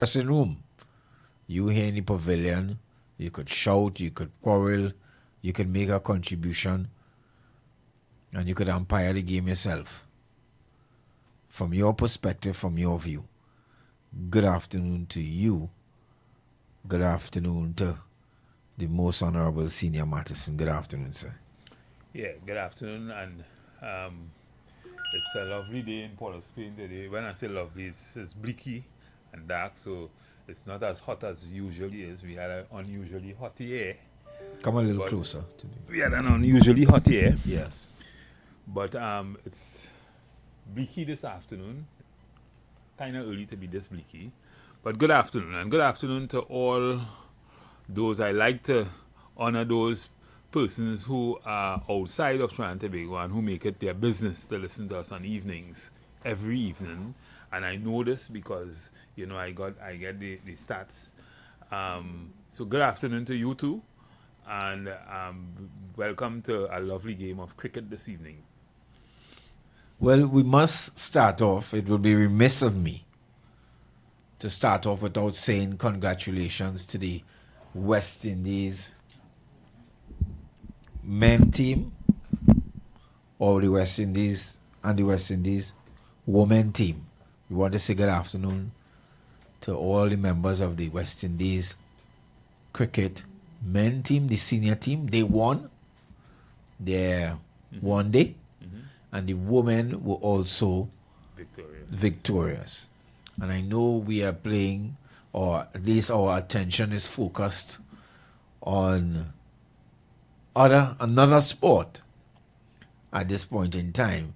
dressing room. You here in the pavilion, you could shout, you could quarrel, you could make a contribution, and you could umpire the game yourself. From your perspective, from your view. Good afternoon to you. Good afternoon to the most honorable Senior Matheson. Good afternoon, sir. Yeah, good afternoon, and it's a lovely day in Port of Spain today. When I say lovely, it's bleaky and dark, so it's not as hot as usually is. We had an unusually hot air. Come a little closer to me. We had an unusually hot air. Yes. But it's bleaky this afternoon. Kind of early to be this bleaky. But good afternoon, and good afternoon to all those. I like to honor those persons who are outside of Trinidad and Tobago and who make it their business to listen to us on evenings, every evening. And I know this because, I get the stats. So good afternoon to you too. And welcome to a lovely game of cricket this evening. Well, we must start off. It would be remiss of me to start off without saying congratulations to the West Indies men team, or the West Indies and the West Indies women team. We want to say good afternoon to all the members of the West Indies cricket men team, the senior team. They won their one day, and the women were also victorious. And I know we are playing, or at least our attention is focused on another sport at this point in time,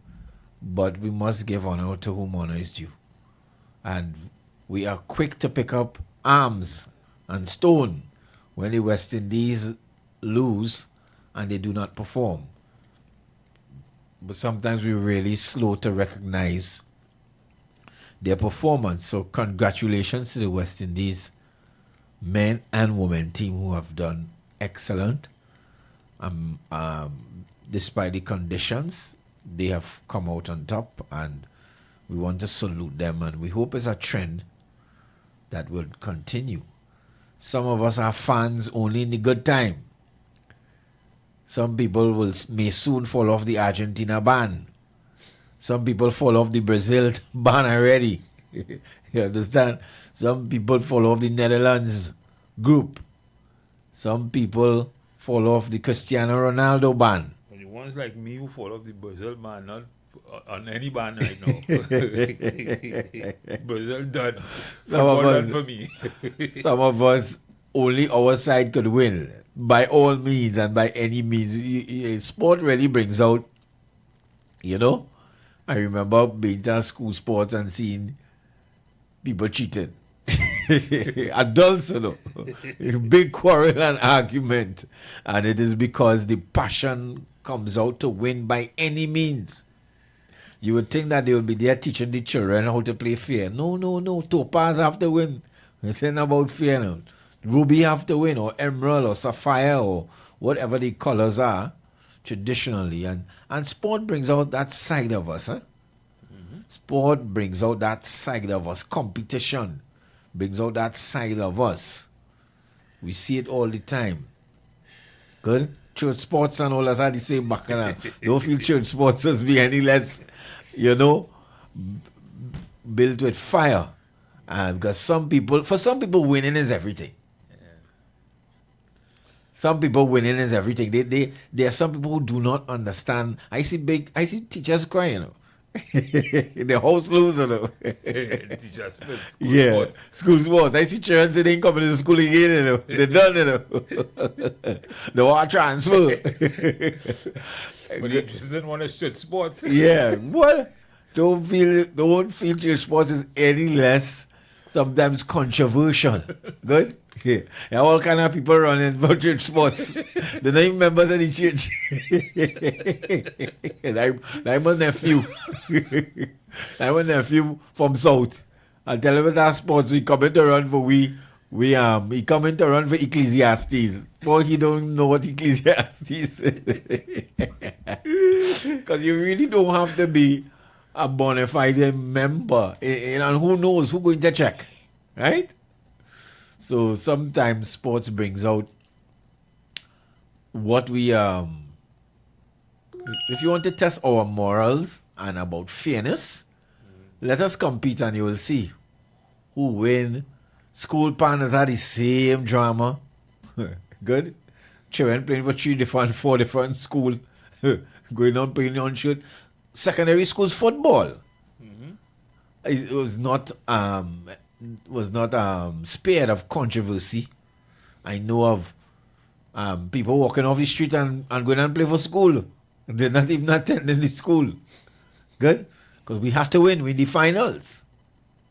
but we must give honor to whom honor is due. And we are quick to pick up arms and stone when the West Indies lose and they do not perform. But sometimes we're really slow to recognize their performance. So congratulations to the West Indies men and women team who have done excellent. Despite the conditions, they have come out on top, and we want to salute them, and we hope it's a trend that will continue. Some of us are fans only in the good time. Some people may soon fall off the Argentina ban. Some people fall off the Brazil ban already. You understand? Some people fall off the Netherlands group. Some people fall off the Cristiano Ronaldo ban. And the ones like me who fall off the Brazil ban, not on any ban right now. Brazil done. Done for me. Some of us, only our side could win. By all means and by any means. Sport really brings out, I remember being to school sports and seeing people cheating. Adults, big quarrel and argument, and it is because the passion comes out to win by any means. You would think that they would be there teaching the children how to play fair. No. Topaz have to win. It's not about fair now. Ruby have to win, or emerald, or sapphire, or whatever the colors are traditionally. And sport brings out that side of us. Sport brings out that side of us. Competition brings out that side of us. We see it all the time. Good? Church sports and all that are the same bacchanal. Don't feel church sports as being any less, built with fire. Because for some people, winning is everything. Some people winning is everything. There are some people who do not understand. I see teachers crying, the house loser, Teachers, sports. School sports. I see children saying they ain't coming to school again, They done, They want to transfer. But they just didn't want to shoot sports. Yeah. Well, don't feel church sports is any less sometimes controversial. Good? Yeah. All kind of people running for church sports. They're not even members of the church. I'm a nephew. I'm a nephew from South. I tell him that sports, he coming to run for he coming to run for Ecclesiastes. Boy, he don't know what Ecclesiastes is. Because you really don't have to be a bona fide member. And who knows who's going to check? right? So sometimes sports brings out what we if you want to test our morals and about fairness, let us compete and you will see who win. School partners are the same drama. Good. Children playing for 4 different school. Going on playing on shoot. Secondary schools football. It was not spared of controversy. I know of people walking off the street and going and play for school. They're not even attending the school. Good? Because we have to win the finals.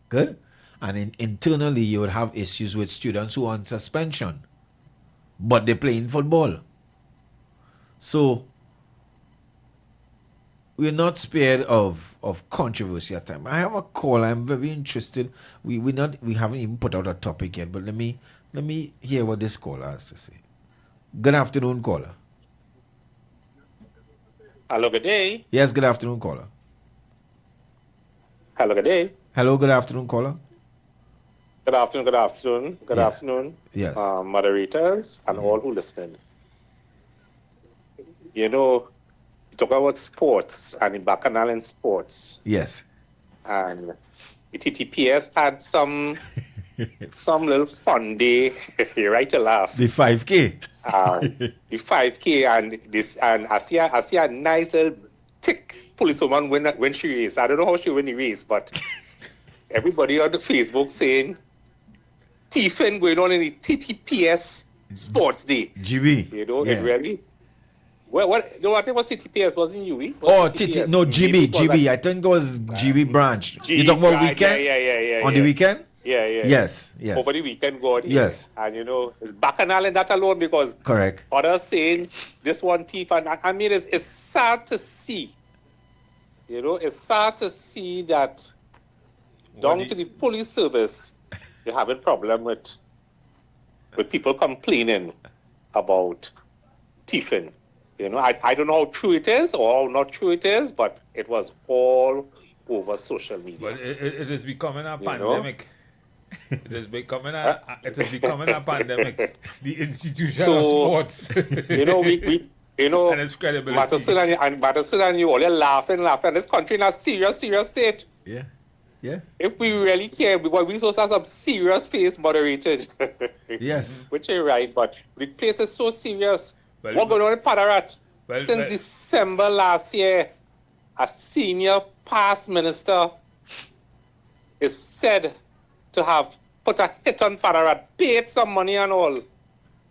Good? And internally, you would have issues with students who are on suspension. But they're playing football. So, we're not spared of controversy at times. I have a call. I'm very interested. We haven't even put out a topic yet, but let me hear what this caller has to say. Good afternoon, caller. Hello, good day. Yes, good afternoon, caller. Hello, good day. Hello, good afternoon, caller. Good afternoon, good afternoon. Good Yeah. afternoon, Yes. moderators and all who listen. You know, you talk about sports and the Bacchanal in sports, Yes. and the TTPS had some little fun day. You're right to laugh. The 5K. The 5K and I see a nice little thick policewoman when she raced. I don't know how she win the race, but everybody on the Facebook saying thieving going on in the TTPS Sports Day. GB. You know, Yeah. it really. Well, no, I think it was TTPS, wasn't you? Oh, GB. I think it was GB branch. You talking about weekend? Yeah. On the weekend? Yeah. Yes. Over the weekend, God. Yes. And you know, it's Bacchanal and that alone because Correct. others saying this one thief, and I mean, it's sad to see. You know, it's sad to see that down to the police service, you're having problem with people complaining about thieving. You know, I don't know how true it is or how not true it is, but it was all over social media. But it is becoming a You pandemic. It is becoming a pandemic. The institution So, of sports. You know, we and its credibility. Matterson and you all, you're laughing. This country in a serious state. Yeah. Yeah. If we really care, because we supposed to have some serious face moderated. Yes. Which is right, but the place is so serious. Well, What going on in Padarat? Since December last year, a senior past minister is said to have put a hit on Padarat, paid some money and all.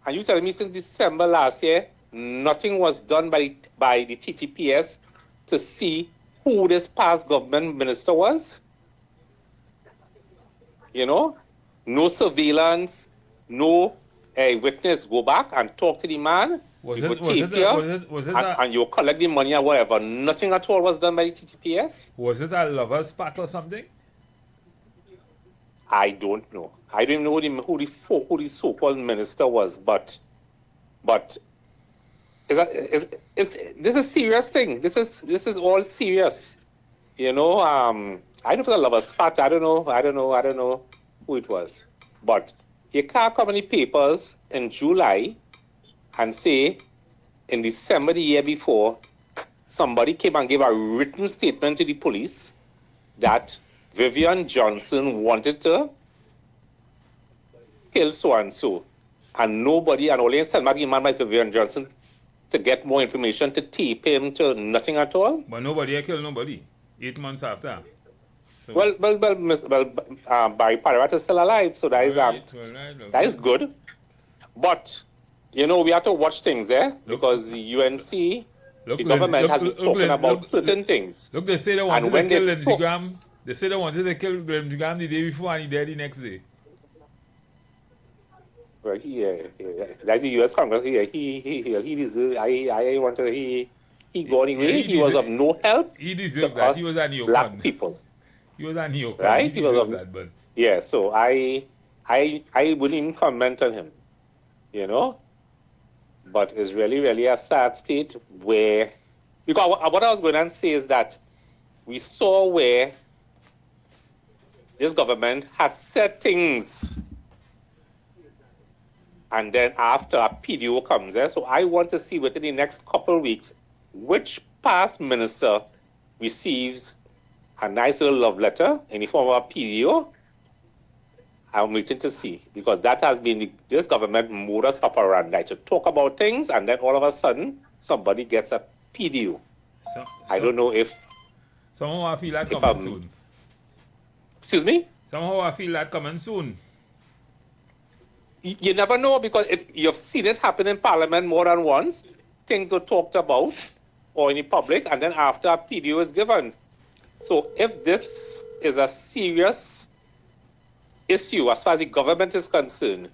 And you telling me since December last year, nothing was done by the TTPS to see who this past government minister was? You know, no surveillance, no witness go back and talk to the man. Was You it go take care, and you collect the money or whatever. Nothing at all was done by the TTPS. Was it a lover's spat or something? I don't know. I don't know who the so-called minister was, but this is a serious thing. This is all serious. You know, I don't know for the lover's spat. I don't know who it was, but you can't come in the papers in July and say in December the year before, somebody came and gave a written statement to the police that Vivian Johnson wanted to kill so-and-so. And nobody, and only sent back the man by Vivian Johnson to get more information, to tape him, to nothing at all. But nobody had killed nobody. 8 months after. So Barry Padarat is still alive, so that is that is good. But you know, we have to watch things there because the UNC, the government has been talking about certain things. Look, they say they wanted to kill Lindsey Graham. They say they wanted to kill Lindsey Graham the day before and he died the next day. Well, that's the U.S. Congress. He deserves. I wanted. He got away. He was of no help. He deserved that. He was a neocon. Black people. He was a neocon. Right? He was of that, but yeah. So I wouldn't even comment on him. You know. But it's really a sad state where, because what I was going to say is that we saw where this government has said things. And then after a PDO comes there. So I want to see within the next couple of weeks which past minister receives a nice little love letter in the form of a PDO. I'm waiting to see, because that has been this government modus operandi, to talk about things and then all of a sudden somebody gets a PDO. I don't know if somehow I feel that coming soon. Excuse me? Somehow I feel that coming soon. You never know, because you've seen it happen in Parliament more than once. Things are talked about or in the public, and then after a PDO is given. So if this is a serious issue as far as the government is concerned,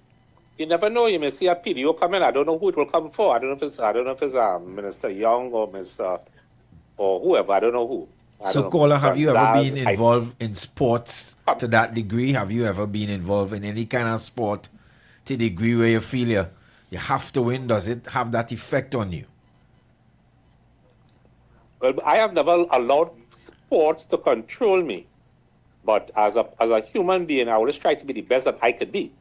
you never know. You may see a PDO come in. I don't know who it will come for. I don't know if it's Minister Young or Mr. or whoever. I don't know who. So, Caller, have you ever been involved in sports to that degree? Have you ever been involved in any kind of sport to the degree where you feel you have to win? Does it have that effect on you? Well, I have never allowed sports to control me. But as a human being, I always try to be the best that I could be.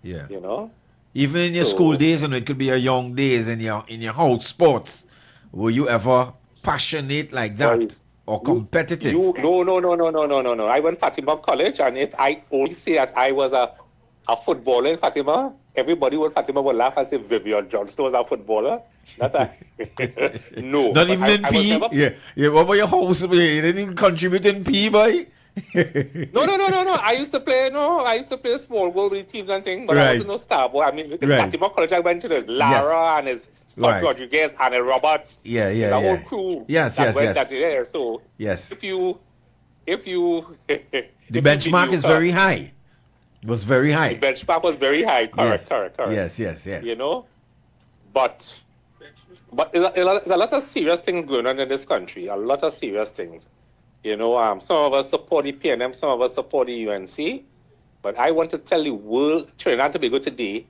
Yeah. You know? Even in your school days, and it could be your young days in your house sports, were you ever passionate like that or competitive? No. I went Fatima College, and if I only say that I was a footballer in Fatima, everybody in Fatima would laugh and say Vivian Johnston was a footballer. No. Not even in P? Yeah. What about your house? You didn't even contribute in P, boy? No. I used to play small goal with teams and things, but I wasn't no star boy. I mean, because Fatima College I went to, there's Lara and there's Scott Rodriguez and Roberts. The whole crew. Yes. That there. So yes. If you the benchmark is very high. It was very high. The benchmark was very high. Correct. Yes. You know, but there's a lot of serious things going on in this country. A lot of serious things. You know, some of us support the PNM, some of us support the UNC. But I want to tell the world, Trinidad and Tobago today,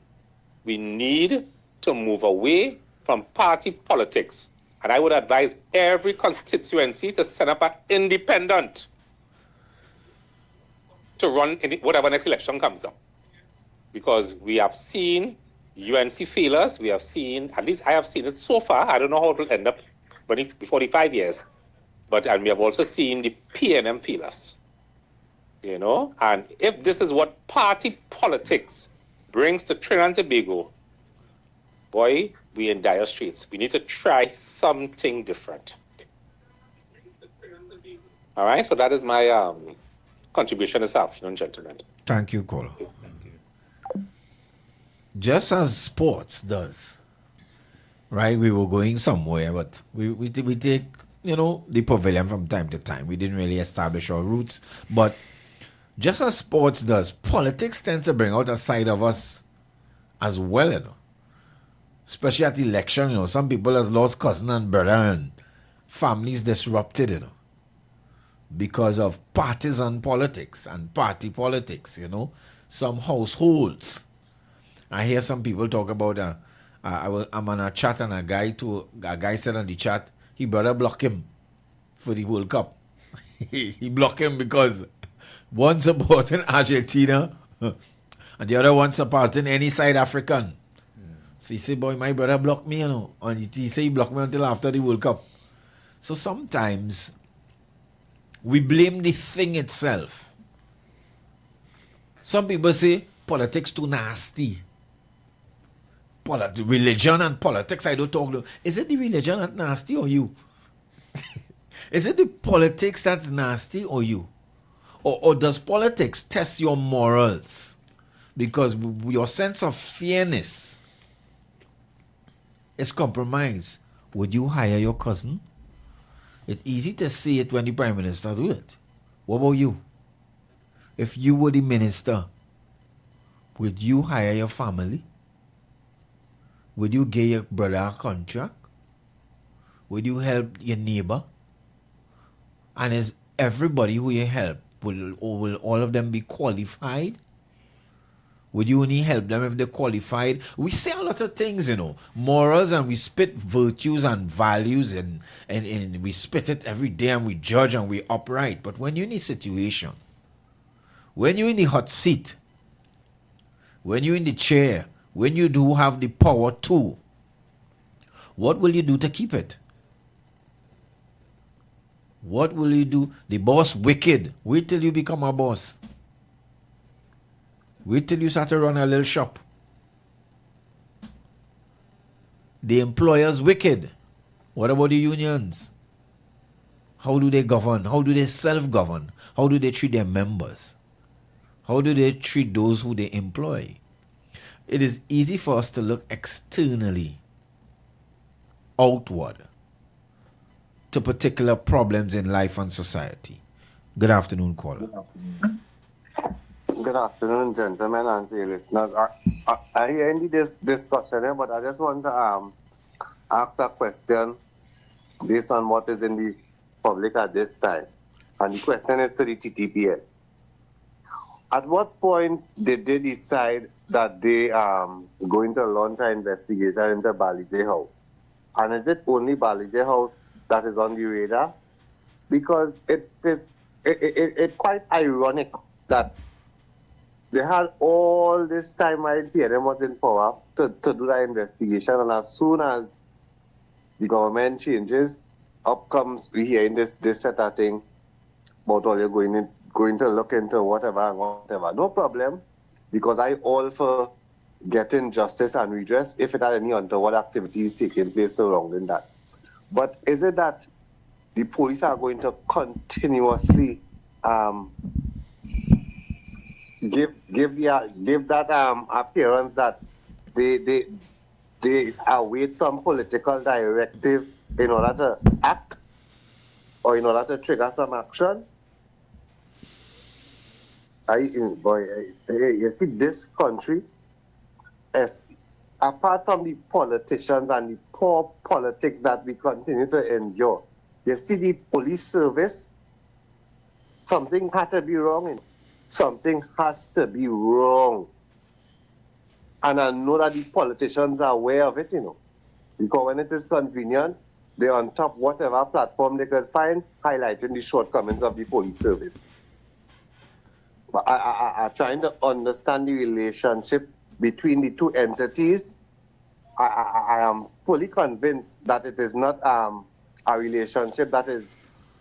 we need to move away from party politics. And I would advise every constituency to set up an independent to run in whatever next election comes up. Because we have seen UNC failures, we have seen, at least I have seen it so far, I don't know how it will end up before the 5 years. And we have also seen the PNM failures, you know. And if this is what party politics brings to Trinidad and Tobago, boy, we're in dire straits. We need to try something different. All right, so that is my contribution this afternoon, gentlemen. Thank you, Kolo. Just as sports does, right? We were going somewhere, but we take, you know, the pavilion from time to time. We didn't really establish our roots. But just as sports does, politics tends to bring out a side of us as well, you know. Especially at election, you know. Some people has lost cousin and brother and families disrupted, you know, because of partisan politics and party politics, you know. Some households. I hear some people talk about, I'm on a chat and a guy said on the chat, he better block him for the World Cup. He blocked him because one supporting Argentina and the other one supporting any side African. So he said, boy, my brother blocked me, you know. And he said he blocked me until after the World Cup. So sometimes we blame the thing itself. Some people say politics too nasty. Religion and politics, I don't talk to. Is it the religion that's nasty or you? Is it the politics that's nasty or you? Or does politics test your morals? Because your sense of fairness is compromised. Would you hire your cousin? It's easy to say it when the Prime Minister do it. What about you? If you were the minister, would you hire your family? Would you give your brother a contract? Would you help your neighbor? And is everybody who you help, will all of them be qualified? Would you only help them if they're qualified? We say a lot of things, you know, morals, and we spit virtues and values, and we spit it every day, and we judge and we upright. But when you're in a situation When you're in the hot seat, when you're in the chair, when you do have the power to, what will you do to keep it? What will you do? The boss wicked. Wait till you become a boss. Wait till you start to run a little shop. The employers wicked. What about the unions? How do they govern? How do they self-govern? How do they treat their members? How do they treat those who they employ? It is easy for us to look externally, outward, to particular problems in life and society. Good afternoon, caller. Good afternoon, gentlemen and to your listeners. I hear indeed this discussion here, but I just want to ask a question based on what is in the public at this time. And the question is to the TTPS. At what point did they decide that they going to launch an investigation into Balize House? And is it only Balize House that is on the radar? Because it's quite ironic that they had all this time while PNM was in power to do that investigation, and as soon as the government changes, up comes we hearing this set of thing about all you're going to look into whatever. No problem, because I all for getting justice and redress if it had any untoward activities taking place surrounding that. But is it that the police are going to continuously give that appearance that they await some political directive in order to act or in order to trigger some action? You see, this country, apart from the politicians and the poor politics that we continue to endure, you see the police service, something had to be wrong in. Something has to be wrong. And I know that the politicians are aware of it, because when it is convenient, they're on top whatever platform they could find, highlighting the shortcomings of the police service. But I'm trying to understand the relationship between the two entities. I am fully convinced that it is not a relationship that is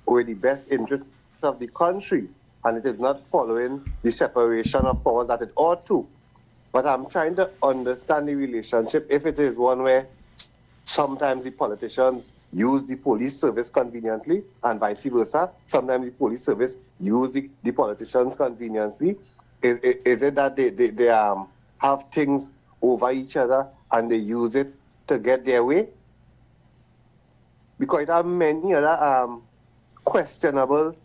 with the best interest of the country, and it is not following the separation of powers that it ought to. But I'm trying to understand the relationship if it is one where sometimes the politicians use the police service conveniently and vice versa. Sometimes the police service use the politicians conveniently. Is it that they have things over each other and they use it to get their way? Because there are many other questionable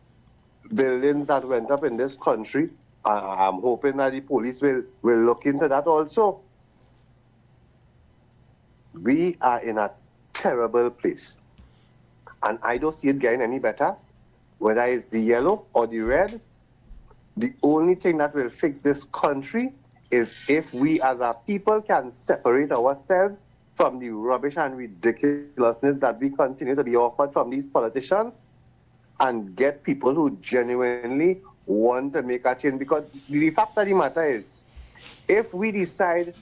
buildings that went up in this country. I'm hoping that the police will look into that also. We are in a terrible place. And I don't see it getting any better. Whether it's the yellow or the red, the only thing that will fix this country is if we as a people can separate ourselves from the rubbish and ridiculousness that we continue to be offered from these politicians and get people who genuinely want to make a change. Because the fact of the matter is, if we decide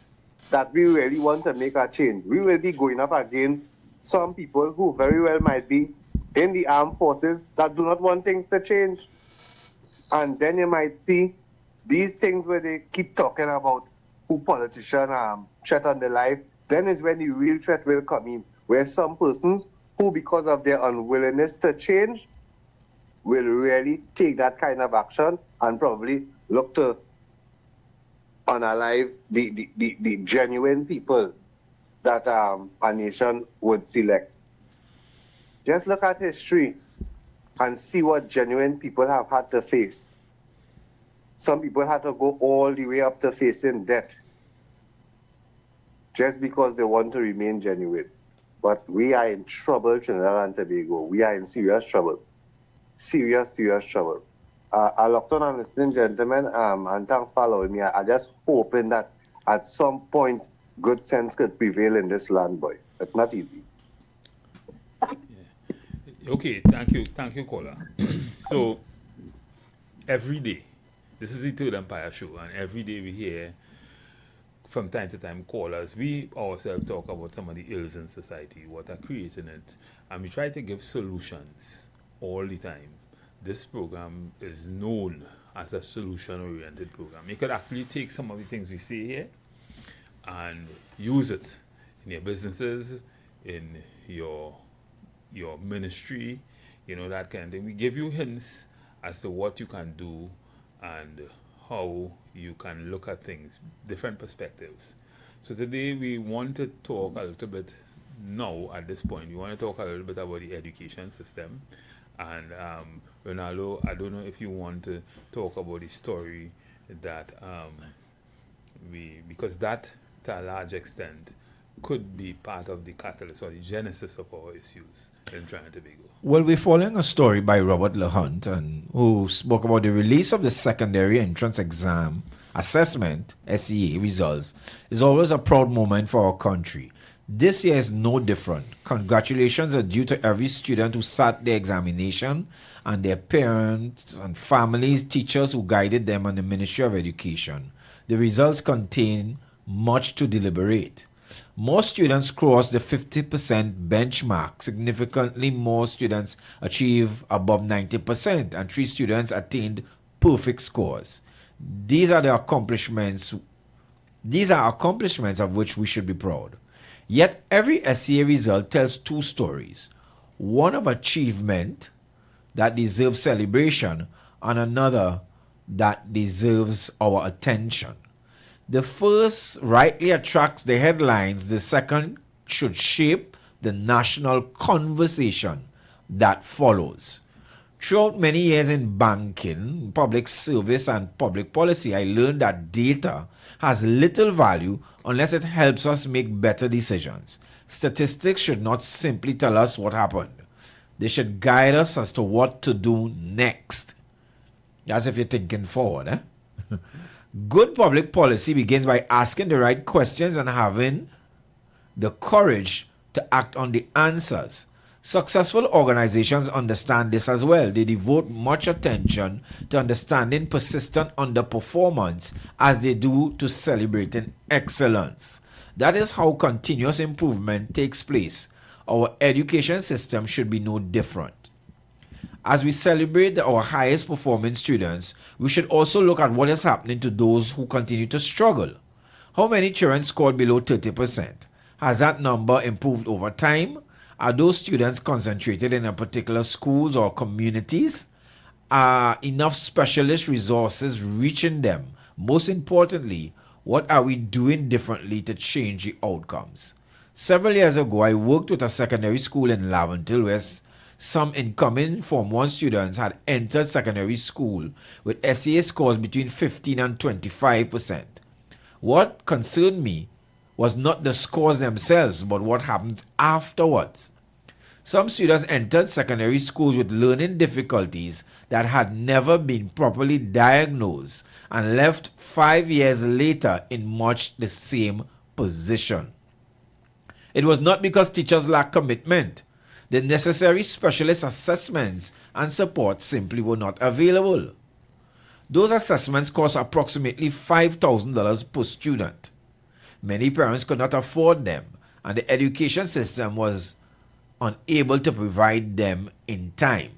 that we really want to make a change, we will be going up against some people who very well might be in the armed forces that do not want things to change. And then you might see these things where they keep talking about who politician threaten their life. Then is when the real threat will come in, where some persons who, because of their unwillingness to change, will really take that kind of action and probably look to unalive the genuine people that a nation would select. Just look at history and see what genuine people have had to face. Some people had to go all the way up to facing death just because they want to remain genuine. But we are in trouble, Trinidad and Tobago. We are in serious trouble. Serious trouble. I looked on and listening, gentlemen, and thanks for allowing me. I just hoping that at some point good sense could prevail in this land, boy. It's not easy. Okay, thank you, caller. So every day This is the Third Empire show, and every day we hear from time to time callers. We ourselves talk about some of the ills in society, what are creating it, and we try to give solutions all the time. This program is known as a solution-oriented program. You could actually take some of the things we say here and use it in your businesses, in your ministry, that kind of thing. We give you hints as to what you can do and how you can look at things, different perspectives. So today we want to talk a little bit now at this point. We want to talk a little bit about the education system. And Ronaldo, I don't know if you want to talk about the story that because that to a large extent could be part of the catalyst or the genesis of our issues in Trinidad and Tobago. Well, we're following a story by Robert LeHunt, who spoke about the release of the secondary entrance exam assessment, SEA results, is always a proud moment for our country. This year is no different. Congratulations are due to every student who sat the examination and their parents and families, teachers who guided them, and the Ministry of Education. The results contain much to deliberate. More students cross the 50% benchmark. Significantly more students achieve above 90%, and 3 students attained perfect scores. These are accomplishments of which we should be proud. Yet every SEA result tells 2 stories. One of achievement that deserves celebration, and another that deserves our attention. The first rightly attracts the headlines. The second should shape the national conversation that follows. Throughout many years in banking, public service, and public policy, I learned that data has little value unless it helps us make better decisions. Statistics should not simply tell us what happened. They should guide us as to what to do next. That's if you're thinking forward, eh? Good public policy begins by asking the right questions and having the courage to act on the answers. Successful organizations understand this as well. They devote much attention to understanding persistent underperformance as they do to celebrating excellence. That is how continuous improvement takes place. Our education system should be no different. As we celebrate our highest performing students, we should also look at what is happening to those who continue to struggle. How many children scored below 30%? Has that number improved over time? Are those students concentrated in a particular schools or communities? Are enough specialist resources reaching them? Most importantly, what are we doing differently to change the outcomes? Several years ago, I worked with a secondary school in Laventille where some incoming Form 1 students had entered secondary school with SEA scores between 15 and 25%. What concerned me was not the scores themselves, but what happened afterwards. Some students entered secondary schools with learning difficulties that had never been properly diagnosed and left 5 years later in much the same position. It was not because teachers lacked commitment. The necessary specialist assessments and support simply were not available. Those assessments cost approximately $5,000 per student. Many parents could not afford them, and the education system was unable to provide them in time.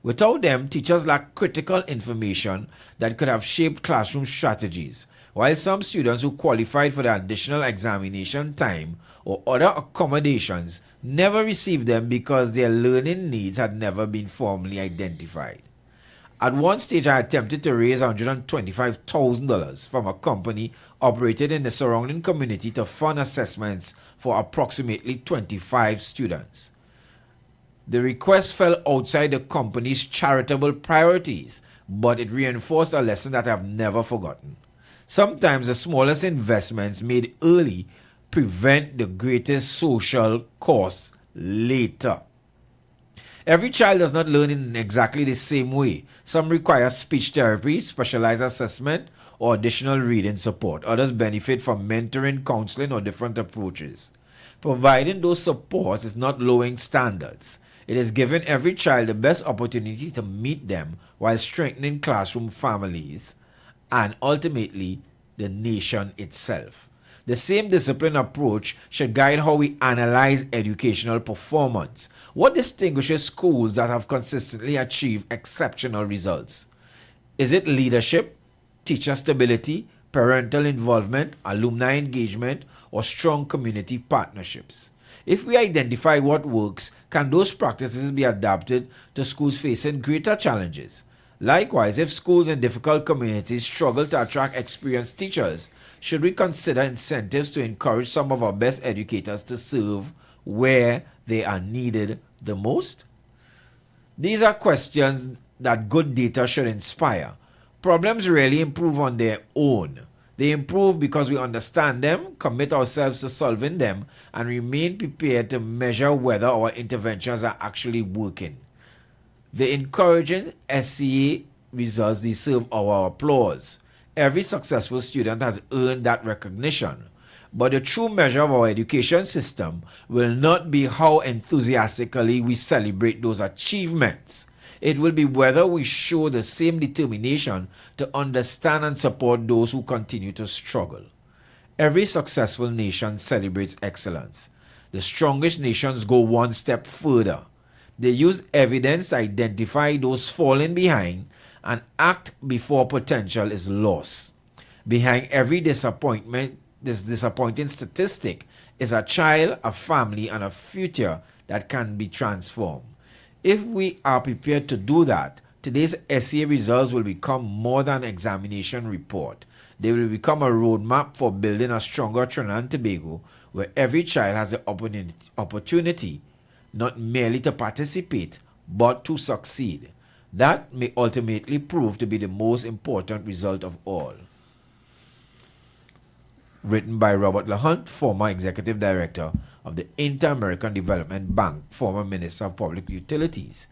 Without them, teachers lacked critical information that could have shaped classroom strategies, while some students who qualified for the additional examination time or other accommodations never received them because their learning needs had never been formally identified. At one stage, I attempted to raise $125,000 from a company operated in the surrounding community to fund assessments for approximately 25 students. The request fell outside the company's charitable priorities, but it reinforced a lesson that I have never forgotten. Sometimes the smallest investments made early prevent the greatest social costs later. Every child does not learn in exactly the same way. Some require speech therapy, specialized assessment, or additional reading support. Others benefit from mentoring, counseling, or different approaches. Providing those supports is not lowering standards. It is giving every child the best opportunity to meet them while strengthening classroom families and ultimately the nation itself. The same disciplined approach should guide how we analyze educational performance. What distinguishes schools that have consistently achieved exceptional results? Is it leadership, teacher stability, parental involvement, alumni engagement, or strong community partnerships? If we identify what works, can those practices be adapted to schools facing greater challenges? Likewise, if schools in difficult communities struggle to attract experienced teachers, should we consider incentives to encourage some of our best educators to serve where they are needed the most? These are questions that good data should inspire. Problems rarely improve on their own. They improve because we understand them, commit ourselves to solving them, and remain prepared to measure whether our interventions are actually working. The encouraging SCA results deserve our applause. Every successful student has earned that recognition. But the true measure of our education system will not be how enthusiastically we celebrate those achievements. It will be whether we show the same determination to understand and support those who continue to struggle. Every successful nation celebrates excellence. The strongest nations go one step further. They use evidence to identify those falling behind and act before potential is lost. Behind every disappointing statistic is a child, a family, and a future that can be transformed. If we are prepared to do that, today's SCA results will become more than an examination report. They will become a roadmap for building a stronger Trinidad and Tobago, where every child has the opportunity not merely to participate, but to succeed. That may ultimately prove to be the most important result of all. Written by Robert LaHunt, former Executive Director of the Inter-American Development Bank, former Minister of Public Utilities.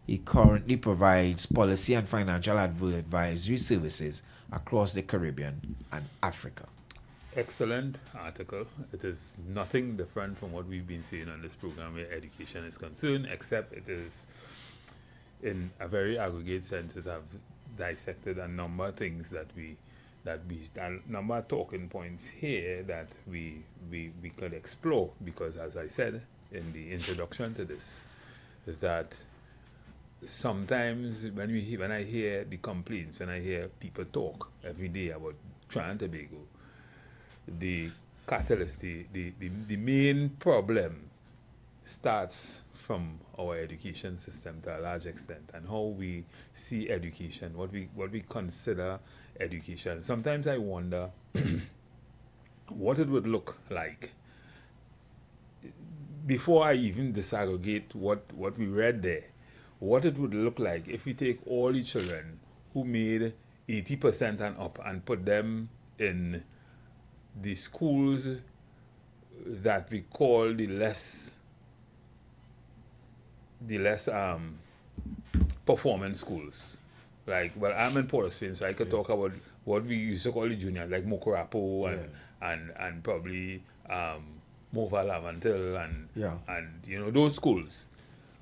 He currently provides policy and financial advisory services across the Caribbean and Africa. Excellent article. It is nothing different from what we've been saying on this program where education is concerned, except it is in a very aggregate sense. It have dissected a number of things a number of talking points here that we could explore, because as I said in the introduction to this, is that sometimes when I hear the complaints, when I hear people talk every day about Trinidad and Tobago, the catalyst, the main problem starts from our education system to a large extent, and how we see education, what we consider education. Sometimes I wonder what it would look like before I even disaggregate what we read there, what it would look like if we take all the children who made 80% and up and put them in the schools that we call the less performance schools. Like, well, I'm in Port of Spain, so I could talk about what we used to call the juniors, like Mokorapo and probably Mova Lavantil and those schools.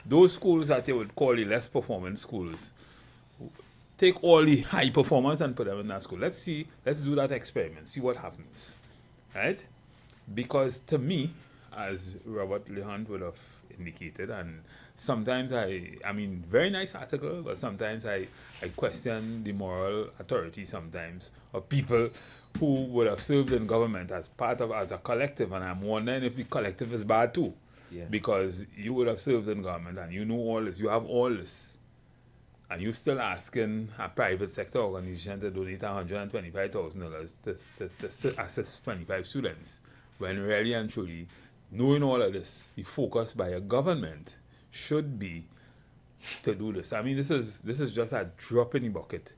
Those schools that they would call the less performance schools. Take all the high performers and put them in that school. Let's do that experiment, see what happens. Right? Because to me, as Robert LaHunt would have indicated, and sometimes I mean, very nice article, but sometimes I question the moral authority sometimes of people who would have served in government as a collective, and I'm wondering if the collective is bad too. Yeah. Because you would have served in government and you know all this, you have all this, and you're still asking a private sector organization to donate $125,000 to assist 25 students, when really and truly, knowing all of this, the focus by a government should be to do this. I mean, this is just a drop in the bucket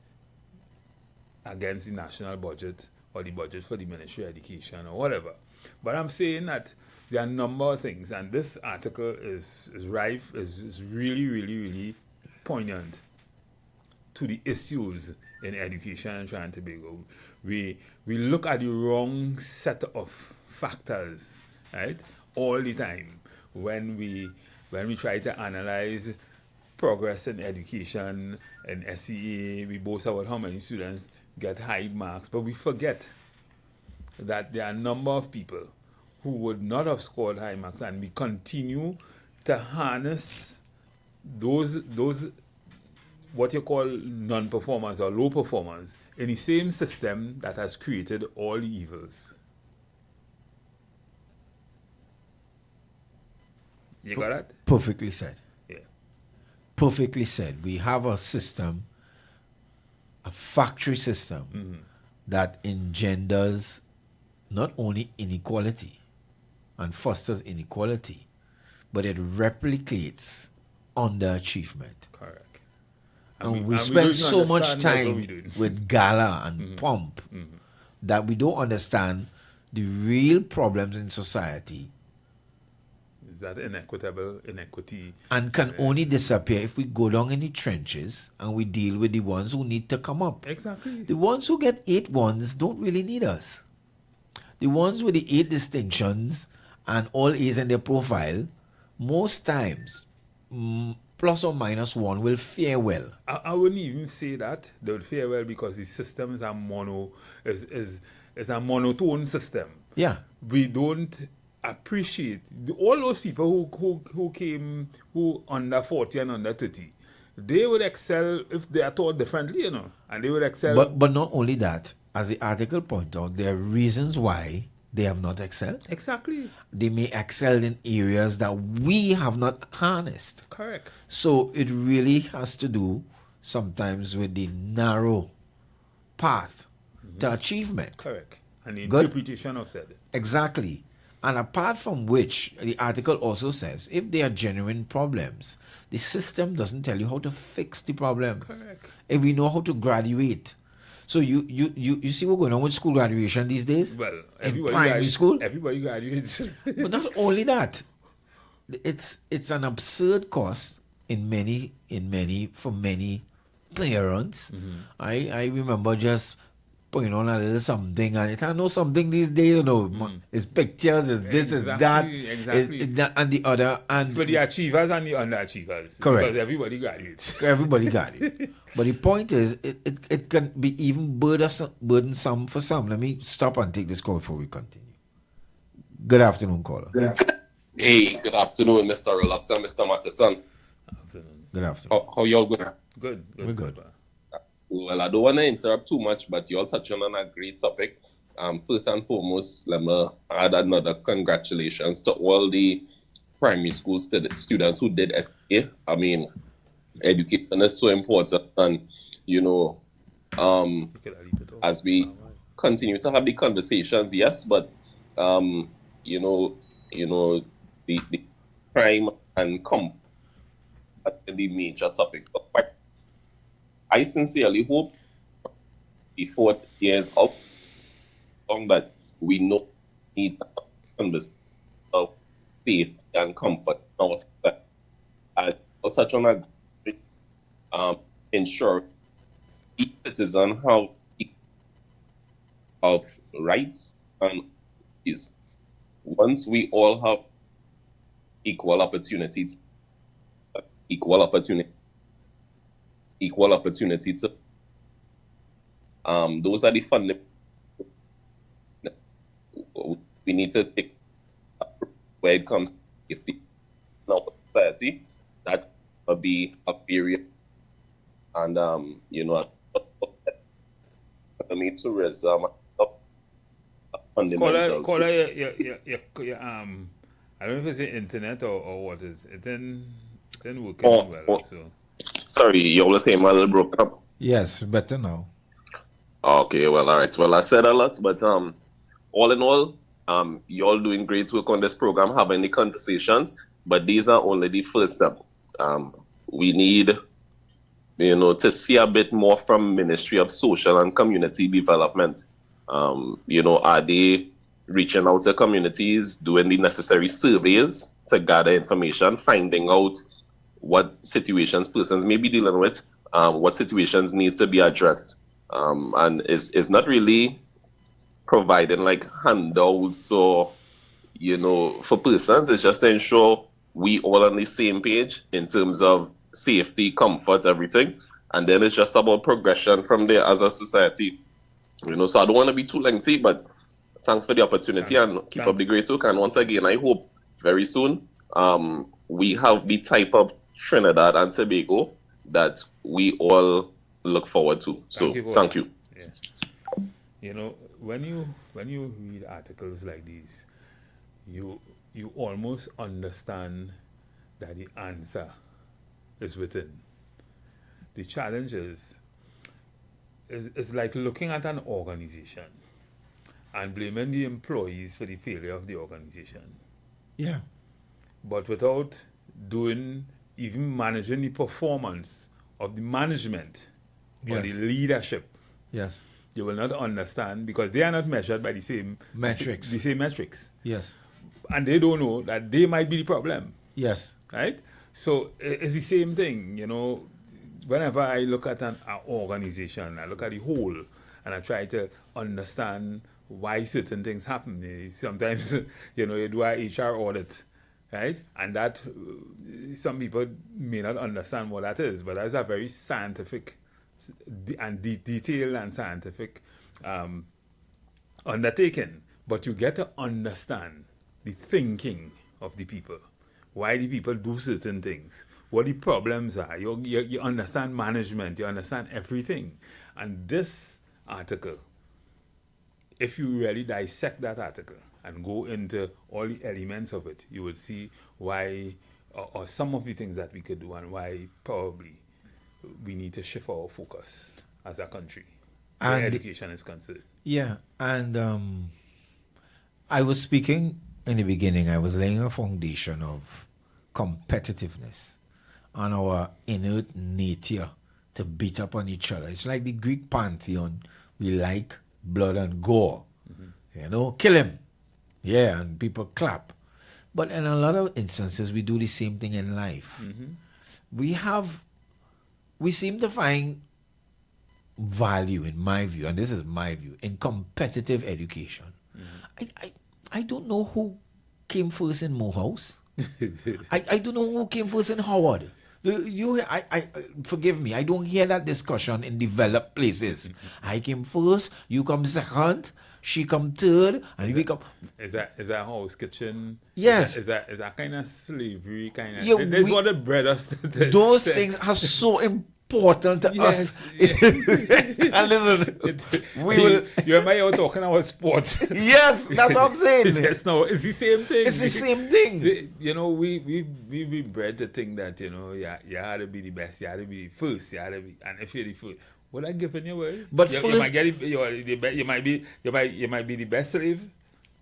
against the national budget or the budget for the Ministry of Education or whatever. But I'm saying that there are a number of things, and this article is really, really, really poignant to the issues in education in Trinidad and Tobago. We look at the wrong set of factors, right, all the time when we try to analyze progress in education and SCA. We boast about how many students get high marks, but we forget that there are a number of people who would not have scored high marks, and we continue to harness those what you call non-performers or low performers in the same system that has created all the evils. You got that? Perfectly said. Yeah. Perfectly said. We have a system, a factory system, that engenders not only inequality and fosters inequality, but it replicates underachievement. Correct. And we spend so much time with gala and pomp that we don't understand the real problems in society, Is that inequity? and can only disappear if we go down in the trenches and we deal with the ones who need to come up. Exactly. The ones who get 8 ones don't really need us. The ones with the 8 distinctions and all A's in their profile, most times, plus or minus 1 will fare well. I wouldn't even say that they would fare well, because the system is a monotone system. Yeah. We don't appreciate all those people who under 40 and under 30. They would excel if they are taught differently, and they would excel. But not only that, as the article points out, there are reasons why they have not excelled. Exactly. They may excel in areas that we have not harnessed. Correct. So it really has to do sometimes with the narrow path to achievement. Correct. And the Good. interpretation of said. Exactly. And apart from which, the article also says, if there are genuine problems, the system doesn't tell you how to fix the problems. Correct. If we know how to graduate. So you see what's going on with school graduation these days? Well, in primary school? Everybody graduates. But not only that, it's an absurd cost for many parents. I remember just putting on a little something, and I know something these days, it's pictures, it's this, it's that, Exactly. it's that, and the other, and For the achievers and the underachievers. Correct. Because everybody graduates. everybody got it. But the point is, it can be even burdensome for some. Let me stop and take this call before we continue. Good afternoon, caller. Hey, good afternoon, Mr. Relax and Mr. Matheson. Good afternoon. How y'all going? Good. We're good. Super. Well, I don't want to interrupt too much, but y'all touching on a great topic. First and foremost, let me add another congratulations to all the primary school students who did SK. I mean, education is so important, and as we continue to have the conversations, yes, but the crime and comfort are the major topic. I sincerely hope before years up, that we know need of faith and comfort. I'll touch on that. Ensure each citizen have rights and is. Once we all have equal opportunities, equal opportunity to those are the fundamentals we need to take where it comes to safety in our society. That will be a period, and tourism fundamentals. Caller, I don't know if it's the internet or what is it. Then working well. So. Sorry, you were saying my little broken up. Yes, better now. Okay, well, all right. Well, I said a lot, but all in all, you all doing great work on this program, having the conversations, but these are only the first step. We need, to see a bit more from Ministry of Social and Community Development. Are they reaching out to communities, doing the necessary surveys to gather information, finding out what situations persons may be dealing with, what situations needs to be addressed, and is not really providing like handouts or for persons. It's just to ensure we all on the same page in terms of safety, comfort, everything, and then it's just about progression from there as a society. So I don't want to be too lengthy, but thanks for the opportunity and keep up the great work. And once again, I hope very soon we have the type of Trinidad and Tobago that we all look forward to. So thank you. Yeah. When you read articles like these, you almost understand that the answer is within. The challenge is like looking at an organization and blaming the employees for the failure of the organization. Yeah. But without even managing the performance of the management or the leadership. Yes. You will not understand because they are not measured by the same metrics. The same metrics. Yes. And they don't know that they might be the problem. Yes. Right? So it's the same thing, Whenever I look at an organization, I look at the whole and I try to understand why certain things happen. Sometimes, you do an HR audit, right? And that some people may not understand what that is, but that's a very scientific and detailed and scientific undertaking. But you get to understand the thinking of the people, why the people do certain things, what the problems are. You understand management, you understand everything. And this article, if you really dissect that article and go into all the elements of it, you will see why, or some of the things that we could do and why probably we need to shift our focus as a country where education is concerned. Yeah, and I was speaking in the beginning, I was laying a foundation of competitiveness and our inert nature to beat up on each other. It's like the Greek pantheon. We like blood and gore. Kill him. Yeah, and people clap. But in a lot of instances, we do the same thing in life. We seem to find value, in my view, and this is my view, in competitive education. I don't know who came first in Morehouse. I don't know who came first in Howard. Forgive me, I don't hear that discussion in developed places. I came first, you come second, she come third, and we come. Is that house kitchen? Yes. Is that kind of slavery kind of? Yeah, that's what the bread us. Those things are so important to us. And listen, you and I are talking about sports. Yes, that's what I'm saying. It's the same thing. It's the same thing. We bred to think that you had to be the best, you had to be the first, and if you're the first, what I giving you away? But you first, might get you might be the best slave,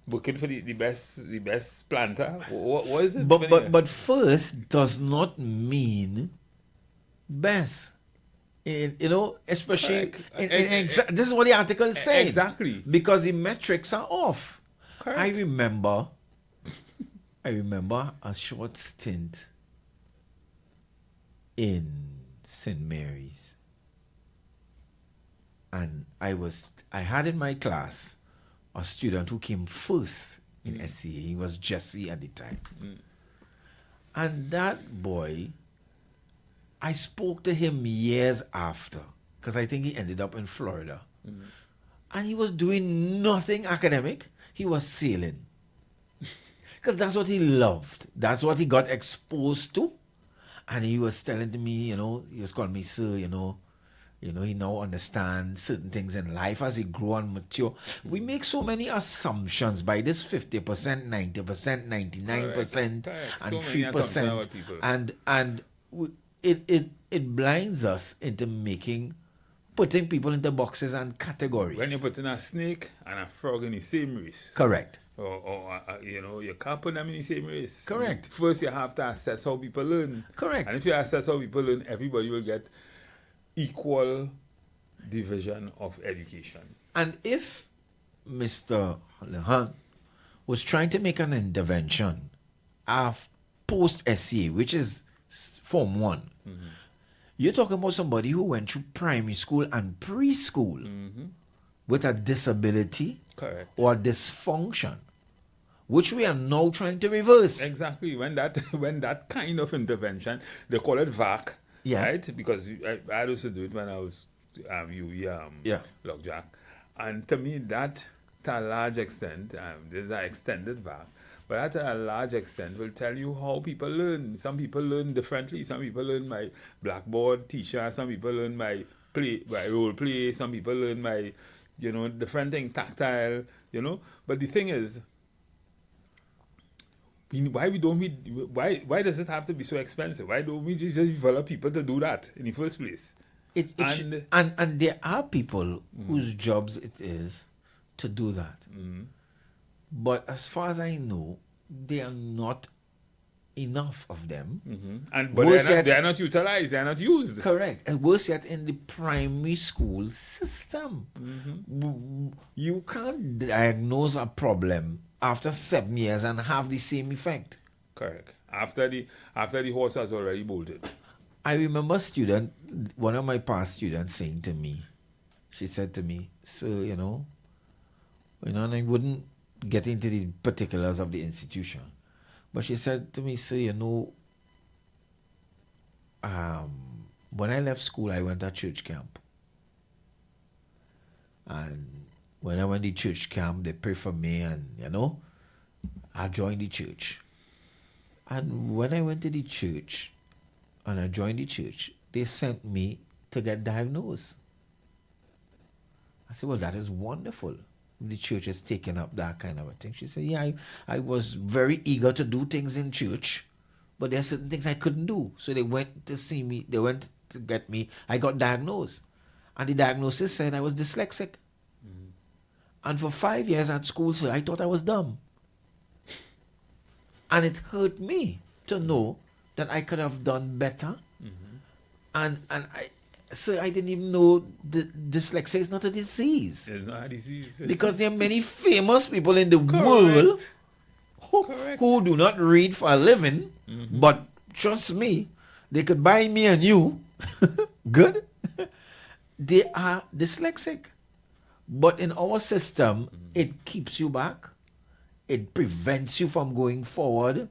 working for the best planter. What is it? But first does not mean best. Especially this is what the article is saying. Exactly. Because the metrics are off. Correct. I remember a short stint in St. Mary's. And I had in my class a student who came first in SCA. He was Jesse at the time. And that boy, I spoke to him years after, because I think he ended up in Florida. And he was doing nothing academic. He was sailing. Because that's what he loved. That's what he got exposed to. And he was telling to me, he was calling me sir, he now understands certain things in life as he grew and mature. We make so many assumptions by this 50%, 90%, 99%, and 3%. And it blinds us into putting people into boxes and categories. When you're putting a snake and a frog in the same race. Correct. Or you can't put them in the same race. Correct. First, you have to assess how people learn. Correct. And if you assess how people learn, everybody will get equal division of education. And if Mr. Lehan was trying to make an intervention post-SCA, which is Form 1, you're talking about somebody who went through primary school and preschool with a disability. Correct. Or dysfunction, which we are now trying to reverse. Exactly. When that kind of intervention, they call it VAC, right? Because I used to do it when I was Lockjack, And to me, that to a large extent, this is an extended back, but that to a large extent will tell you how people learn. Some people learn differently. Some people learn by blackboard teacher. Some people learn by role play. Some people learn by, different thing, tactile, But the thing is, why does it have to be so expensive? Why don't we just develop people to do that in the first place? And there are people whose jobs it is to do that. But as far as I know, there are not enough of them. But they are not utilized, they are not used. Correct. And worse yet, in the primary school system, you can't diagnose a problem after 7 years and have the same effect. Correct. After the horse has already bolted. I remember one of my past students saying to me, she said to me, "Sir, and I wouldn't get into the particulars of the institution, but she said to me, "Sir, when I left school, I went to church camp. And when I went to church camp, they prayed for me and, I joined the church. And when I went to the church and I joined the church, they sent me to get diagnosed." I said, "Well, that is wonderful. The church has taken up that kind of a thing." She said, "Yeah, I was very eager to do things in church, but there are certain things I couldn't do. So they went to see me, they went to get me. I got diagnosed. And the diagnosis said I was dyslexic. And for 5 years at school, sir, I thought I was dumb. And it hurt me to know that I could have done better. And I didn't even know dyslexia is not a disease. It's not a disease. Because there are many famous people in the world who do not read for a living, but trust me, they could buy me and you. Good. They are dyslexic. But in our system, it keeps you back. It prevents you from going forward.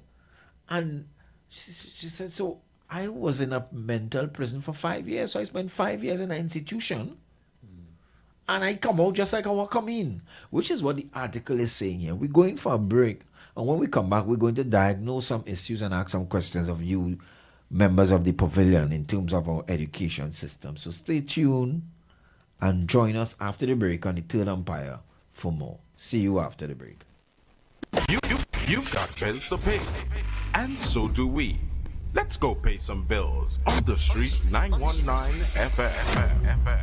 And she said, so I was in a mental prison for 5 years. So I spent 5 years in an institution. And I come out just like I come in. Which is what the article is saying here. We're going for a break. And when we come back, we're going to diagnose some issues and ask some questions of you, members of the pavilion, in terms of our education system. So stay tuned and join us after the break on the Third Empire for more. See you after the break. You've got bills to pay, and so do we. Let's go pay some bills on the street. 919 FM.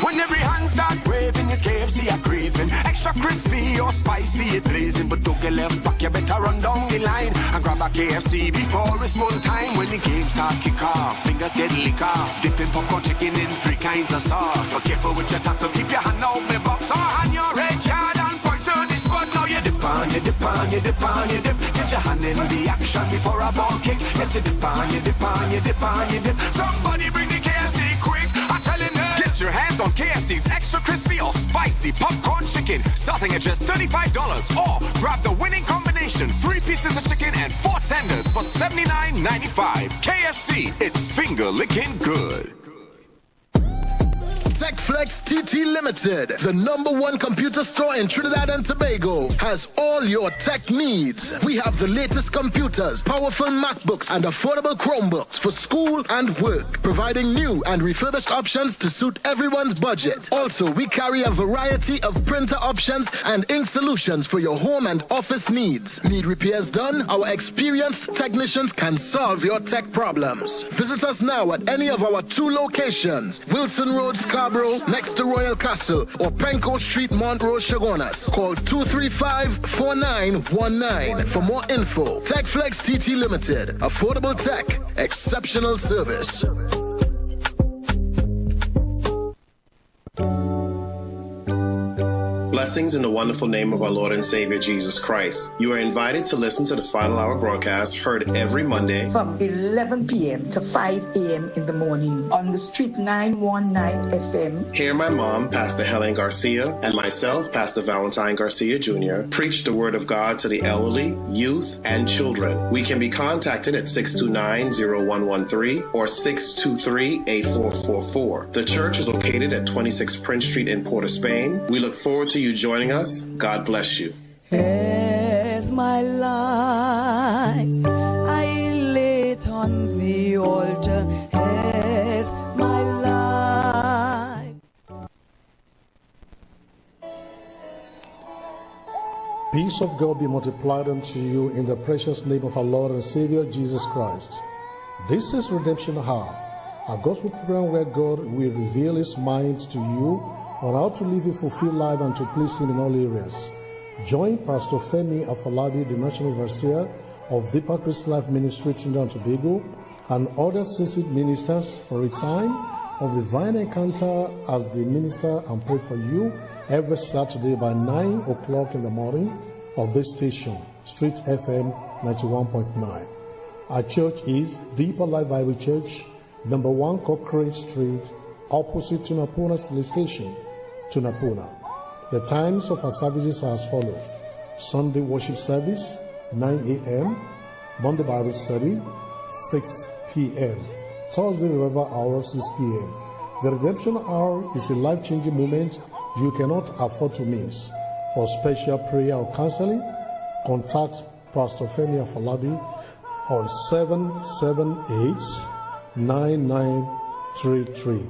When every hand start waving, it's KFC a craving. Extra crispy or spicy, it blazing. But don't get left back, you better run down the line and grab a KFC before it's full time. When the game start kick off, fingers get lick off. Dipping popcorn chicken in 3 kinds of sauce. So careful with your tackle, keep your hand out the box or hand your red card and point to the spot. Now you dip on, you dip on, you dip on, you dip. Get your hand in the action before a ball kick. Yes, you dip on, you dip on, you dip on, you dip. Somebody bring the KFC quick, I'm telling you. Get your hands on KFC's extra crispy or spicy popcorn chicken, starting at just $35. Or grab the winning combination: 3 pieces of chicken and 4 tenders for $79.95. KFC, it's finger licking good. TechFlex TT Limited, the #1 computer store in Trinidad and Tobago, has all your tech needs. We have the latest computers, powerful MacBooks, and affordable Chromebooks for school and work, providing new and refurbished options to suit everyone's budget. Also, we carry a variety of printer options and ink solutions for your home and office needs. Need repairs done? Our experienced technicians can solve your tech problems. Visit us now at any of our 2 locations: Wilson Road, Scarborough, next to Royal Castle, or Penco Street, Montrose, Chagonas. Call 235-4919 for more info. TechFlex TT Limited. Affordable tech, exceptional service. Blessings in the wonderful name of our Lord and Savior Jesus Christ. You are invited to listen to the Final Hour broadcast heard every Monday from 11 p.m. to 5 a.m. in the morning on the Street 919 FM. Hear my mom, Pastor Helen Garcia, and myself, Pastor Valentine Garcia Jr., preach the Word of God to the elderly, youth, and children. We can be contacted at 629-0113 or 623-8444. The church is located at 26 Prince Street in Port of Spain. We look forward to you joining us. God bless you. As my life I lay it on the altar, as my life. Peace of God be multiplied unto you in the precious name of our Lord and Savior Jesus Christ. This is Redemption Hour, a gospel program where God will reveal His mind to you on how to live a fulfilled life and to please Him in all areas. Join Pastor Femi Afolabi, the National Overseer of Deeper Christian Life Ministry, Trinidad and Tobago, and other seasoned ministers for a time of divine encounter as they minister and pray for you every Saturday by 9 o'clock in the morning of this station, Street FM 91.9. Our church is Deeper Life Bible Church, number 1 Cochrane Street, opposite Tunapuna Police Station, Tunapuna. The times of our services are as follows: Sunday worship service 9 a.m., Monday Bible study 6 p.m., Thursday revival hour 6 p.m. The redemption hour is a life-changing moment you cannot afford to miss. For special prayer or counseling, contact Pastor Femi Afolabi on 778-9933.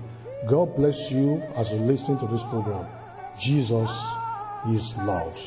God bless you as you listen to this program. Jesus is Lord.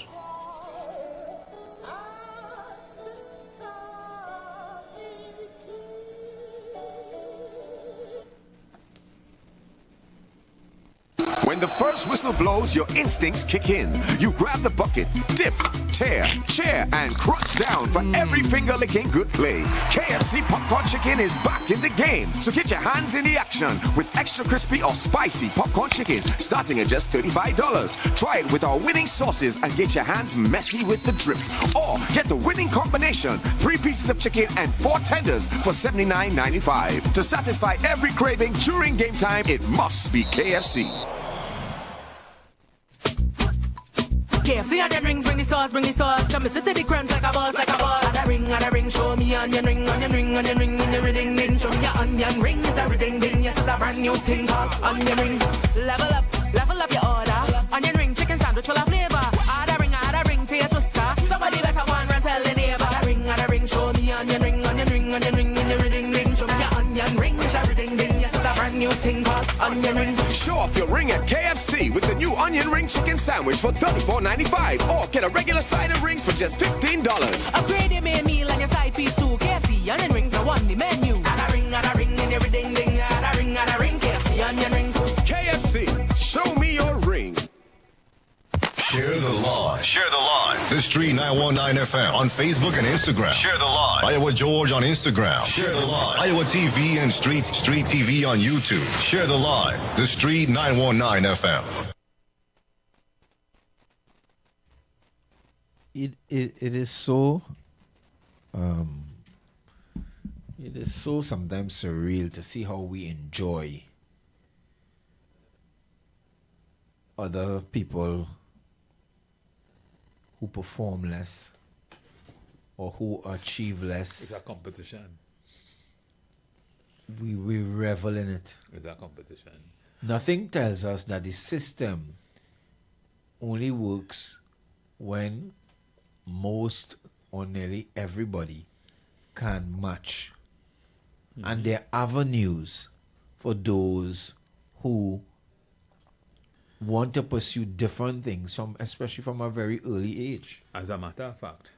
When the first whistle blows, your instincts kick in. You grab the bucket, dip, tear, chair, and crunch down for every finger-licking good play. KFC Popcorn Chicken is back in the game. So get your hands in the action with extra crispy or spicy popcorn chicken starting at just $35. Try it with our winning sauces and get your hands messy with the drip. Or get the winning combination, 3 pieces of chicken and 4 tenders for $79.95. To satisfy every craving during game time, it must be KFC. KFC onion rings, bring the sauce, commit to the crunch like a boss, Add a ring, show me onion ring, in the ring, show me your onion ring, it's a ring, yes, it's a brand new thing called onion ring. Level up your order, onion ring, chicken sandwich full of flavor, add a ring to your twister, somebody better go and run tell the neighbor. Add a ring, show me onion ring, in the ring, show me your onion ring, it's a ring, yes, it's a brand new thing called onion ring. Show off your ring at KFC with the new onion ring chicken sandwich for $34.95, or get a regular side of rings for just $15. Upgrade your main meal and your side piece too. KFC onion rings are on the menu. Add a ring in every ding. Add a ring, KFC onion rings. KFC, show me your ring. Share the live. The Street 919 FM on Facebook and Instagram. Share the live. Iowa George on Instagram. Share the live. Iowa TV and Street TV on YouTube. Share the live. The Street 919 FM. It is so sometimes surreal to see how we enjoy other people who perform less or who achieve less. It's a competition. We revel in it. It's a competition. Nothing tells us that the system only works when most or nearly everybody can match. And there are avenues for those who want to pursue different things, especially from a very early age. As a matter of fact,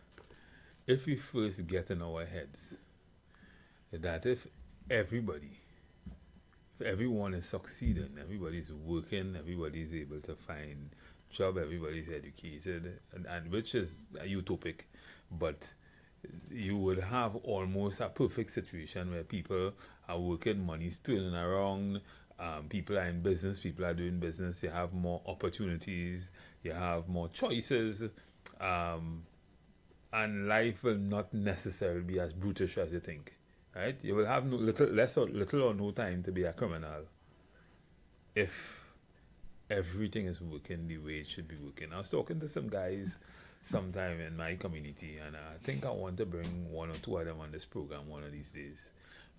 if we first get in our heads that if everyone is succeeding, everybody's working, everybody's able to find job, everybody's educated, and which is utopic, but you would have almost a perfect situation where people are working, money's turning around, People are in business, people are doing business, you have more opportunities, you have more choices, and life will not necessarily be as brutish as you think, right? You will have little or no time to be a criminal if everything is working the way it should be working. I was talking to some guys sometime in my community, and I think I want to bring one or two of them on this program one of these days,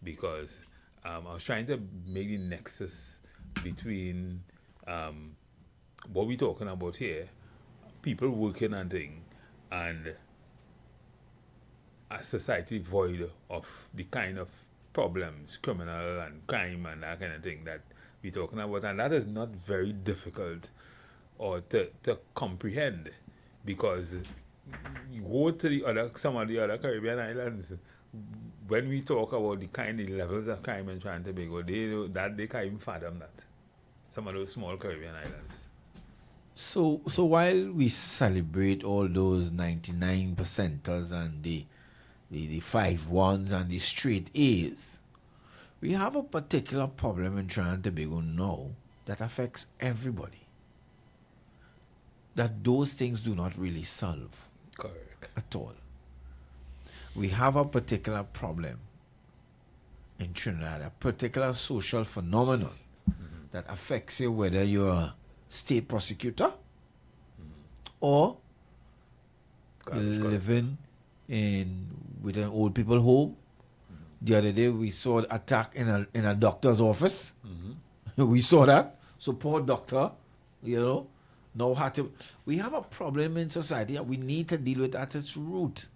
because I was trying to make the nexus between what we're talking about here, people working and thing, and a society void of the kind of problems, criminal and crime and that kind of thing that we're talking about. And that is not very difficult or to comprehend, because you go to some of the other Caribbean islands, when we talk about the levels of crime in Trinidad and Tobago, they can't even fathom that. Some of those small Caribbean islands. So while we celebrate all those 99%ers and the 5-1s and the straight A's, we have a particular problem in Trinidad and Tobago now that affects everybody, that those things do not really solve. Correct. At all. We have a particular problem in Trinidad, a particular social phenomenon that affects you whether you're a state prosecutor or living with an old people home. The other day we saw an attack in a doctor's office. We saw that. So poor doctor, now had to. We have a problem in society and we need to deal with at its root.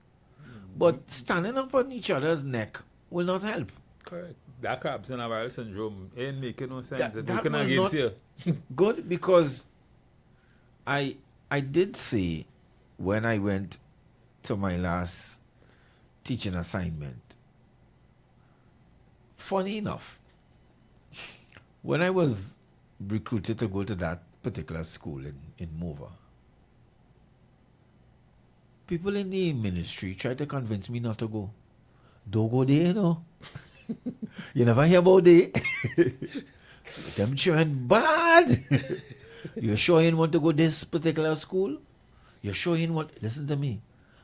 But standing up on each other's neck will not help. Correct. That crabs in a viral syndrome ain't making no sense. It's working against you. Good, because I did say when I went to my last teaching assignment, funny enough, when I was recruited to go to that particular school in Mova, people in the ministry tried to convince me not to go. Don't go there, You never hear about it. Them children bad. You're sure you want to go this particular school? You're sure you want... Listen to me.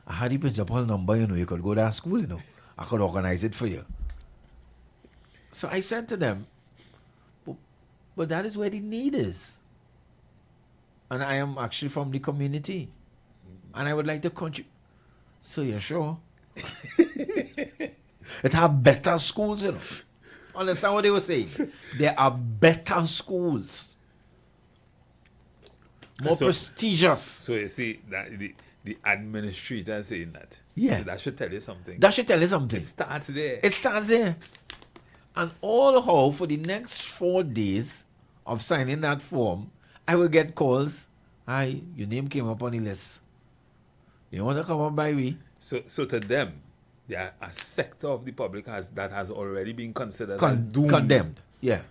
I had the principal number, you could go to that school, I could organize it for you. So I said to them, but that is where the need is. And I am actually from the community. And I would like to contribute. So you're sure? It have better schools, Understand what they were saying? There are better schools. More prestigious. So you see, that the administrator saying that. Yeah. So that should tell you something. That should tell you something. It starts there. It starts there. And all how for the next 4 days of signing that form, I will get calls. Hi, your name came up on the list. You want to come up by me? So to them, there are a sector of the public that has already been considered as doomed. Condemned. Yeah.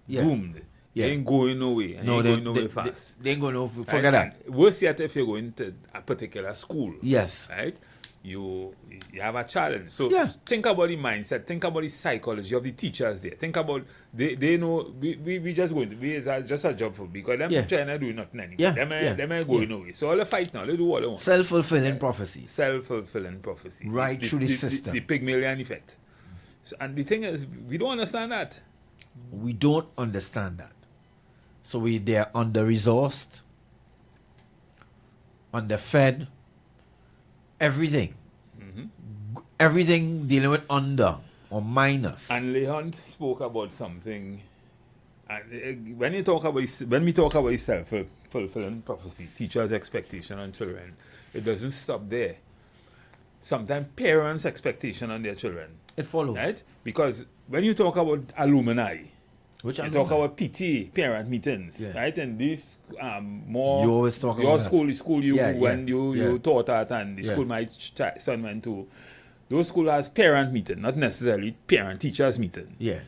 Doomed. Yeah. They ain't going nowhere. No, they ain't going nowhere fast. They ain't going nowhere. Forget that. And worse yet, if you're going to a particular school. Yes. Right? You have a challenge. So yeah. Think about the mindset. Think about the psychology of the teachers there. Think about they know we just going to be just a job for because them trying to do nothing anymore. Yeah. Them ain't going nowhere. So all the fight now, they do what they want. Self-fulfilling prophecies. Self-fulfilling prophecy. Right through the system. The Pygmalion effect. So, and the thing is, we don't understand that. We don't understand that. So they're under-resourced, underfed, everything. Everything dealing with under or minus. And Leon spoke about something. And when we talk about self-fulfilling prophecy, teachers' expectation on children, it doesn't stop there. Sometimes parents' expectation on their children. It follows. Right? Because when you talk about alumni, you talk about PT, parent meetings, right? And these more... You always talk your about school, that. The school you taught at, and the school my son went to, those schools has parent meeting, not necessarily parent-teachers meeting. Yeah.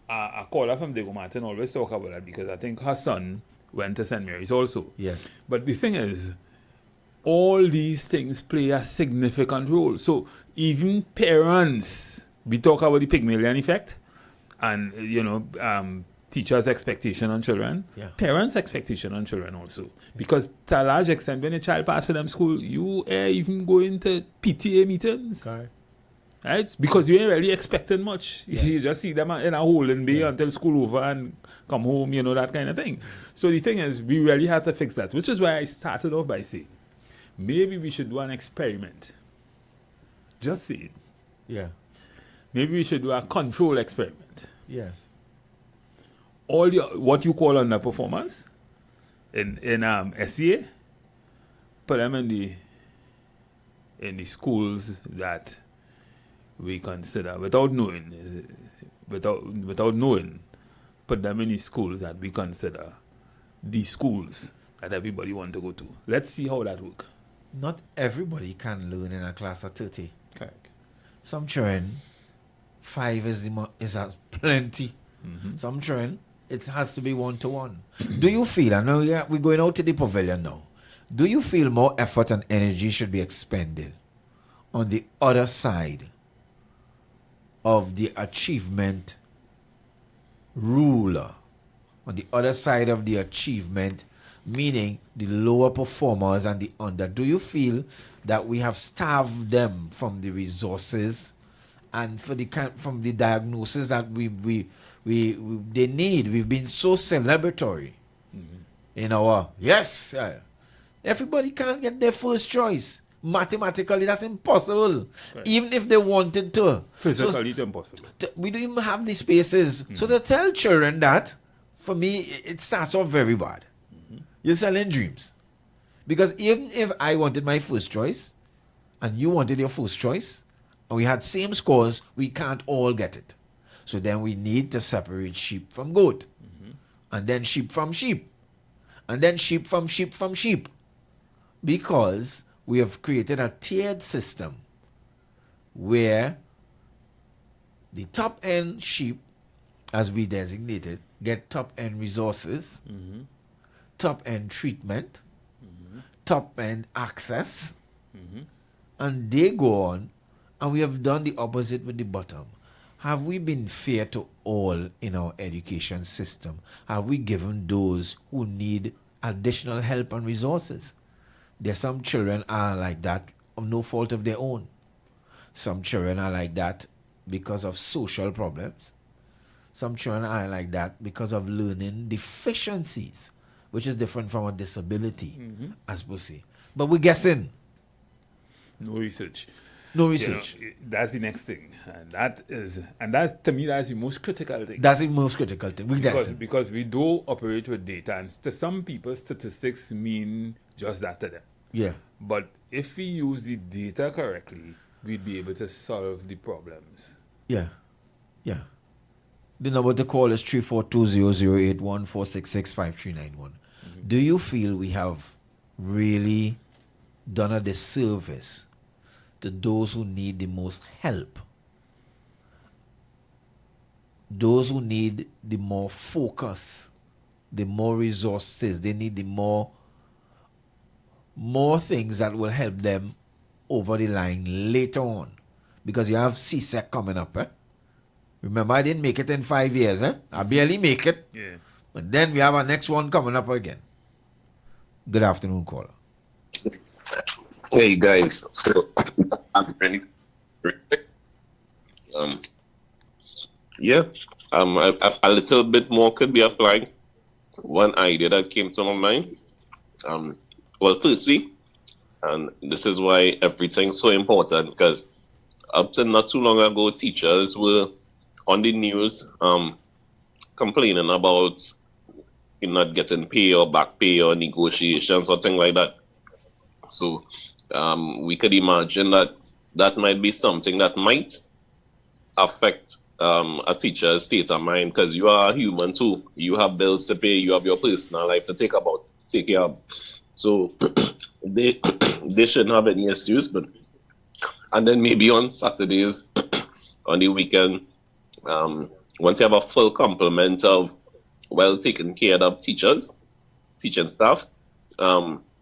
A caller from Diego Martin always talk about that because I think her son went to St. Mary's also. Yes. But the thing is, all these things play a significant role. So even parents, we talk about the Pygmalion effect, and teachers' expectation on children, parents' expectation on children also. Because to a large extent, when a child passes to them school, you ain't even going to PTA meetings. Right? Because you ain't really expecting much. You just see them in a hole in bay until school over and come home, you know, that kind of thing. So the thing is, we really have to fix that, which is why I started off by saying, maybe we should do an experiment. Just saying. Yeah. Maybe we should do a control experiment. Yes. All your what you call underperformers in SCA, put them in the schools that we consider without knowing, put them in the schools that we consider the schools that everybody want to go to. Let's see how that works. Not everybody can learn in a class of 30. Correct. Some children, 5 is as plenty. Some children, it has to be 1-to-1. Do you feel, I know we're going out to the pavilion now, do you feel more effort and energy should be expended on the other side of the achievement ruler, on the other side of the achievement, meaning the lower performers and the under? Do you feel that we have starved them from the resources and from the diagnosis that they need? We've been so celebratory in our everybody can't get their first choice. Mathematically, that's impossible. Right. Even if they wanted to. Physically, it's impossible. We don't even have the spaces. So to tell children that, for me, it starts off very bad. You're selling dreams. Because even if I wanted my first choice, and you wanted your first choice, and we had same scores, we can't all get it. So then we need to separate sheep from goat. And then sheep from sheep. And then sheep from sheep from sheep. Because we have created a tiered system where the top-end sheep, as we designated, get top-end resources, top-end treatment, top-end access, and they go on, and we have done the opposite with the bottom. Have we been fair to all in our education system? Have we given those who need additional help and resources? There's some children are like that of no fault of their own. Some children are like that because of social problems. Some children are like that because of learning deficiencies, which is different from a disability, as we say. But we're guessing. No research. No research. You know, that's the next thing. And that's to me, that's the most critical thing. That's the most critical thing. Because we do operate with data, and to some people, statistics mean just that to them. Yeah. But if we use the data correctly, we'd be able to solve the problems. Yeah. Yeah. The number to call is 342-008-1466-5391. Do you feel we have really done a disservice to those who need the most help? Those who need the more focus, the more resources, they need the more things that will help them over the line later on. Because you have CSEC coming up, eh? Remember, I didn't make it in 5 years, eh? I barely make it. Yeah. But then we have our next one coming up again. Good afternoon, caller. Hey guys, so answering a little bit more could be applied. One idea that came to my mind. Well, firstly, and this is why everything's so important, because up to not too long ago, teachers were on the news complaining about not getting pay or back pay or negotiations or things like that. So we could imagine that might be something that might affect a teacher's state of mind, because you are a human too. You have bills to pay, you have your personal life to take care of. So they shouldn't have any issues. And then maybe on Saturdays, on the weekend, once you have a full complement of well taken care of teachers, teaching staff,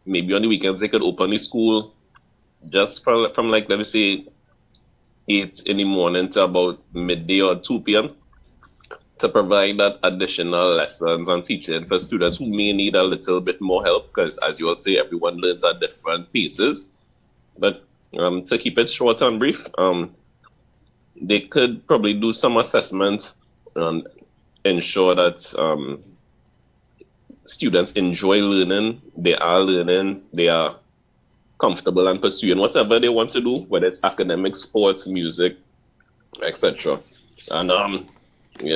maybe on the weekends they could open the school just from like, let me say, 8 in the morning to about midday or 2 p.m. to provide that additional lessons and teaching for students who may need a little bit more help, because as you all say, everyone learns at different paces. But to keep it short and brief, they could probably do some assessment and ensure that students enjoy learning, they are comfortable and pursuing whatever they want to do, whether it's academic, sports, music, etc. And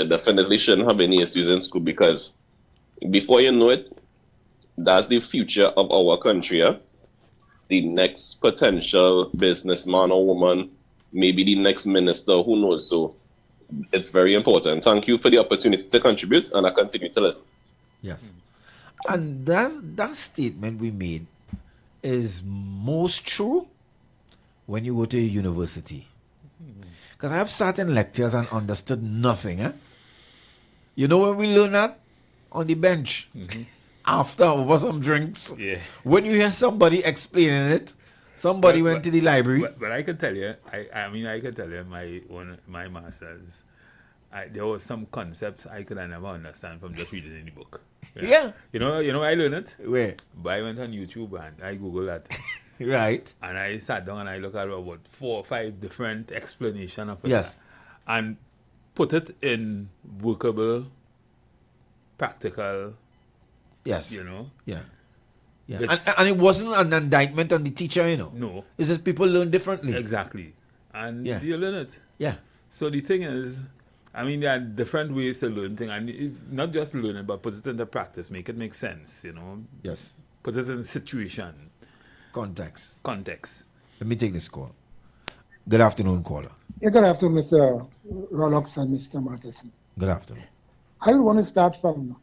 definitely shouldn't have any issues in school, because before you know it, that's the future of our country. The next potential businessman or woman, maybe the next minister, who knows. So it's very important. Thank you for the opportunity to contribute, and I continue to listen. Yes. And that statement we made is most true when you go to a university. Because I have sat in lectures and understood nothing. You know when we learn that? On the bench. After, over some drinks. Yeah. When you hear somebody explaining it, somebody went to the library. But I can tell you, I can tell you, my masters, there were some concepts I could never understand from just reading in the book. Yeah. You know I learned it? Where? But I went on YouTube and I Googled that. Right. And I sat down and I looked at about 4 or 5 different explanations of it. Yes. And put it in workable, practical. Yes. Yeah. And it wasn't an indictment on the teacher, No. It's just people learn differently. Exactly. And you learn it. Yeah. So the thing is, there are different ways to learn things, and not just learn it, but put it into practice, make it make sense, Yes. Put it in situation. Context. Let me take this call. Good afternoon, caller. Yeah, good afternoon, Mr. Rollox and Mr. Matheson. Good afternoon. I want to start from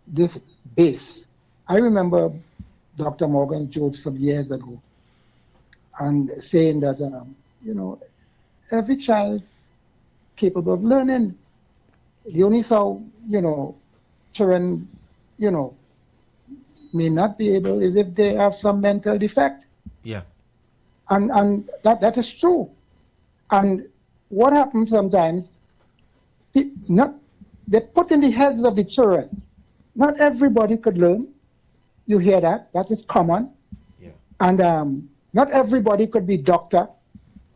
this base. I remember Dr. Morgan Job some years ago and saying that, every child capable of learning. The only how, children, may not be able is if they have some mental defect. Yeah. And that is true. And what happens sometimes, they put in the heads of the children. Not everybody could learn. You hear that? That is common. Yeah. And not everybody could be doctor.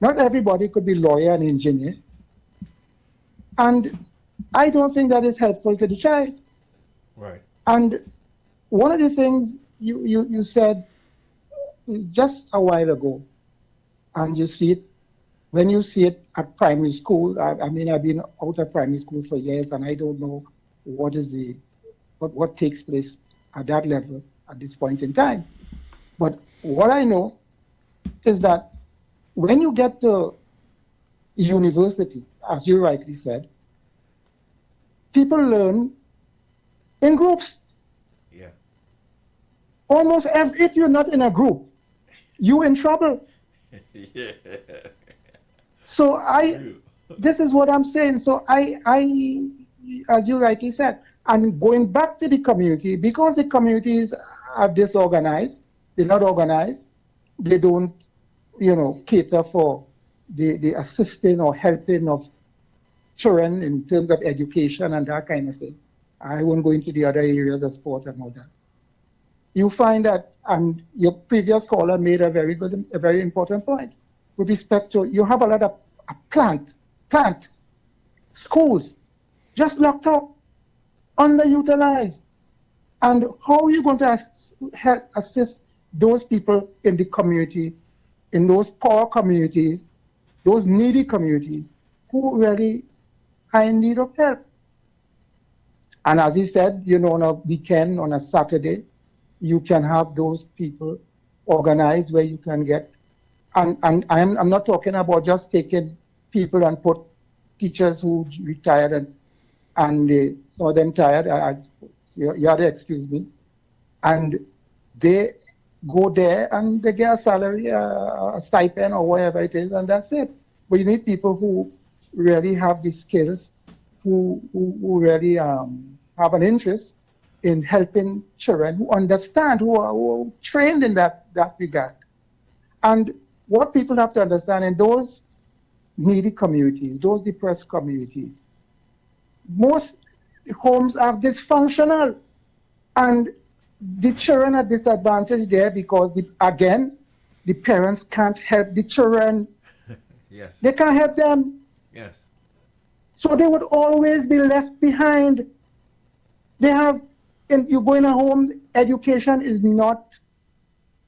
Not everybody could be lawyer and engineer. And I don't think that is helpful to the child. Right. And one of the things you said just a while ago, and you see it, when you see it at primary school, I've been out of primary school for years, and I don't know what takes place at that level at this point in time. But what I know is that when you get to university, as you rightly said, people learn in groups. Yeah. Almost if you're not in a group, you're in trouble. Yeah. So this is what I'm saying. So I, as you rightly said, and going back to the community, because the communities are disorganized, they're not organized, they don't, cater for the assisting or helping of children in terms of education and that kind of thing. I won't go into the other areas of sport and all that. You find that, and your previous caller made a very important point with respect to, you have a lot of plant schools just locked up, underutilized. And how are you going to help assist those people in the community, in those poor communities, those needy communities who really are in need of help? And as he said, on a weekend, on a Saturday, you can have those people organized where you can get, and I'm not talking about just taking people and put teachers who retired and some of them tired, you have to excuse me, and they go there and they get a salary, a stipend or whatever it is, and that's it. But you need people who really have the skills, who really have an interest in helping children, who understand, who are trained in that regard. And what people have to understand in those needy communities, those depressed communities, most homes are dysfunctional, and the children are disadvantaged there because, again, the parents can't help the children. Yes. They can't help them. Yes. So they would always be left behind. They have, you go in a home, education is not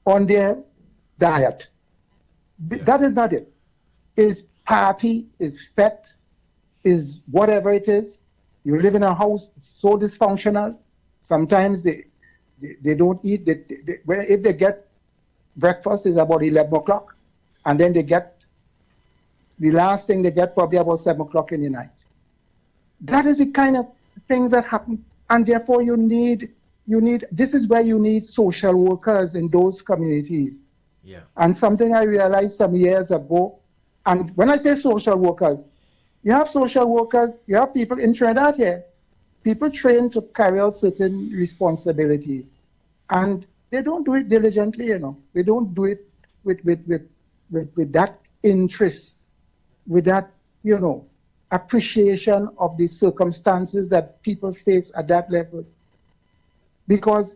on their diet. That is not it. Is party, is fete, is whatever it is. You live in a house so dysfunctional. Sometimes they don't eat. If they get breakfast, is about 11 o'clock, and then they get the last thing they get probably about 7 o'clock in the night. That is the kind of things that happen, and therefore you need. This is where you need social workers in those communities. Yeah. And something I realized some years ago, and when I say social workers, you have social workers, you have people in Trinidad here, people trained to carry out certain responsibilities, and they don't do it diligently, They don't do it with that interest, with that, appreciation of the circumstances that people face at that level. Because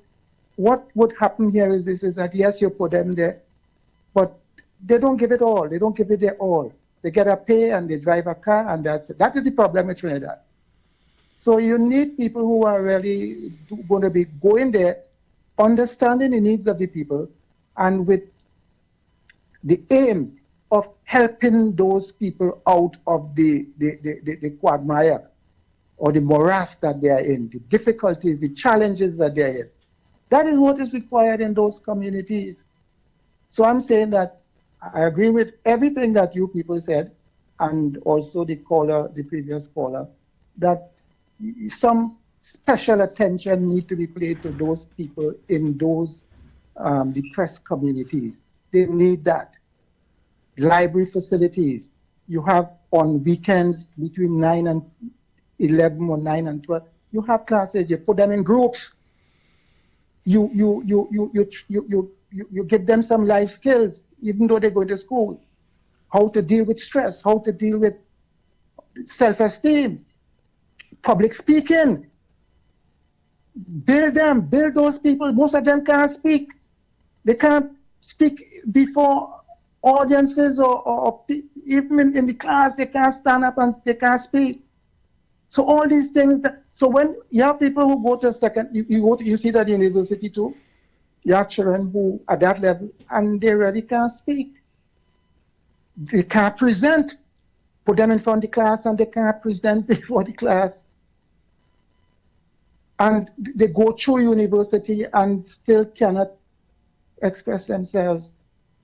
what would happen here is that yes, you put them there, but they don't give it all. They don't give it their all. They get a pay and they drive a car, and that's it. That is the problem with Trinidad. So you need people who are really going to be going there, understanding the needs of the people, and with the aim of helping those people out of the quagmire or the morass that they are in, the difficulties, the challenges that they are in. That is what is required in those communities. So I'm saying that I agree with everything that you people said, and also the previous caller, that some special attention need to be paid to those people in those depressed communities. They need that. Library facilities. You have on weekends between 9 and 11 or 9 and 12, you have classes, you put them in groups. You give them some life skills, even though they go to school. How to deal with stress, how to deal with self-esteem, public speaking. Build those people. Most of them can't speak. They can't speak before audiences or even in the class, they can't stand up and they can't speak. So all these things so when you have people who go to you see that at university too, you have children who at that level and they really can't speak. They can't present. Put them in front of the class and they can't present before the class. And they go through university and still cannot express themselves.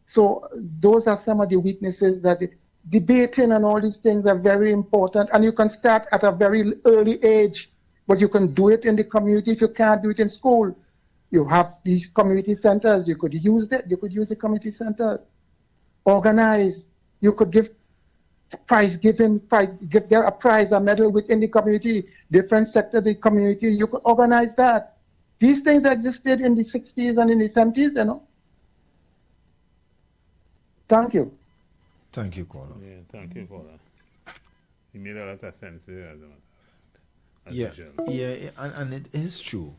So those are some of the weaknesses that debating and all these things are very important. And you can start at a very early age, but you can do it in the community if you can't do it in school. You have these community centers. You could use that. You could use the community center. Organize. You could give get a prize, a medal within the community, different sectors of the community. You could organize that. These things existed in the 60s and in the 70s, Thank you. Thank you, caller. Yeah, thank you, caller. He made a lot of sense there as and it is true,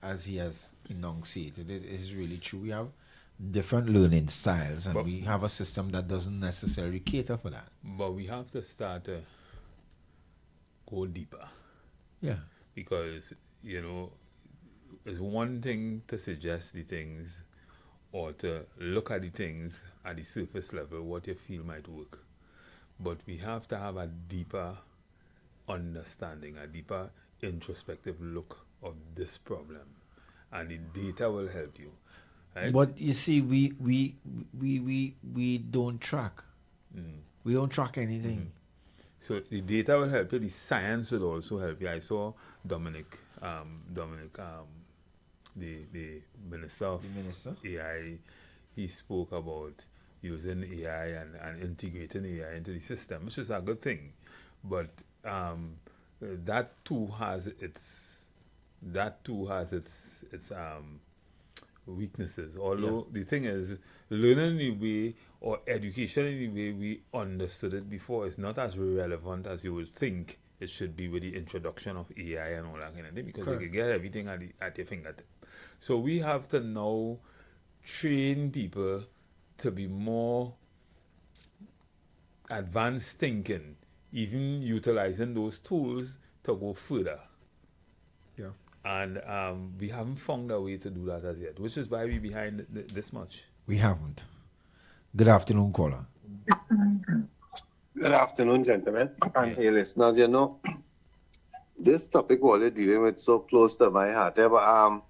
as he has enunciated. It is really true. We have different learning styles, and we have a system that doesn't necessarily cater for that. But we have to start to go deeper. Yeah. Because, it's one thing to suggest the things or to look at the things at the surface level, what you feel might work. But we have to have a deeper understanding, a deeper introspective look of this problem. And the data will help you. Right? But you see, we don't track. We don't track anything. So the data will help you. The science will also help you. I saw Dominic, the minister of AI. He spoke about using AI and integrating AI into the system, which is a good thing. But that too has its weaknesses. Although the thing is, learning the way or education in the way we understood it before is not as relevant as you would think it should be with the introduction of AI and all that kind of thing, because Correct. you can get everything at your fingertip. So we have to now train people to be more advanced thinking, even utilizing those tools to go further. Yeah. And we haven't found a way to do that as yet, which is why we're behind this much. We haven't. Good afternoon, caller. Good afternoon, gentlemen, and hey, listeners. You know, this topic what we're dealing with so close to my heart. But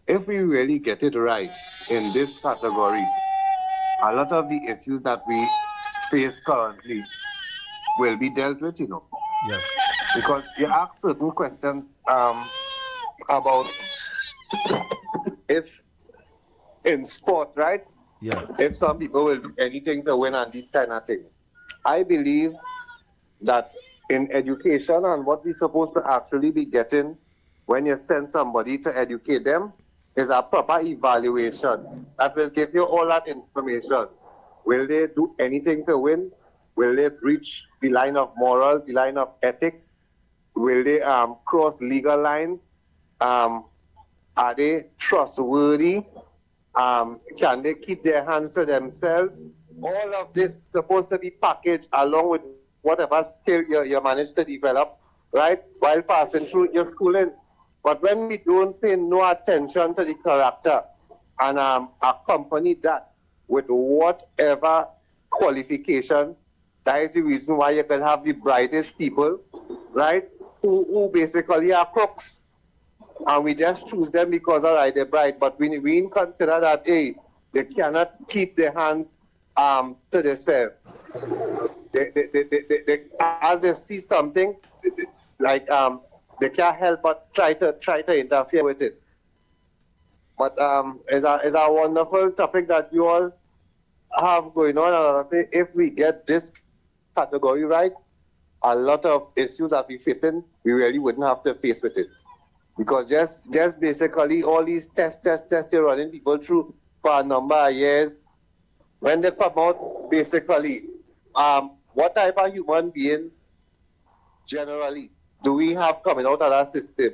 if we really get it right in this category, a lot of the issues that we face currently will be dealt with. You know. Yes. Because you ask certain questions about if in sport, right? Yeah. If some people will do anything to win and these kind of things. I believe that in education and what we're supposed to actually be getting when you send somebody to educate them is a proper evaluation that will give you all that information. Will they do anything to win? Will they breach the line of morals, the line of ethics? Will they cross legal lines? Are they trustworthy? Can they keep their hands to themselves? All of this is supposed to be packaged along with whatever skill you manage to develop, right, while passing through your schooling. But when we don't pay no attention to the character and accompany that with whatever qualification, that is the reason why you can have the brightest people, right, who basically are crooks. And we just choose them because, all right, they're bright. But we consider that, hey, they cannot keep their hands to themselves. They, as they see something, like they can't help but try to interfere with it. But it's a wonderful topic that you all have going on. And I say, if we get this category right, a lot of issues that we're facing, we really wouldn't have to face with it. Because just basically all these tests you're running people through for a number of years, when they come out, basically, what type of human being generally do we have coming out of that system?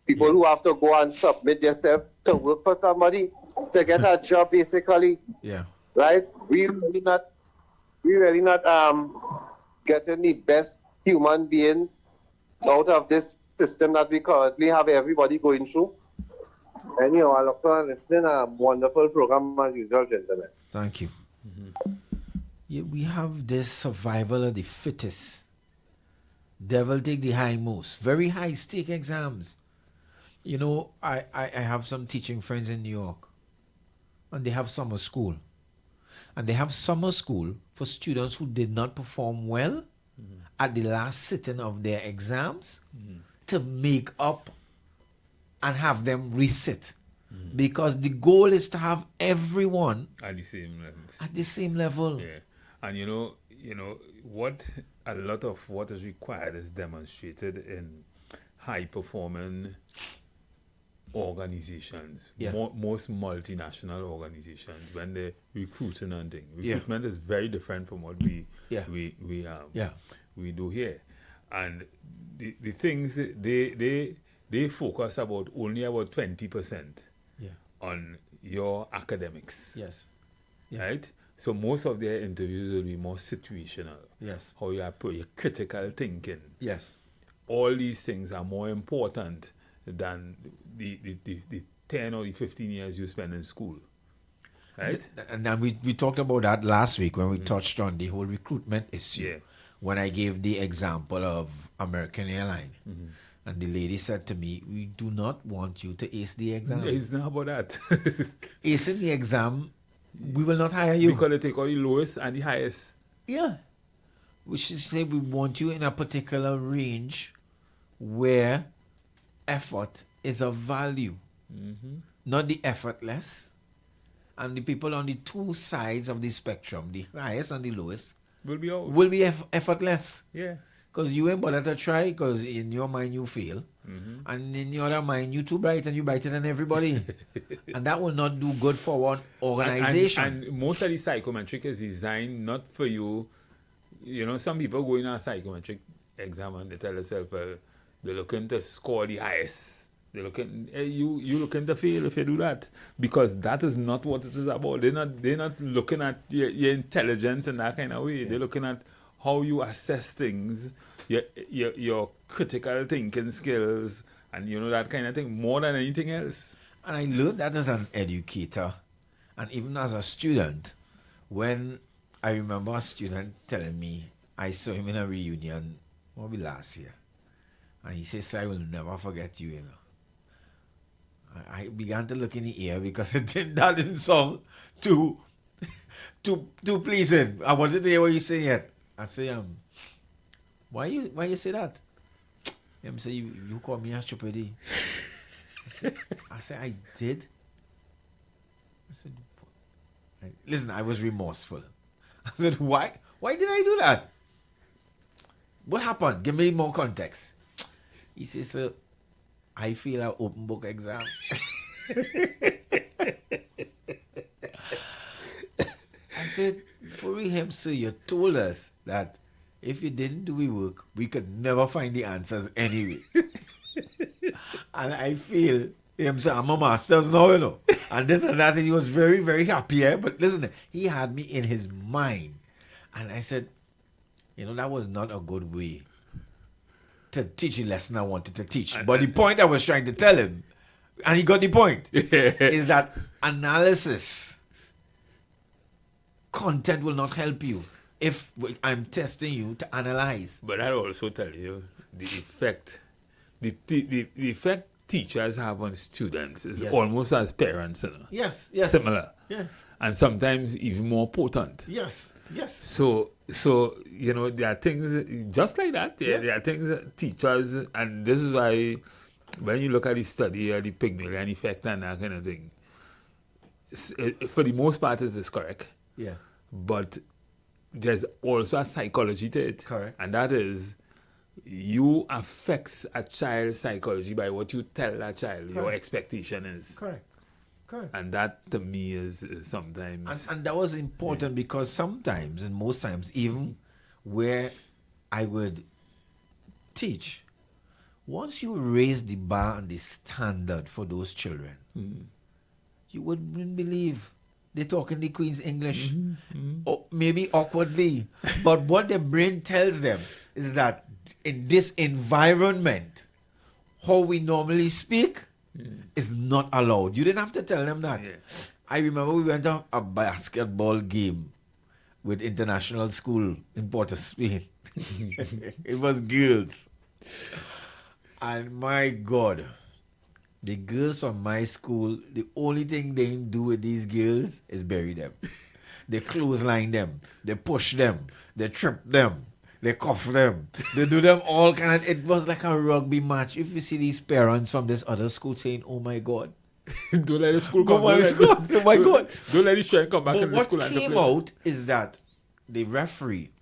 People who have to go and submit themselves to work for somebody to get a job, basically. Yeah. Right? We really not getting the best human beings out of this system that we currently have everybody going through. Anyhow, I look forward to listening a wonderful program as usual, gentlemen. Thank you. Yeah, we have this survival of the fittest. Devil take the hindmost. Very high stake exams. You know, I have some teaching friends in New York, and they have summer school. And they have summer school for students who did not perform well at the last sitting of their exams to make up and have them resit. Because the goal is to have everyone at the same level. At the same level. Yeah. And you know what a lot of what is required is demonstrated in high performing organizations. Yeah. Most multinational organizations, when they're recruiting and things. Recruitment is very different from what we do here. And the things they focus only about 20% on your academics. Yes. Right? So most of their interviews will be more situational. Yes. How you approach your critical thinking. Yes. All these things are more important than the 10 or the 15 years you spend in school. Right? And then we talked about that last week when we touched on the whole recruitment issue. Yeah. When I gave the example of American Airlines. And the lady said to me, we do not want you to ace the exam. It's not about that. Acing the exam, we will not hire you. Because they take all the lowest and the highest. Yeah. Which is to say we want you in a particular range where effort is of value. Not the effortless. And the people on the two sides of the spectrum, the highest and the lowest, will be out. Will be effortless. Yeah. Because you ain't bothered to try, because in your mind you fail. And in your other mind you too bright and you brighter than everybody. And that will not do good for one organization. And most of the psychometric is designed not for you. You know, some people go in a psychometric exam and they tell themselves, well, they're looking to score the highest. They're looking, you looking to fail if you do that, because that is not what it is about. They're not looking at your intelligence in that kind of way. They're looking at how you assess things, your critical thinking skills, and that kind of thing more than anything else. And I learned that as an educator, and even as a student, when I remember a student telling me, I saw him in a reunion, maybe last year, and he says, I will never forget you, I began to look in the air because that didn't sound too pleasing. I wanted to hear what you say yet. I say, why you say that? Him say, you call me a stupid. I said, I did. I said, listen, I was remorseful. I said, why did I do that? What happened? Give me more context. He says, sir, I feel an open book exam. I said, for him, sir, you told us that if you didn't do the work, we could never find the answers anyway. And I feel him say, I'm a master's now, And this and that, and he was very, very happy. But listen, he had me in his mind. And I said, that was not a good way to teach the lesson I wanted to teach. But the point I was trying to tell him, and he got the point, is that analysis, content will not help you if I'm testing you to analyze. But I also tell you the effect, the effect teachers have on students is almost as parents, Yes. Similar. Yeah. And sometimes even more potent. Yes. So there are things just like that. There are things that teachers, and this is why when you look at the study of the Pygmalion effect and that kind of thing, for the most part it is correct. Yeah. But there's also a psychology to it. Correct. And that is, you affects a child's psychology by what you tell that child. Correct. Your expectation is. Correct. And that to me is sometimes. And that was important because sometimes, and most times, even where I would teach, once you raise the bar and the standard for those children, you wouldn't believe they're talking the Queen's English, or maybe awkwardly. But what their brain tells them is that in this environment, how we normally speak is not allowed. You didn't have to tell them that. I remember we went to a basketball game with international school in Port of Spain. It was girls. And my God, the girls from my school, the only thing they do with these girls is bury them. They clothesline them. They push them. They trip them. They cuff them. They do them all kind of. It was like a rugby match. If you see these parents from this other school saying, "Oh my God, don't let the school come back." Oh my God, don't let the strength come back in the school." What came out is that the referee,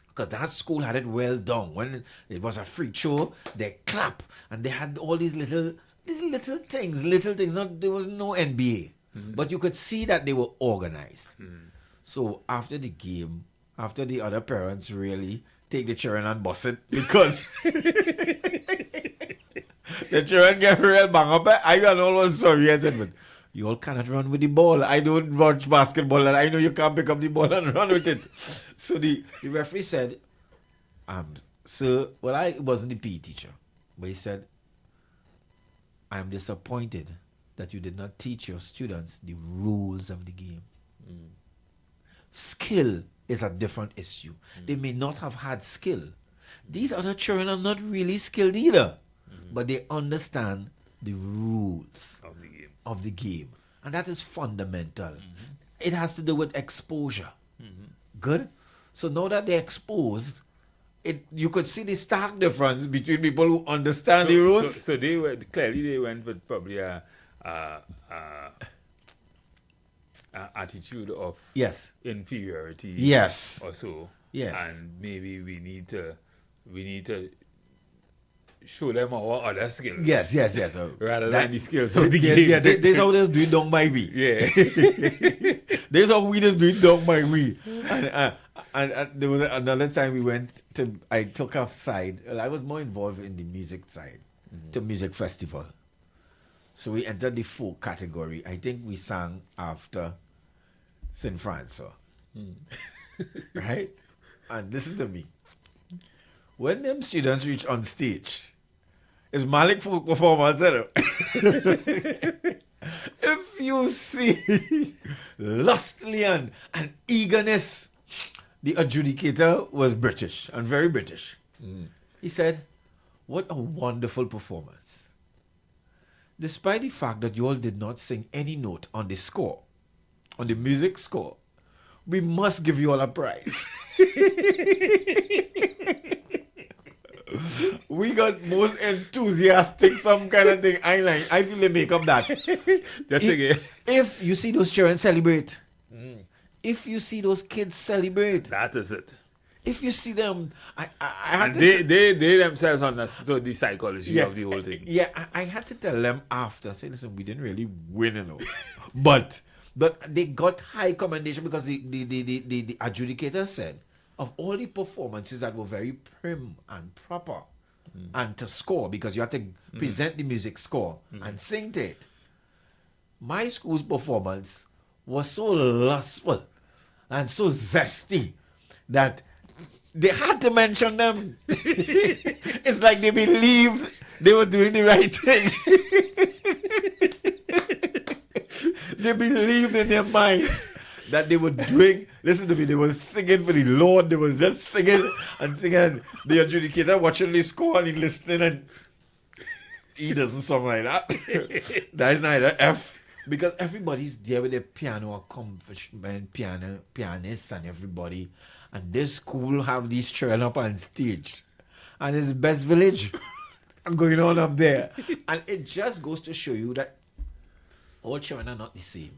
because that school had it well done. When it was a free show, they clap and they had all these little things. Not there was no NBA, but you could see that they were organized. So after the game, after the other parents really take the children and bust it because the children get real bang up. I got always sorry. I said, but you all cannot run with the ball. I don't watch basketball and I know you can't pick up the ball and run with it. So the referee said, sir, well, I wasn't the PE teacher, but he said, I'm disappointed that you did not teach your students the rules of the game. Skill is a different issue. They may not have had skill. These other children are not really skilled either, but they understand the rules of the game. And that is fundamental. It has to do with exposure. Good? So now that they're exposed, you could see the stark difference between people who understand the rules. So they went with probably a attitude of inferiority, or so, and maybe we need to show them our other skills. Yes. Rather than the skills of the game. Yeah, this how they do it down by we. Yeah. This how we just do it down by we. And there was another time I took a side. Well, I was more involved in the music side, to music festival. So we entered the folk category. I think we sang after St. Francois. Right? And listen to me. When them students reach on stage, it's Malik folk performance. If you see lustily and eagerness, the adjudicator was British and very British. He said, "What a wonderful performance. Despite the fact that you all did not sing any note on the score, on the music score, we must give you all a prize." We got most enthusiastic, some kind of thing. I feel they make up that. If you see those children celebrate, if you see those kids celebrate, that is it. If you see them, they themselves understood the psychology of the whole thing. Yeah, I had to tell them after, say, listen, we didn't really win, you know, but they got high commendation because the adjudicator said, of all the performances that were very prim and proper and to score, because you had to present the music score and sing to it, my school's performance was so lustful and so zesty that they had to mention them. It's like they believed they were doing the right thing. They believed in their minds that they were doing, listen to me, they were singing for the Lord. They were just singing and singing. The adjudicator watching the score and he listening, and he doesn't song like that. That is neither F. Because everybody's there with their piano accomplishment, pianists and everybody. And this school have these children up on stage. And it's best village going on up there. And it just goes to show you that all children are not the same.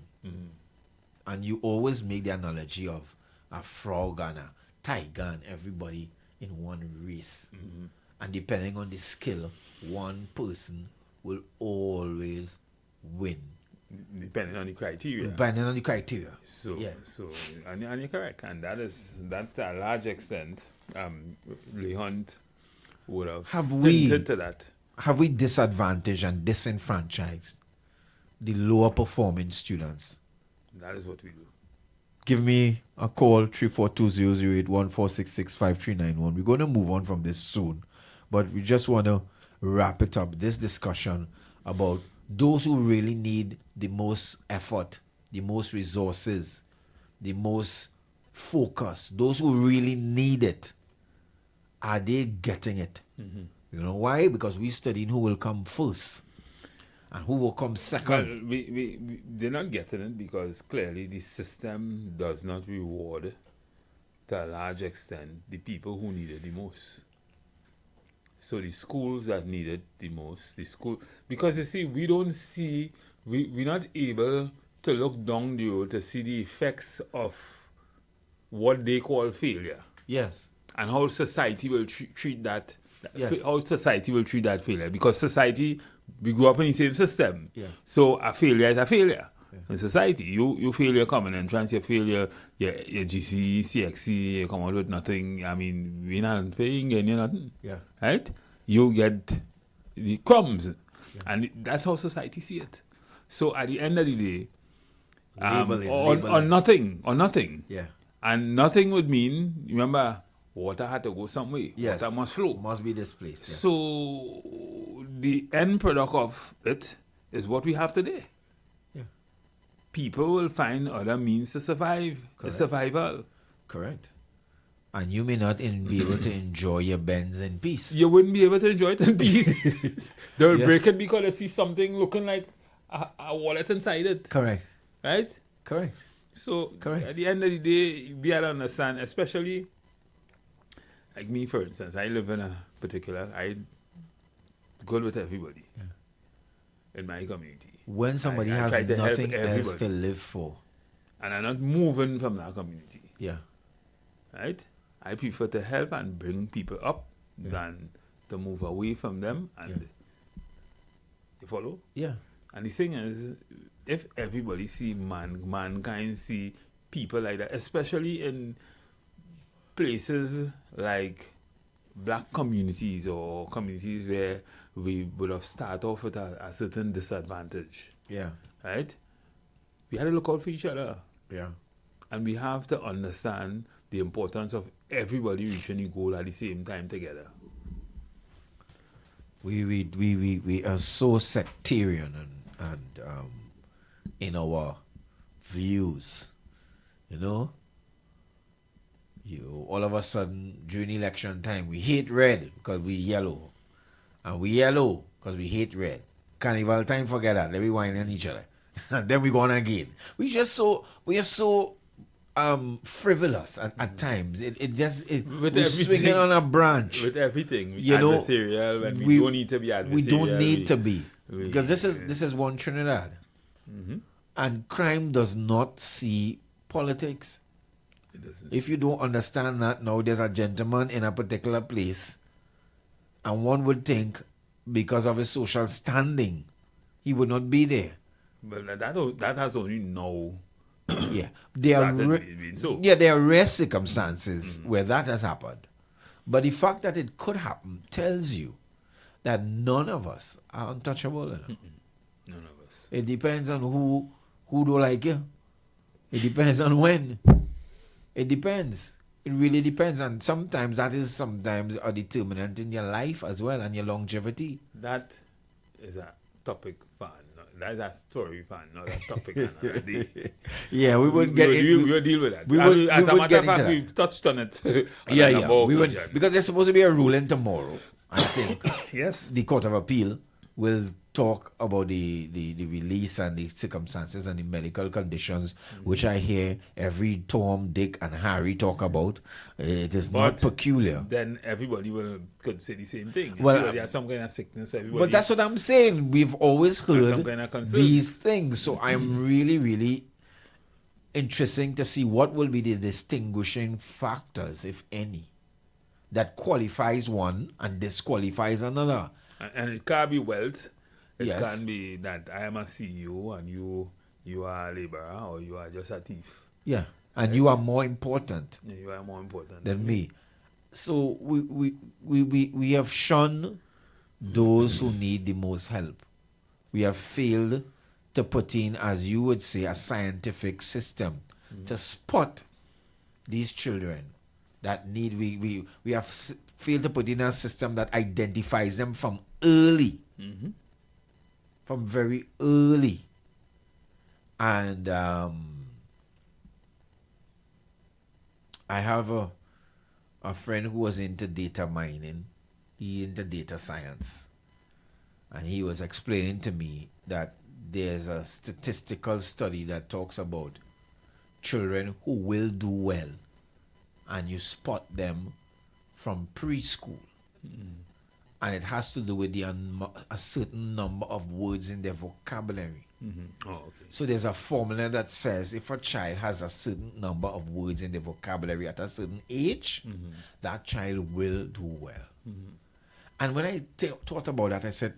And you always make the analogy of a frog and a tiger and everybody in one race. And depending on the skill, one person will always win. Depending on the criteria. Depending on the criteria. So and you're correct. And that to a large extent, Lee Hunt would have hinted to that. Have we disadvantaged and disenfranchised the lower performing students? That is what we do. Give me a call, 342-008-1466-5391. We're going to move on from this soon, but we just want to wrap it up, this discussion about those who really need the most effort, the most resources, the most focus, those who really need it. Are they getting it? You know why? Because we're studying who will come first and who will come second. Well, they're not getting it because clearly the system does not reward, to a large extent, the people who need it the most. So the schools that need it the most, because you see, we're not able to look down the road to see the effects of what they call failure. Yes. And how society will treat that. Yes. How society will treat that failure. Because society, we grew up in the same system. Yeah. So a failure is a failure. Yeah. In society, you fail your common entrance, you fail your GC, CXC, you come out with nothing. I mean, we're not paying you nothing. Yeah. Right? You get the crumbs. Yeah. And that's how society see it. So at the end of the day, nothing. Yeah. And nothing would mean, remember, water had to go somewhere. Yes. Water must flow. Must be displaced. Yeah. So the end product of it is what we have today. Yeah. People will find other means to survive. Correct. Survival. Correct. And you may not be able to enjoy your Benz in peace. You wouldn't be able to enjoy it in peace. They'll break it because they see something looking like a wallet inside it. Correct. Right? Correct. So at the end of the day, we have to understand, especially like me, for instance, I live in a particular, I good with everybody in my community. When somebody has nothing else to live for. And I'm not moving from that community. Yeah. Right? I prefer to help and bring people up than to move away from them. And you follow? Yeah. And the thing is, if everybody see mankind see people like that, especially in places like black communities or communities where we would have started off with a certain disadvantage. Yeah. Right? We had to look out for each other. Yeah. And we have to understand the importance of everybody reaching the goal at the same time together. We are so sectarian and in our views, you know. All of a sudden during election time we hate red because we yellow, and we yellow because we hate red. Carnival time, forget that. Let me whine on each other, and then we go on again. We are so frivolous at times. We're swinging on a branch with everything. You know, adversarial, and we don't need to be adversarial. We don't need to be, because this is one Trinidad, and crime does not see politics. It doesn't. If you don't understand that, now there's a gentleman in a particular place, and one would think because of his social standing, he would not be there. But that has only now. Yeah, there are rare circumstances where that has happened, but the fact that it could happen tells you that none of us are untouchable. None of us. It depends on who don't like you. It depends on when. It depends. It really depends, and sometimes that is a determinant in your life as well and your longevity. That is a topic for that's a story for another topic another day. Yeah, we would get it. We will deal with that. As a matter of fact, we've touched on it. Because there's supposed to be a ruling tomorrow, I think. Yes. The Court of Appeal will talk about the release and the circumstances and the medical conditions, which I hear every Tom, Dick, and Harry talk about. It is not peculiar. Then everybody could say the same thing. Well, everybody has some kind of sickness. But that's what I'm saying. We've always heard these things. So I'm really, really interesting to see what will be the distinguishing factors, if any, that qualifies one and disqualifies another. And it can't be wealth. It Yes. can be that I am a CEO and you are a laborer, or you are just a thief. Yeah, and you are more important. Yeah, you are more important than me. So we have shunned those who need the most help. We have failed to put in, as you would say, a scientific system to spot these children that need. We have failed to put in a system that identifies them from early. From very early. And I have a friend who was into data mining. He into data science. And he was explaining to me that there's a statistical study that talks about children who will do well, and you spot them from preschool. And it has to do with a certain number of words in their vocabulary. Oh, okay. So there's a formula that says if a child has a certain number of words in their vocabulary at a certain age, that child will do well. And when I thought about that, I said,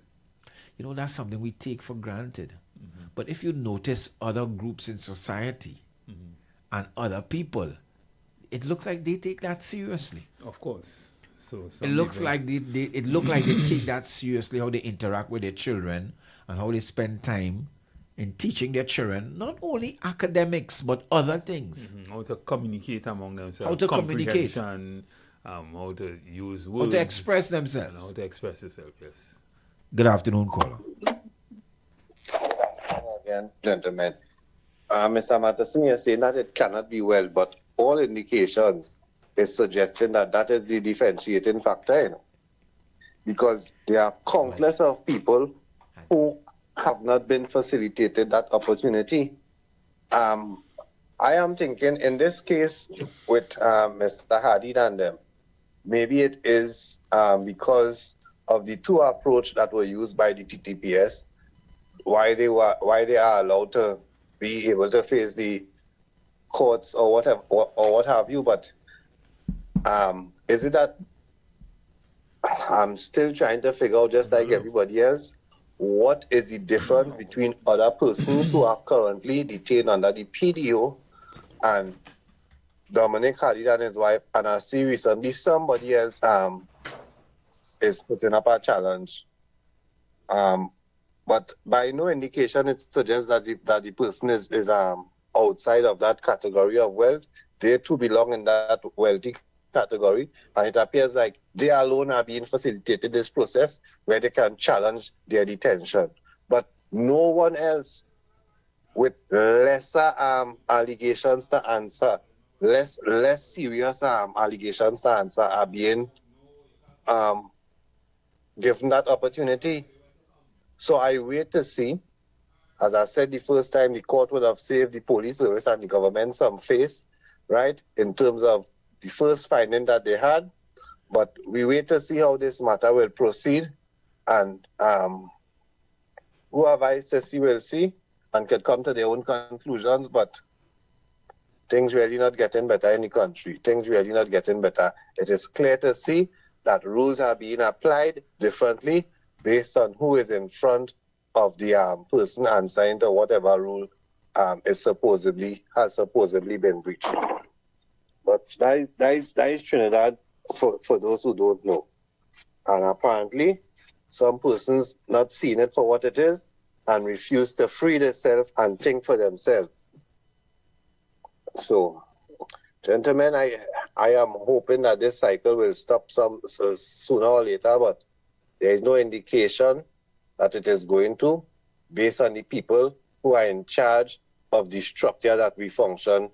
that's something we take for granted. But if you notice other groups in society and other people, it looks like they take that seriously. Of course. So it looks like they take that seriously, how they interact with their children and how they spend time in teaching their children not only academics but other things. How to communicate among themselves. How to communicate. How to use words. How to express themselves. And how to express yourself, yes. Good afternoon, caller. Again, gentlemen. Mr. Matteson, you're saying that it cannot be well, but all indications is suggesting that is the differentiating factor, because there are countless of people who have not been facilitated that opportunity. I am thinking in this case with Mr. Hadid and them, maybe it is because of the two approach that were used by the TTPS, why they are allowed to be able to face the courts or whatever or what have you, but is it that I'm still trying to figure out, just like everybody else, what is the difference between other persons who are currently detained under the PDO and Dominic Khalid and his wife, and I see recently somebody else is putting up a challenge. But by no indication it suggests that the person is outside of that category of wealth. They too belong in that wealthy category, and it appears like they alone are being facilitated this process where they can challenge their detention. But no one else with lesser allegations to answer, less serious allegations to answer are being given that opportunity. So I wait to see. As I said the first time, the court would have saved the police service and the government some face, right, in terms of the first finding that they had. But we wait to see how this matter will proceed. And whoever I see will see and can come to their own conclusions. But things really not getting better in the country. Things really not getting better. It is clear to see that rules are being applied differently based on who is in front of the person answering to whatever rule has supposedly been breached. But that is Trinidad for those who don't know. And apparently, some persons not seeing it for what it is and refuse to free themselves and think for themselves. So, gentlemen, I am hoping that this cycle will stop sooner or later, but there is no indication that it is going to, based on the people who are in charge of the structure that we function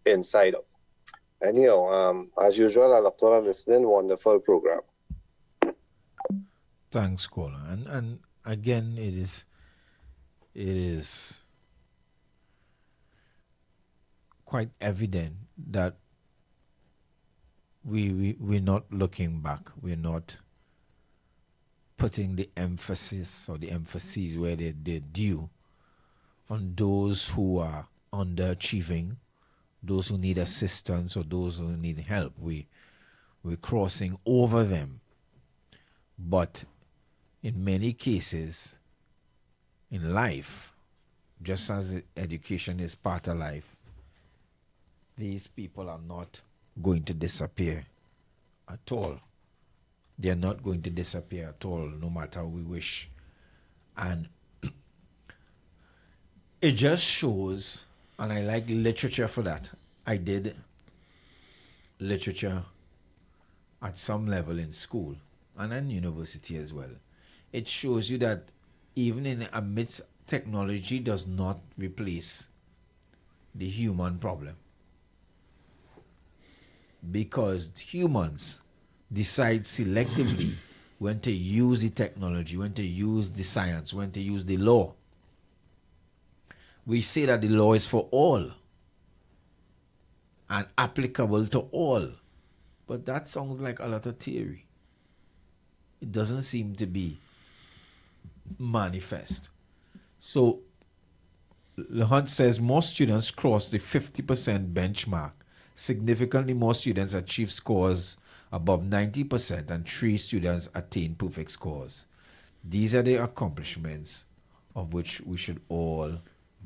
inside of. Anyhow, as usual, I love to listening. Wonderful program. Thanks, caller. And again, it is quite evident that we're not looking back. We're not putting the emphasis where they're due on those who are underachieving, those who need assistance or those who need help. We're crossing over them. But in many cases in life, just as education is part of life, these people are not going to disappear at all. They're not going to disappear at all, no matter how we wish. And it just shows, and I like literature for that. I did literature at some level in school and in university as well. It shows you that even in amidst technology does not replace the human problem. Because humans decide selectively when to use the technology, when to use the science, when to use the law. We say that the law is for all and applicable to all. But that sounds like a lot of theory. It doesn't seem to be manifest. So, Lehunt says more students cross the 50% benchmark. Significantly more students achieve scores above 90% and 3 students attain perfect scores. These are the accomplishments of which we should all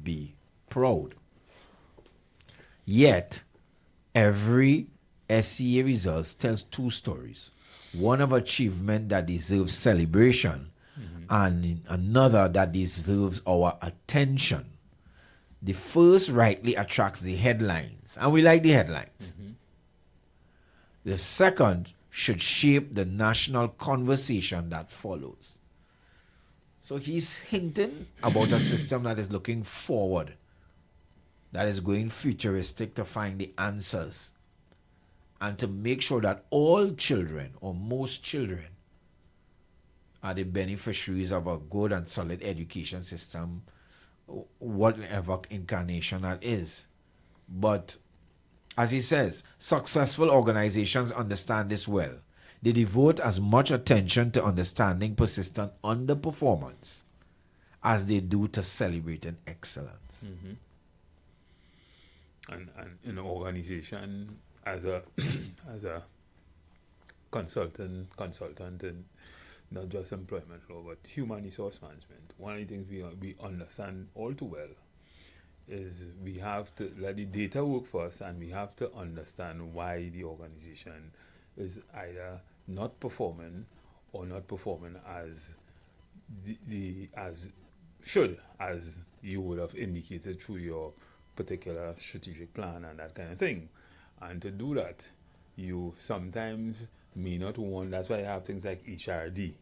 be proud. Yet, every SEA results tells 2 stories. One of achievement that deserves celebration and another that deserves our attention. The first rightly attracts the headlines, and we like the headlines. The second should shape the national conversation that follows. So he's hinting about a system that is looking forward, that is going futuristic to find the answers, and to make sure that all children, or most children, are the beneficiaries of a good and solid education system, whatever incarnation that is. But as he says, successful organizations understand this well. They devote as much attention to understanding persistent underperformance as they do to celebrating excellence. And in an organization as a consultant in not just employment law but human resource management, one of the things we understand all too well is we have to let the data work for us, and we have to understand why the organization is either not performing or not performing as as you would have indicated through your particular strategic plan and that kind of thing. And to do that, you sometimes may not want. That's why you have things like HRD,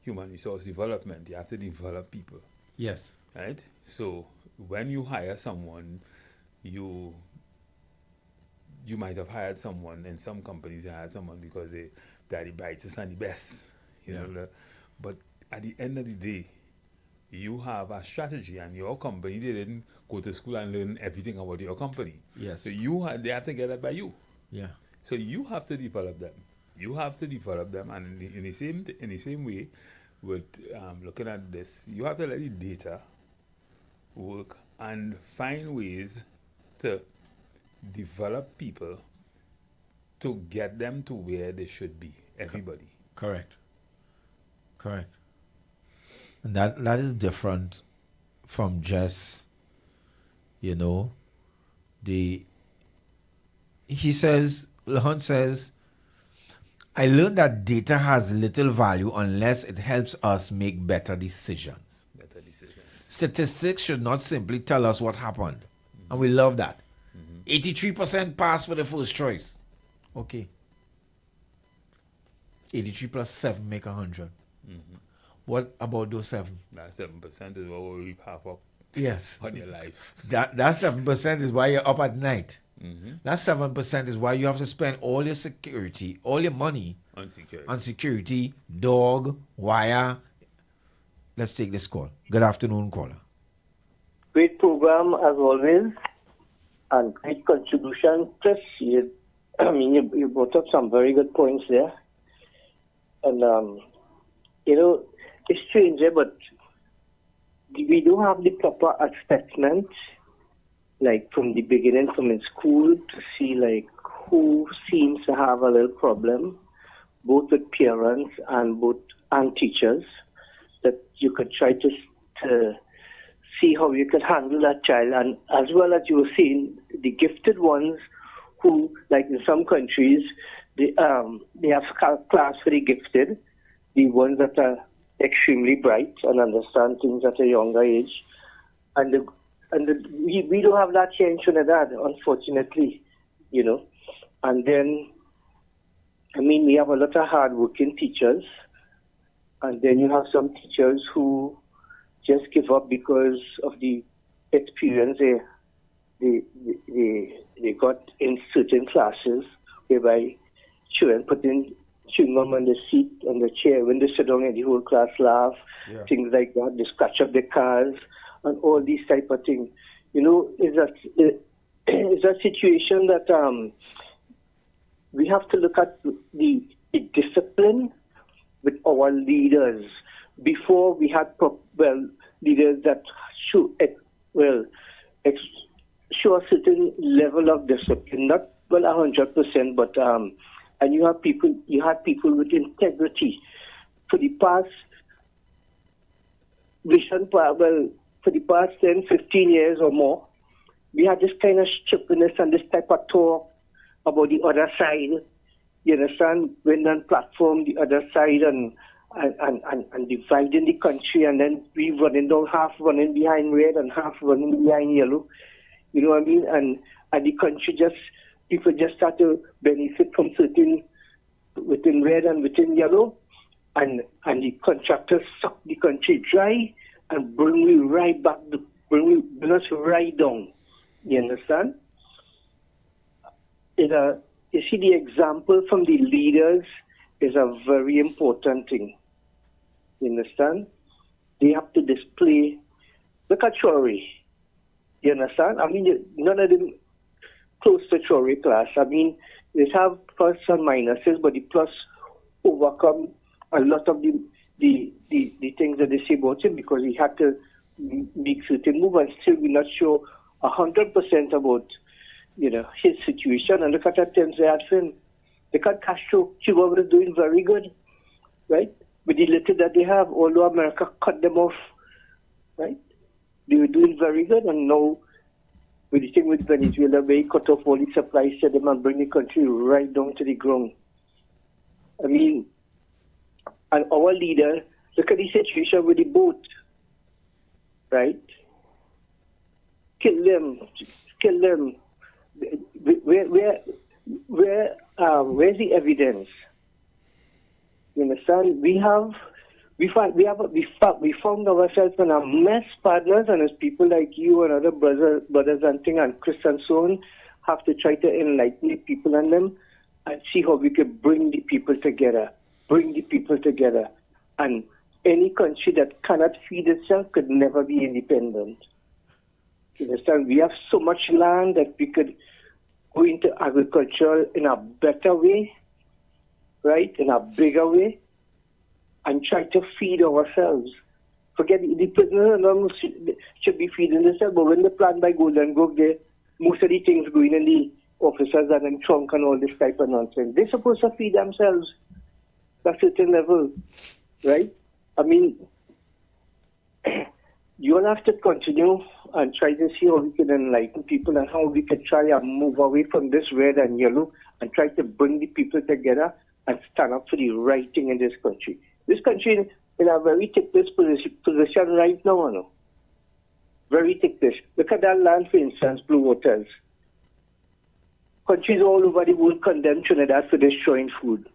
human resource development. You have to develop people. Yes. Right? So when you hire someone, you might have hired someone. In some companies, you hired someone because they're the brightest and the best. You know, but at the end of the day, you have a strategy, and your company, they didn't go to school and learn everything about your company. Yes. So they have to get that by you. Yeah. So you have to develop them. You have to develop them, and in the same way, with looking at this, you have to let the data work and find ways to develop people to get them to where they should be. Everybody. Correct. And that is different from just, Lahan says, I learned that data has little value unless it helps us make better decisions. Statistics should not simply tell us what happened. And we love that. 83% pass for the first choice. Okay. 83 plus 7 make 100. What about those 7? That 7% is what will reap havoc yes. on your life. That 7% is why you're up at night. That 7% is why you have to spend all your security, all your money on security, dog, wire. Let's take this call. Good afternoon, caller. Great program as always, and great contribution. Plus, you brought up some very good points there. And, it's strange, but we don't have the proper assessment, like from the beginning, from in school, to see like who seems to have a little problem, both with parents and teachers, that you could try to see how you could handle that child. And as well as you were saying, the gifted ones who, like in some countries, they have class for the gifted, the ones that are extremely bright and understand things at a younger age. And we don't have that here in Trinidad, unfortunately, And then, we have a lot of hard-working teachers, and then you have some teachers who just give up because of the experience they got in certain classes, whereby children put in chewing gum on the seat, on the chair, when they sit down and the whole class laugh, things like that. They scratch up their cars and all these type of things. Is a situation that we have to look at the discipline with our leaders. Before we had leaders that show a certain level of discipline, not 100%, but and you had people with integrity. For the past 10, 15 years or more, we had this kind of stupidness and this type of talk about the other side. You understand? When on platform, the other side, and dividing the country, and then we running down, half running behind red and half running behind yellow. You know what I mean? And the country people just start to benefit from certain within red and within yellow, and the contractors suck the country dry and bring me right back, bring us right down. You understand? You see, the example from the leaders is a very important thing. You understand? They have to display. Look at Chori. You understand? None of them close to Chori class. They have plus and minuses, but the plus overcome a lot of the things that they say about him, because he had to make certain moves, and still we're not sure 100% about his situation. And look at that things they had for him. Look at Castro. Cuba was doing very good, right? With the little that they have, although America cut them off, right? They were doing very good, and now with the thing with Venezuela, where he cut off all the supplies to them and bring the country right down to the ground. I mean, and our leader, look at the situation with the boat, right? Kill them. Where's the evidence? You understand? We found ourselves in a mess, partners, and as people like you and other brothers and thing, and Chris and so on, have to try to enlighten the people and them and see how we can bring the people together. And any country that cannot feed itself could never be independent. You understand? We have so much land that we could go into agriculture in a better way, right? In a bigger way, and try to feed ourselves. Forget the prisoners alone should be feeding themselves, but when they plant by Golden Grove, most of the things going in the officers and in trunk and all this type of nonsense. They're supposed to feed themselves at a certain level, right? I mean, you'll have to continue and try to see how we can enlighten people and how we can try and move away from this red and yellow and try to bring the people together and stand up for the right thing in this country. This country in a very ticklish position right now, you know. Very ticklish. Look at that land, for instance, Blue Waters. Countries all over the world condemned Trinidad for destroying food.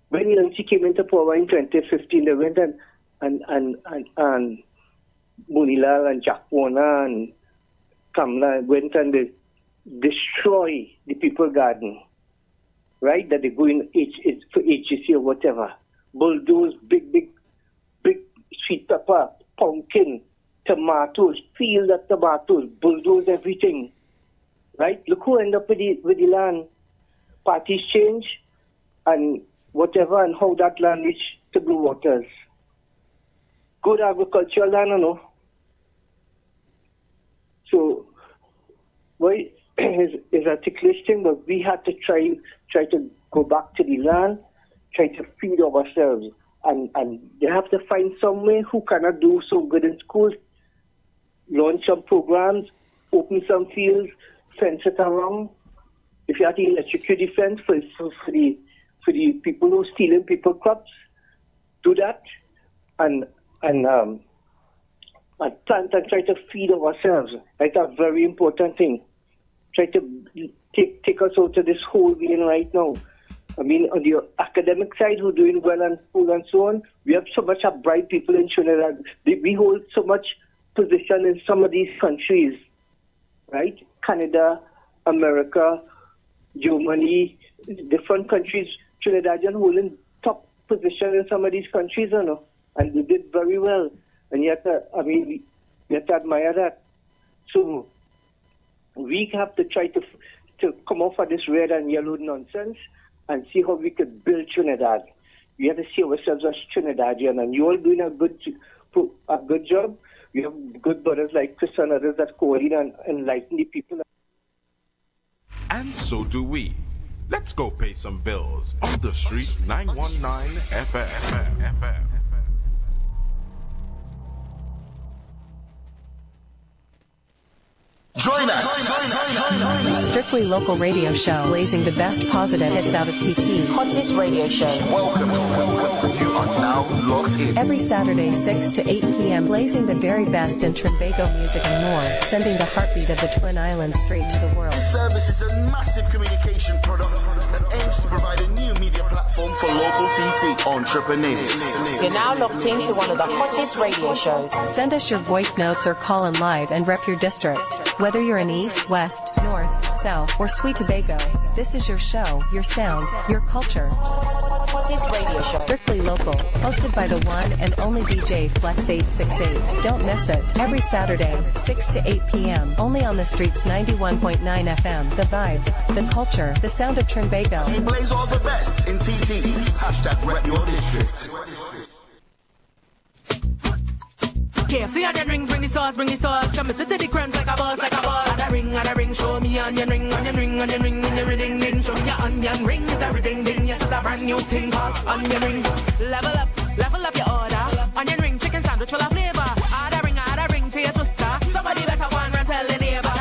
When ANC came into power in 2015, they went and Munilal and Jack Warner and Kamla went and they destroy the people garden, right? That they go in for HGC or whatever. Bulldoze, big sweet pepper, pumpkin, tomatoes, field of tomatoes, bulldoze everything, right? Look who end up with the land. Parties change and whatever, and how that land reached to Blue Waters. Good agricultural land, you know. So, why is a ticklish thing, but we had to try to go back to the land, try to feed ourselves, and they have to find some way who cannot do so good in schools, launch some programs, open some fields, fence it around. If you have to electrocute the fence for the people who are stealing people's crops, do that, and plant and try to feed ourselves. That's a very important thing. Try to take us out of this hole we're in right now. I mean, on the academic side, who are doing well in school and so on, we have so much of bright people in Trinidad. We hold so much position in some of these countries, right? Canada, America, Germany, different countries. Trinidadian holding top position in some of these countries, you know, and they did very well. And yet, we have to admire that. So we have to try to come off of this red and yellow nonsense and see how we could build Trinidad. We have to see ourselves as Trinidadian, and you're all doing a good job. We have good brothers like Chris and others that coordinate and enlighten the people. And so do we. Let's go pay some bills on the street 919 FM. Join us. Strictly local radio show, blazing the best positive hits out of TT. Hottest radio show. Welcome. You are now locked in. Every Saturday, 6 to 8 p.m., blazing the very best in Trinbago music and more, sending the heartbeat of the Twin Islands straight to the world. This service is a massive communication product that aims to provide a new media platform for local TT entrepreneurs. You're now locked into one of the hottest radio shows. Send us your voice notes or call in live and rep your district. Whether you're in East, West, North, South, or Sweet Tobago, this is your show, your sound, your culture. Hottest radio show. Strictly local, hosted by the one and only DJ Flex 868. Don't miss it. Every Saturday, 6 to 8 p.m. Only on the streets 91.9 FM. The vibes, the culture, the sound of Trinbago. We blaze all the best in TT. Hashtag rep your district. KFC onion rings, bring the sauce, come to the crunch like a boss, Add a ring, show me onion ring, in your ring, show me your onion ring, is a ring, yes, it's a brand new thing called onion ring. Level up your order, onion ring, chicken sandwich full of flavor, add a ring to your toaster, somebody better go and tell the neighbor.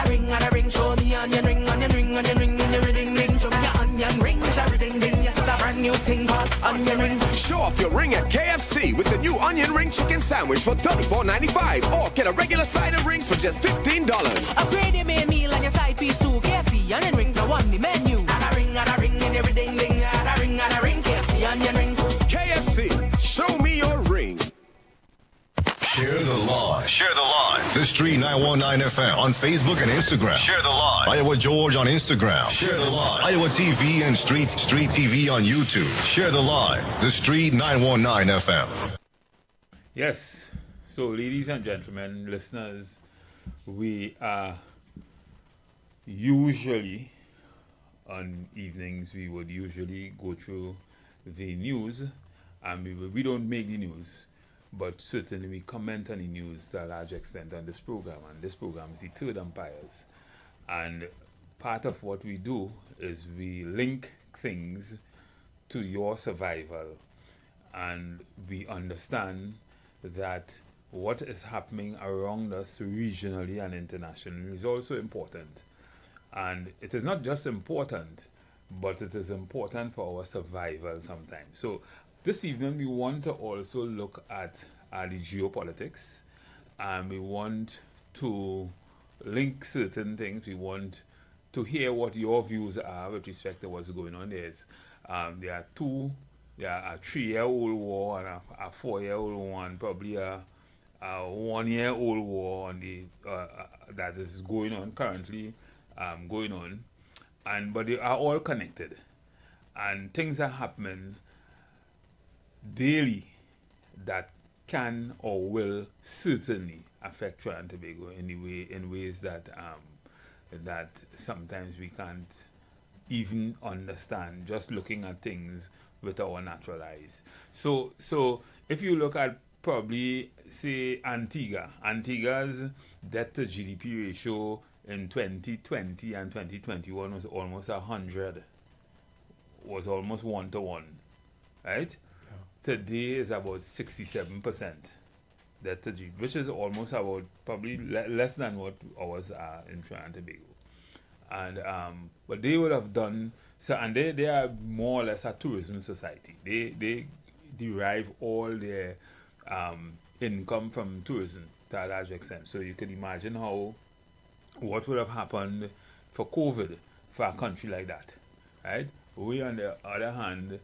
onion ring. Show off your ring at KFC with the new onion ring chicken sandwich for $34.95, or get a regular side of rings for just $15. Upgrade your main meal and your side piece too. KFC onion rings now on the menu. And a ring in every ding ding. And a ring, KFC onion rings. KFC, show me your ring. Share the live. Share the live. The Street 919 FM on Facebook and Instagram. Share the live. Iowa George on Instagram. Share the live. Iowa TV and Street TV on YouTube. Share the live. The Street 919 FM. Yes. So, ladies and gentlemen, listeners, we are usually on evenings we would usually go through the news, and we don't make the news, but certainly we comment on the news to a large extent on this program, and this program is the Third Empires. And part of what we do is we link things to your survival, and we understand that what is happening around us regionally and internationally is also important. And it is not just important, but it is important for our survival sometimes. So this evening we want to also look at the geopolitics, and we want to link certain things. We want to hear what your views are with respect to what's going on. There are a 3-year-old war and a 4-year-old one, probably a 1-year-old war on the that is going on currently. But they are all connected, and things are happening daily that can or will certainly affect Trinidad and Tobago in ways that that sometimes we can't even understand just looking at things with our natural eyes. So if you look at probably say Antigua's debt to GDP ratio in 2020 and 2021 was almost 100, was almost 1-to-1, right? Yeah. Today is about 67% debt to GDP, which is almost about probably less than what ours are in Trinidad and Tobago. And but they would have done so, and they are more or less a tourism society. They derive all their income from tourism to a large extent. So you can imagine what would have happened for COVID for a country like that, right? We, on the other hand,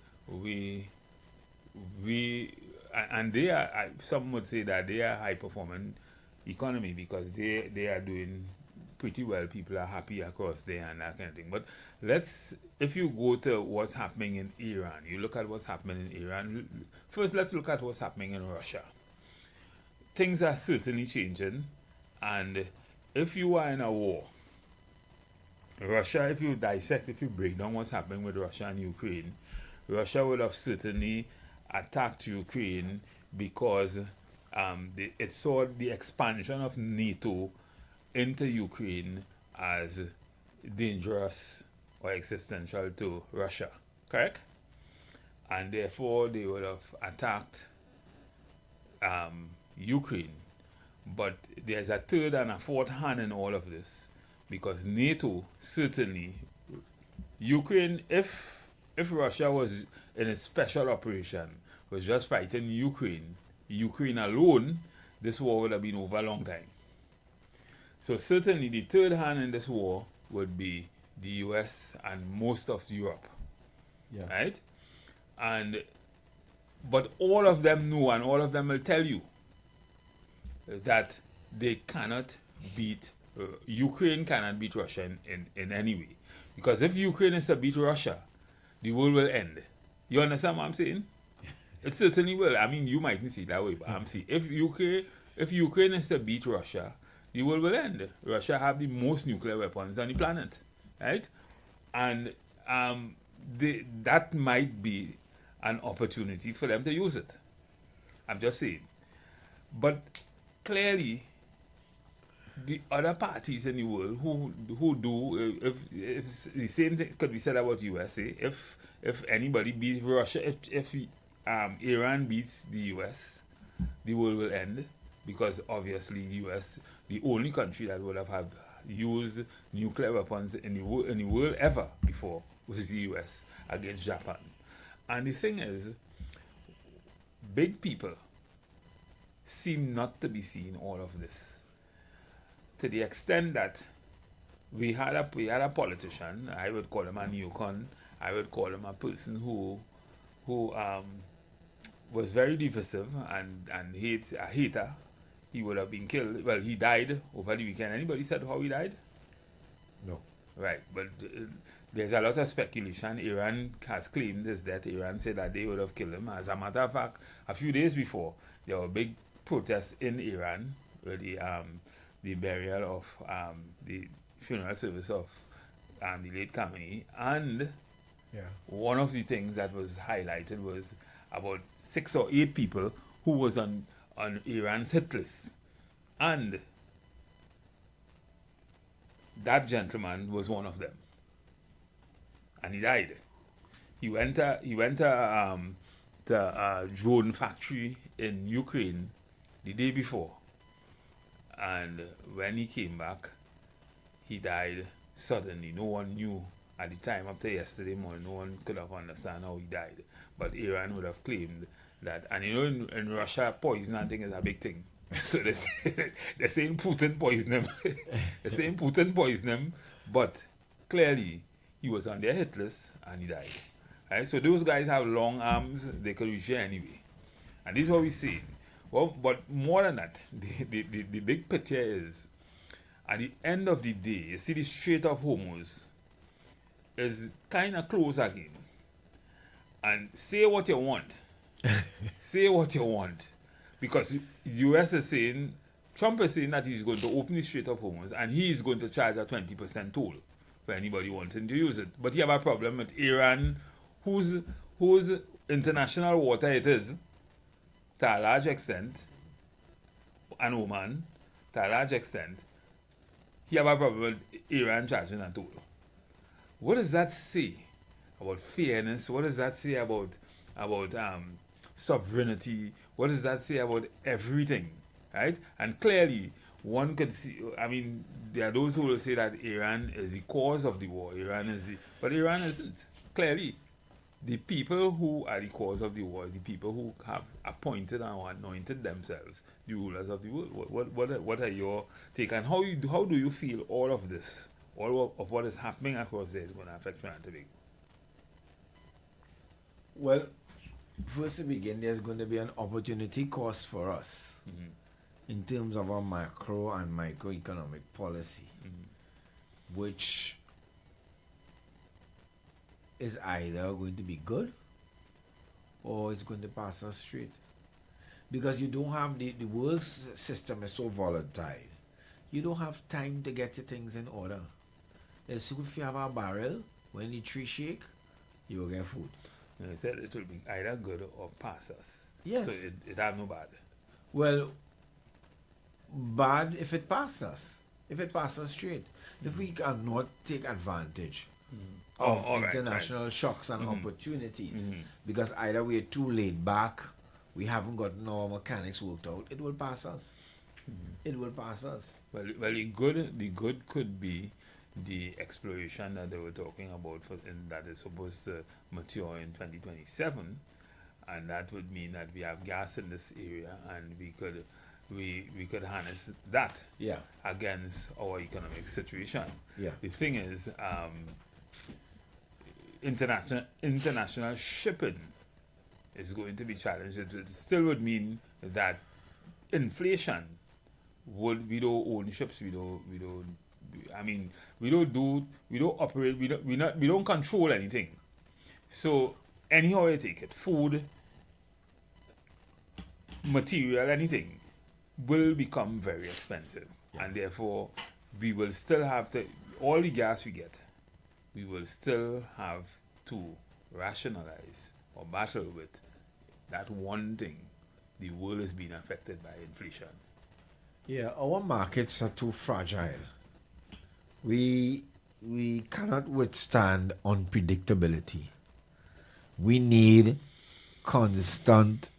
and they are, some would say that they are high performing economy because they are doing pretty well. People are happy across there and that kind of thing. But if you go to what's happening in Iran, you look at what's happening in Iran. First, let's look at what's happening in Russia. Things are certainly changing, and if you are in a war, Russia, if you break down what's happening with Russia and Ukraine, Russia would have certainly attacked Ukraine because it saw the expansion of NATO into Ukraine as dangerous or existential to Russia, correct? And therefore they would have attacked Ukraine. But there's a third and a fourth hand in all of this, because NATO certainly, Ukraine, if Russia was in a special operation, was just fighting Ukraine alone, this war would have been over a long time. So certainly the third hand in this war would be the US and most of Europe, right? But all of them know, and all of them will tell you that they cannot beat, Ukraine cannot beat Russia in any way. Because if Ukraine is to beat Russia, the world will end. You understand what I'm saying? It certainly will. I mean, you mightn't see it that way, but I'm saying if Ukraine is to beat Russia, the world will end. Russia have the most nuclear weapons on the planet, right? And that might be an opportunity for them to use it. I'm just saying. But clearly, the other parties in the world who do, if the same thing could be said about USA, if anybody beats Russia, if Iran beats the US, the world will end, because obviously the US, the only country that would have used nuclear weapons in the world ever before was the US against Japan. And the thing is, big people seem not to be seeing all of this, to the extent that we had a politician. I would call him a neocon. I would call him a person who was very divisive and a hater. He would have been killed. Well, he died over the weekend. Anybody said how he died? No. Right, but there's a lot of speculation. Iran has claimed his death. Iran said that they would have killed him. As a matter of fact, a few days before, there were big protests in Iran with the burial of the funeral service of the late Khamenei. And one of the things that was highlighted was about 6 or 8 people who was on Iran's hit list. And that gentleman was one of them. And he died. He went to a drone factory in Ukraine the day before. And when he came back, he died suddenly. No one knew at the time, up to yesterday morning, no one could have understood how he died. But Iran would have claimed that, and you know, in Russia, poison and thing is a big thing. So they're saying Putin poisoned him. They're saying Putin poisoned him, but clearly he was on their hit list and he died. Right? So those guys have long arms, they could reach here anyway. And this is what we're saying. Well, but more than that, the big picture is, at the end of the day, you see the Strait of Hormuz is kind of close again. And say what you want. Say what you want. Because U.S. is saying, Trump is saying that he's going to open the Strait of Hormuz and he is going to charge a 20% toll for anybody wanting to use it. But you have a problem with Iran, whose international water it is, to a large extent, and Oman, to a large extent. You have a problem with Iran charging a toll. What does that say about fairness? What does that say about sovereignty? What does that say about everything, right? And clearly, one could see, I mean, there are those who will say that Iran is the cause of the war. But Iran isn't. Clearly, the people who are the cause of the war, the people who have appointed and anointed themselves the rulers of the world. What are your take? And how do you feel all of this, all of what is happening across there is going to affect Trinidad and Tobago? Well, first to begin, there's going to be an opportunity cost for us in terms of our macro and microeconomic policy, which is either going to be good or it's going to pass us straight. Because you don't have the world system is so volatile. You don't have time to get your things in order. As if you have a barrel, when the tree shake, you will get food. They said it will be either good or pass us. Yes. So it have no bad. Well, bad if it passes us. If it passes straight. If we cannot take advantage of international shocks and opportunities, because either we're too laid back, we haven't got no mechanics worked out, it will pass us. It will pass us. Well, the good could be the exploration that they were talking about that is supposed to mature in 2027, and that would mean that we have gas in this area and we could harness that against our economic situation. The thing is, international shipping is going to be challenged. It still would mean that inflation we don't own ships, we don't control anything. So anyhow you take it, food, material, anything will become very expensive. And therefore we will still have to, all the gas we get, we will still have to rationalize or battle with that one thing. The world is being affected by inflation. Yeah, our markets are too fragile. We cannot withstand unpredictability. We need constant,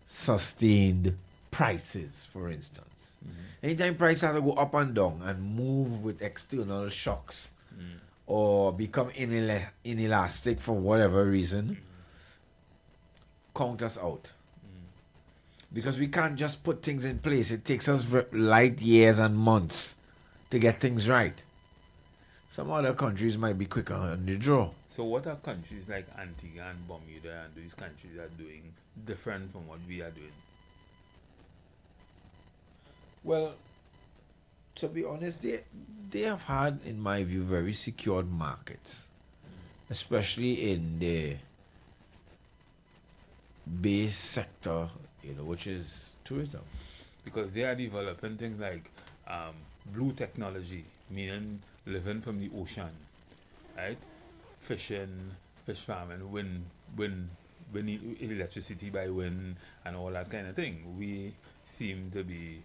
sustained prices, for instance. Anytime prices have to go up and down and move with external shocks or become inelastic for whatever reason, count us out. Because we can't just put things in place. It takes us light years and months to get things right. Some other countries might be quicker on the draw. So what are countries like Antigua and Bermuda and these countries are doing different from what we are doing? Well, to be honest, they have had, in my view, very secured markets, especially in the base sector, which is tourism. Because they are developing things like blue technology, meaning living from the ocean, right? Fishing, fish farming, wind electricity by wind, and all that kind of thing. We seem to be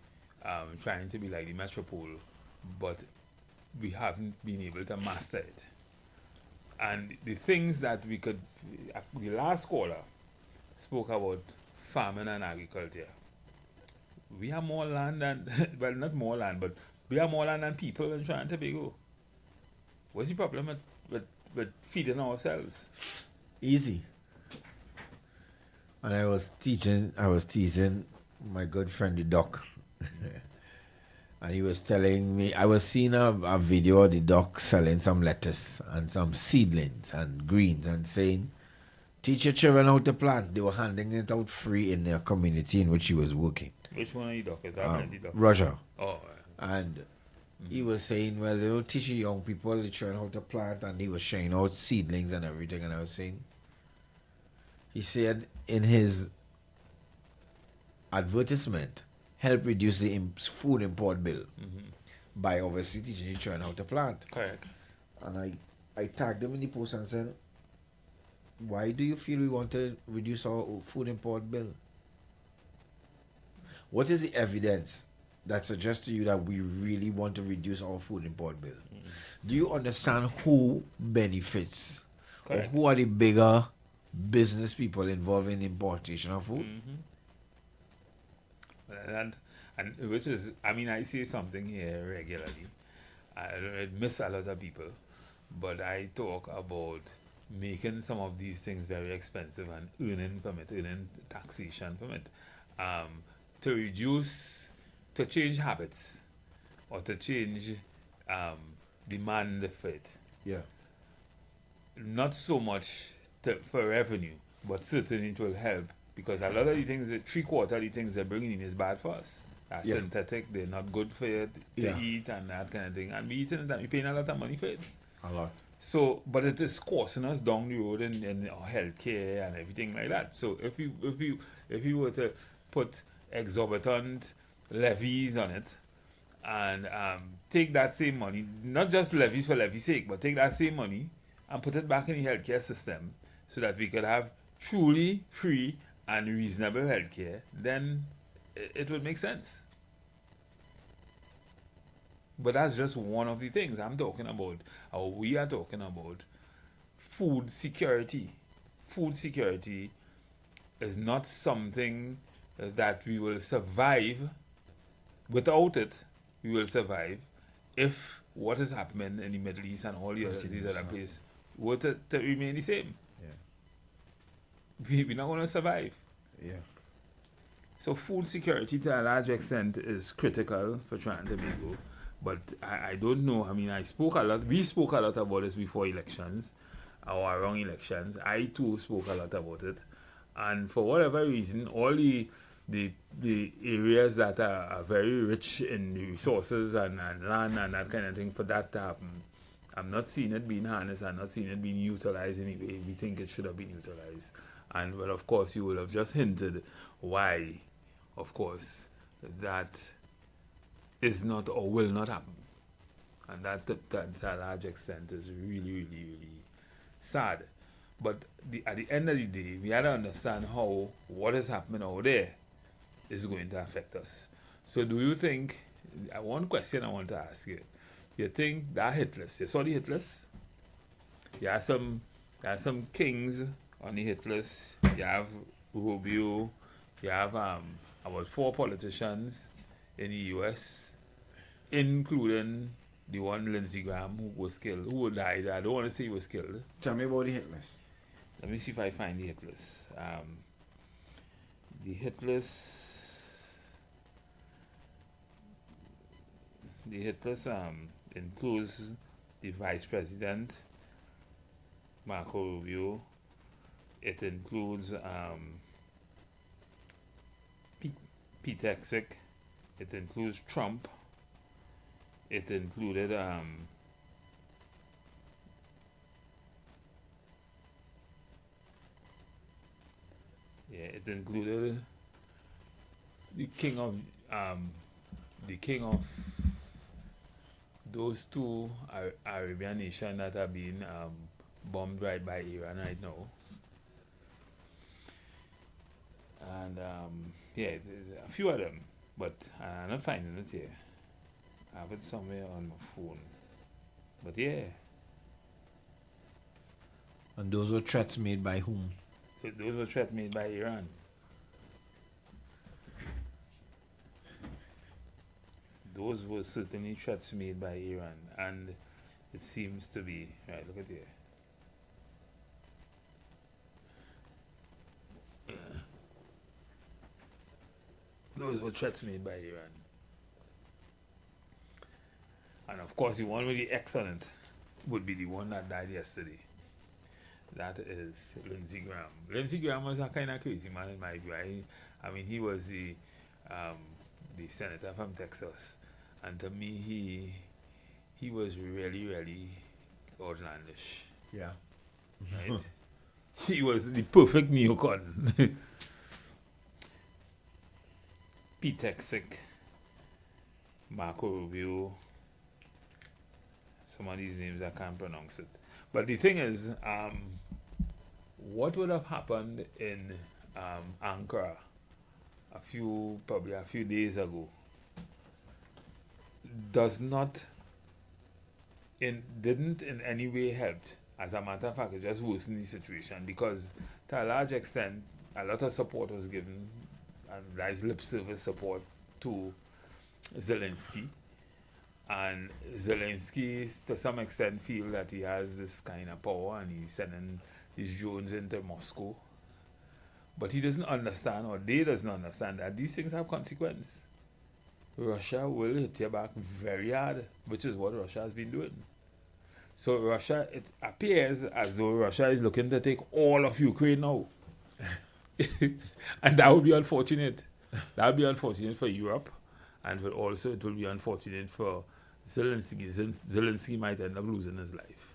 trying to be like the metropole, but we haven't been able to master it. And the things that we could, the last caller spoke about farming and agriculture. We have more land than, well, not more land, but we have more land than people in Trinidad and Tobago. What's the problem with feeding ourselves? Easy. And I was teasing my good friend, the doc. And he was telling me, I was seeing a video of the doc selling some lettuce and some seedlings and greens and saying, teach your children how to plant. They were handing it out free in their community in which he was working. Which one are you, doc? Is that the doc? Roger. Oh. And he was saying, well, they don't teach young people, the children how to plant, and he was sharing out seedlings and everything. And I was saying, he said in his advertisement, help reduce the food import bill by obviously teaching the children how to plant. Correct. And I tagged him in the post and said, why do you feel we want to reduce our food import bill? What is the evidence that suggests to you that we really want to reduce our food import bill? Do you understand who benefits? Correct. Or who are the bigger business people involved in importation of food? And which is, I mean, I say something here regularly. I miss a lot of people, but I talk about making some of these things very expensive and earning from it, earning taxation from it, to reduce, to change habits, or to change demand for it. Yeah. Not so much for revenue, but certainly it will help, because a lot of the things, 3/4 of the things they're bringing in is bad for us. Are synthetic, they're not good for you to eat and that kind of thing. And we eating it and we're paying a lot of money for it. A lot. So, but it is costing us down the road in our healthcare and everything like that. So if we were to put exorbitant levies on it and take that same money, not just levies for levy's sake, but take that same money and put it back in the healthcare system so that we could have truly free and reasonable healthcare, then it would make sense. But that's just one of the things I'm talking about. Or we are talking about food security. Food security is not something that we will survive. Without it, we will survive if what is happening in the Middle East and all these other places were to remain the same. We're not going to survive. Yeah. So food security to a large extent is critical for Trinidad and Tobago. But I don't know. I mean, we spoke a lot about this before elections, or around elections. I too spoke a lot about it. And for whatever reason, all the areas that are very rich in resources and land and that kind of thing, for that to happen, I'm not seeing it being harnessed. I'm not seeing it being utilized in any way we think it should have been utilized. And, well, of course, you will have just hinted why, of course, that is not or will not happen. And that to a large extent is really, really, really sad. But at the end of the day, we have to understand how what is happening over there is going to affect us. So do you think, one question I want to ask you, you think that hit list, you saw the hit list? There are some kings on the hit list. You have Rubio, you have about 4 politicians in the US, including the one Lindsey Graham who died. I don't want to say he was killed. Tell me about the hit list. Let me see if I find the hit list. The hit list includes the Vice President, Marco Rubio. It includes Pete Hegseth. It includes Trump. It included it included the king of those two Arabian nations that are being bombed right by Iran right now. And a few of them, but I'm not finding it here. I have it somewhere on my phone. But yeah. And those were threats made by whom? Those were threats made by Iran. Those were certainly threats made by Iran, and it seems to be right. Look at here. Those were threats made by Iran, and of course, the one with the X on it would be the one that died yesterday. That is Lindsey Graham. Lindsey Graham was a kind of crazy man in my view. I mean, he was the senator from Texas, and to me, he was really, really outlandish. Yeah. Right? He was the perfect neocon. Pete Hegseth, Marco Rubio, some of these names I can't pronounce it. But the thing is, what would have happened in Ankara probably a few days ago didn't in any way help. As a matter of fact, it just worsened the situation, because to a large extent, a lot of support was given, and there's lip service support to Zelensky. And Zelensky, to some extent, feel that he has this kind of power, and he's sending his drones into Moscow. But he doesn't understand, or they doesn't understand, that these things have consequence. Russia will hit you back very hard, which is what Russia has been doing. So Russia, it appears as though Russia is looking to take all of Ukraine now. And that would be unfortunate. That would be unfortunate for Europe, and also it will be unfortunate for Zelensky. Zelensky might end up losing his life.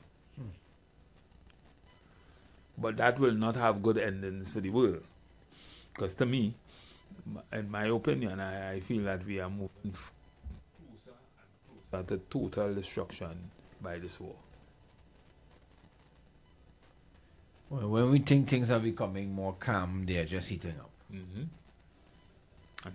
But that will not have good endings for the world. Because to me, in my opinion, I feel that we are moving closer and closer to total destruction by this war. Well, when we think things are becoming more calm, they are just heating up. And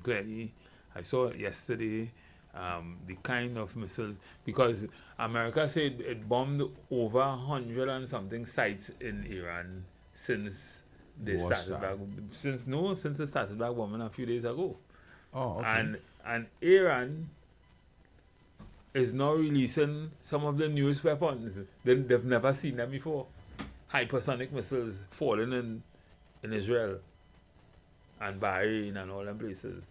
clearly, I saw yesterday the kind of missiles, because America said it bombed over 100 and something sites in Iran since they started back. Since they started back bombing a few days ago. Oh, okay. And Iran is now releasing some of the newest weapons. They've never seen them before. Hypersonic missiles falling in Israel and Bahrain and all them places.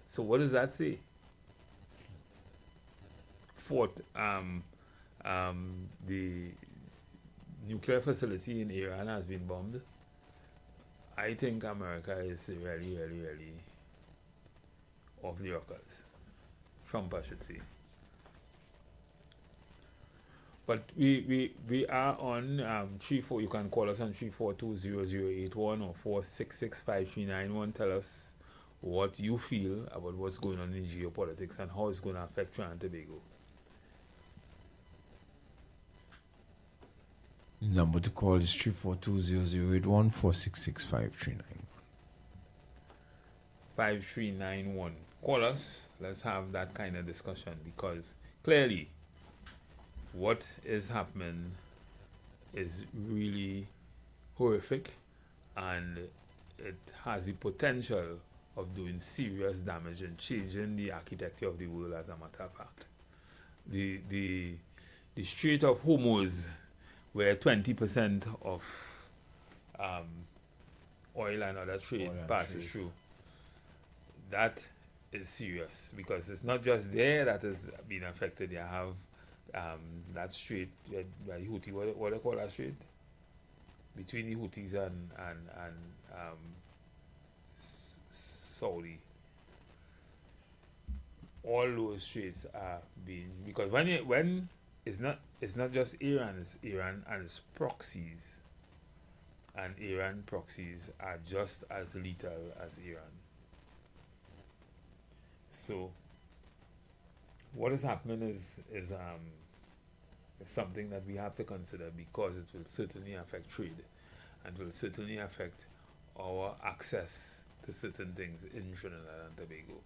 So what does that say? The nuclear facility in Iran has been bombed. I think America is really, really, really off the rockers. Trump, I should say. But we are on 34. You can call us on 342-0081 or 466-5391. Tell us what you feel about what's going on in geopolitics and how it's going to affect Trinidad and Tobago. The number to call is 342-0081 466-5391. 5391. Call us. Let's have that kind of discussion, because clearly what is happening is really horrific, and it has the potential of doing serious damage and changing the architecture of the world, as a matter of fact. The Strait of Hormuz, where 20% of oil and other trade passes through, that is serious, because it's not just there that is being affected. You have that strait by the Houthi, what they call that strait? Between the Houthis and Saudi. All those straits are being, because when it's not just Iran, it's Iran and its proxies, and Iran proxies are just as lethal as Iran. So what is happening is something that we have to consider, because it will certainly affect trade, and will certainly affect our access to certain things in Trinidad and Tobago,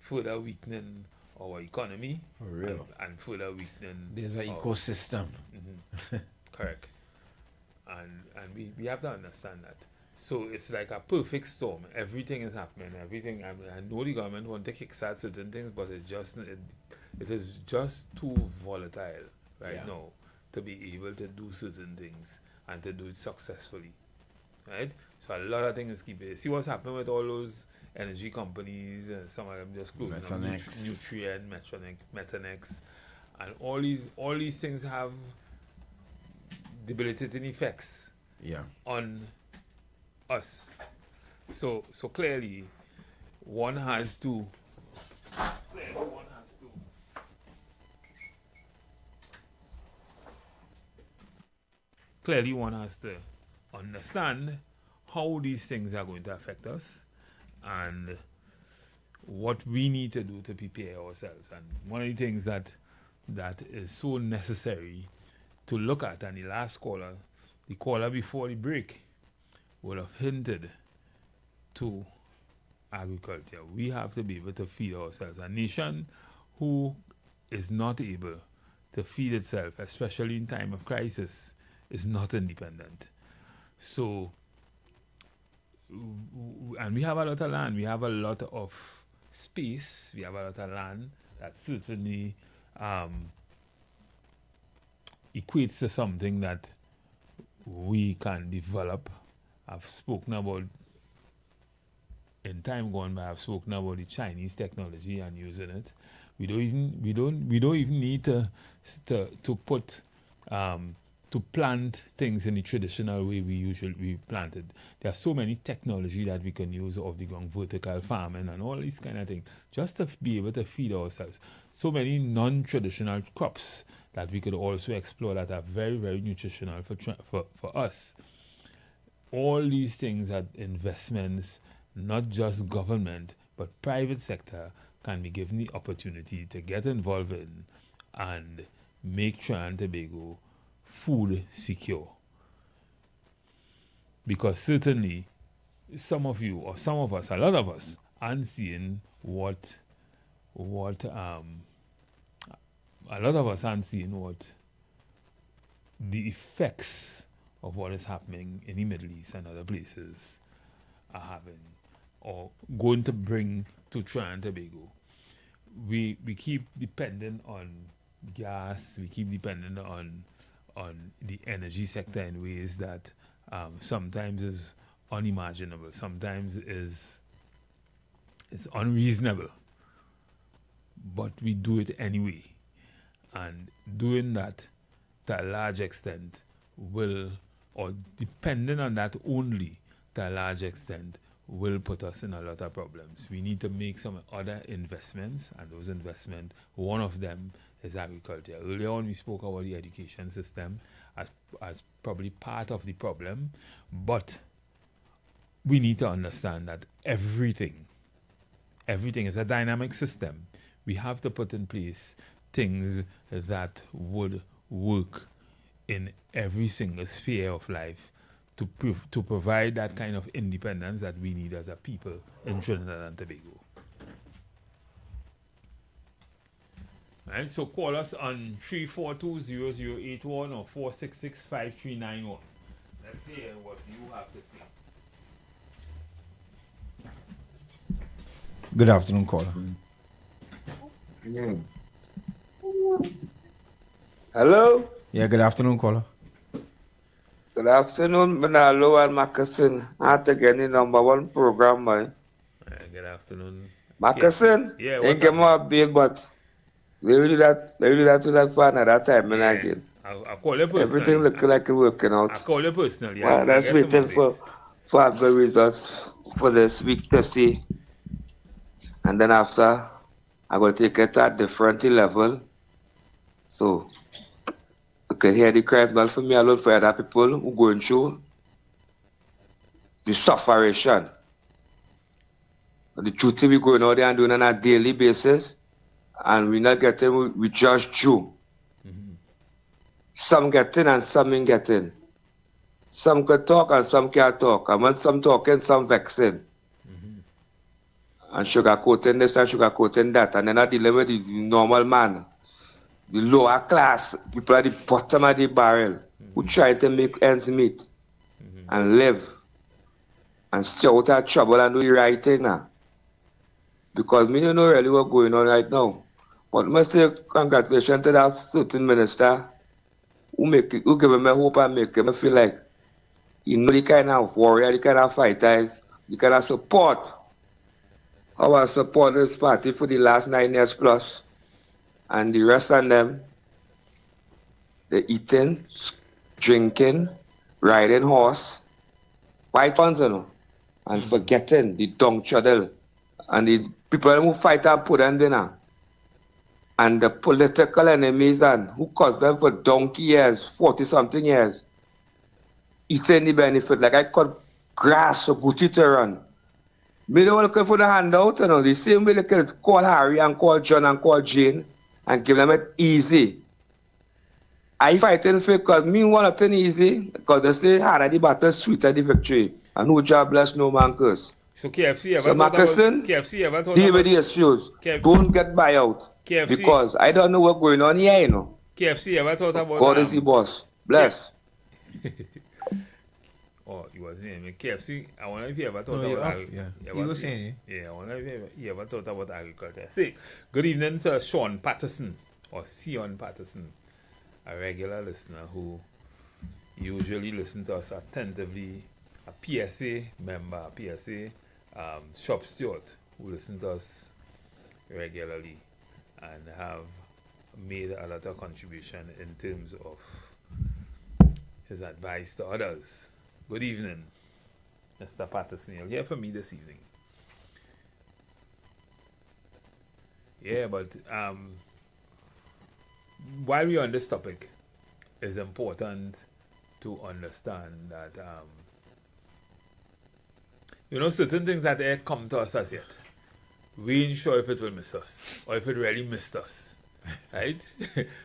further weakening our economy. For real. And further weakening. There's an ecosystem. Correct. And we have to understand that. So it's like a perfect storm. Everything is happening. Everything. I know the government want to kickstart certain things, but it is just too volatile right now to be able to do certain things and to do it successfully. Right? So a lot of things keep it. See what's happening with all those energy companies, some of them just closing down. Nutrien, Methanex, and all these things have debilitating effects on us. So clearly one has to understand how these things are going to affect us and what we need to do to prepare ourselves. And one of the things that is so necessary to look at, and the caller before the break would have hinted to agriculture. We have to be able to feed ourselves. A nation who is not able to feed itself, especially in time of crisis, is not independent. So, and we have a lot of land, we have a lot of space, we have a lot of land that certainly equates to something that we can develop. I've spoken about, in time gone by, I've spoken about the Chinese technology and using it. We don't even need to put to plant things in the traditional way we usually planted. There are so many technology that we can use off the ground, vertical farming and all these kind of things, just to be able to feed ourselves. So many non-traditional crops that we could also explore that are very, very nutritional for us. All these things are investments, not just government, but private sector can be given the opportunity to get involved in and make Trinidad and Tobago food secure. Because certainly some of you, or some of us, a lot of us, aren't seeing what the effects of what is happening in the Middle East and other places are having, or going to bring to Trinidad and Tobago. We keep dependent on gas, we keep dependent on the energy sector in ways that sometimes is unimaginable, sometimes is unreasonable, but we do it anyway. And doing that to a large extent will, or depending on that only to a large extent, will put us in a lot of problems. We need to make some other investments, and those investments, one of them is agriculture. Earlier on we spoke about the education system as probably part of the problem, but we need to understand that everything is a dynamic system. We have to put in place things that would work in every single sphere of life to provide that kind of independence that we need as a people in Trinidad and Tobago. Right, so call us on 342-0081 or 466-5391. Let's hear what you have to say. Good afternoon, caller. Hello? Yeah, good afternoon, caller. Good afternoon, Manalo and Mackerson. At again, the number one program, man. Good afternoon. Mackerson, Yeah, ain't what's get up? more big, but we will do that to that fan at that time, and Yeah. again. I call you personally. Everything looking like it's working out. I call you personally. Well, I let's get wait some for the results for this week to see. And then after, I'm going to take it at different level. So, you can hear the cry, not for me alone, for other people who going through the sufferation. The truth is we going out there and doing on a daily basis, and we're not getting, we just true. Some getting and some ain't getting. Some can talk and some can't talk. And when some talking, some vexing. And sugarcoating this and sugarcoating that. And then I dealing with the normal man. The lower class, people at the bottom of the barrel, who try to make ends meet and live and stay out of trouble and do the right thing now. Because me don't know really what's going on right now. But I must say congratulations to that certain minister who give him a hope and make him feel like he know the kind of warrior, the kind of fighter is, the kind of support. Our support this party for the last 9 years plus. And the rest of them, they eating, drinking, riding horse, white ones, you know, and forgetting the dung chuddle and the people who fight and put them dinner. And the political enemies and who caused them for donkey years, 40-something years, eating the benefit. Like I cut grass for Gucci to run. Me don't look for the handout, you know, the same way they can call Harry and call John and call Jane and give them it easy. I fighting for because me want it easy because they say harder the battle, sweeter the victory. And no job bless, no man curse. So KFC ever So thought about KFC ever thought deal about with the issues. Don't get buyout. KFC Because I don't know what's going on here, you know. KFC ever thought about God is the boss. Bless. Oh, you was saying KFC. I wonder if you ever thought No, you're about up, yeah. ever- You were saying Yeah, I wonder if you ever thought about agriculture. See, good evening to Sean Patterson or Sion Patterson, a regular listener who usually listens to us attentively, a PSA member, a PSA shop steward who listens to us regularly and have made a lot of contribution in terms of his advice to others. Good evening, Mr. Patterson. You'll hear from me this evening. Yeah, but while we're on this topic, it's important to understand that certain things that they come to us as yet, we ain't sure if it will miss us or if it really missed us. Right?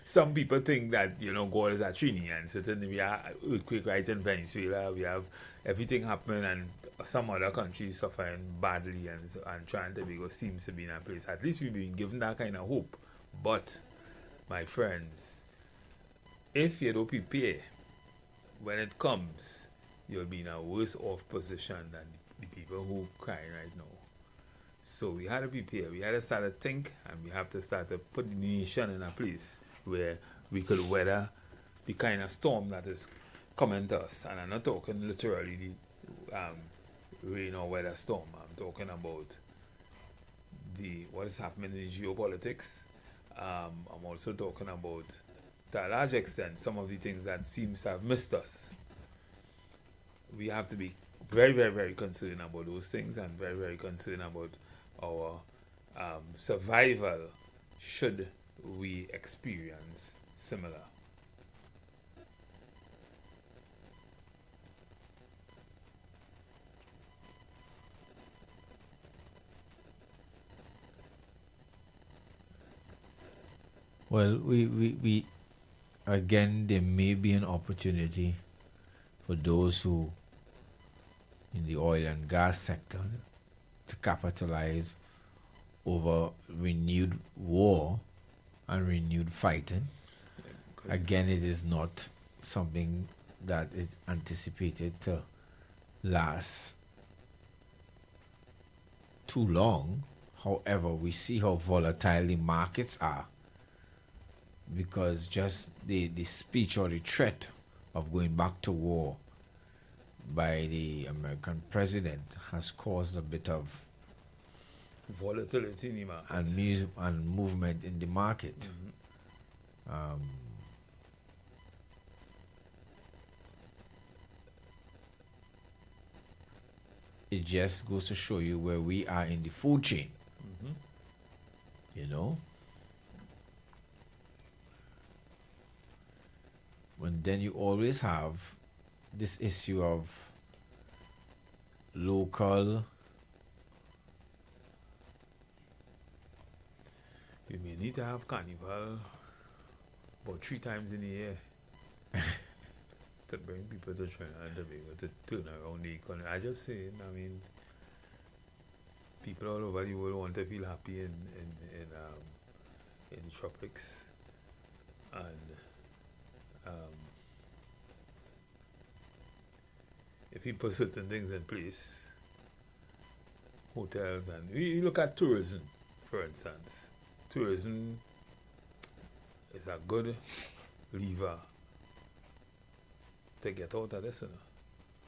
Some people think that, God is a Trini, and certainly we have earthquake right in Venezuela, we have everything happening, and some other countries suffering badly, and Trinidad and Tobago seems to be in a place. At least we've been given that kind of hope. But, my friends, if you don't prepare, when it comes, you'll be in a worse off position than the people who are crying right now. So we had to prepare, we had to start to think, and we have to start to put the nation in a place where we could weather the kind of storm that is coming to us. And I'm not talking literally the rain or weather storm. I'm talking about what is happening in geopolitics. I'm also talking about, to a large extent, some of the things that seems to have missed us. We have to be very, very, very concerned about those things, and very, very concerned about our survival should we experience similar. Well, we again, there may be an opportunity for those who in the oil and gas sector to capitalize over renewed war and renewed fighting. Again, it is not something that is anticipated to last too long. However, we see how volatile the markets are, because just the speech or the threat of going back to war by the American president has caused a bit of volatility in the market and movement in the market. It just goes to show you where we are in the food chain. You know? And then you always have this issue of local. We may need to have carnival about 3 times in a year to bring people to Trinidad and Tobago to turn around the economy. I just say, I mean, people all over the world want to feel happy in the tropics, and if we put certain things in place, hotels, and we look at tourism, for instance. Tourism is a good lever to get out of this,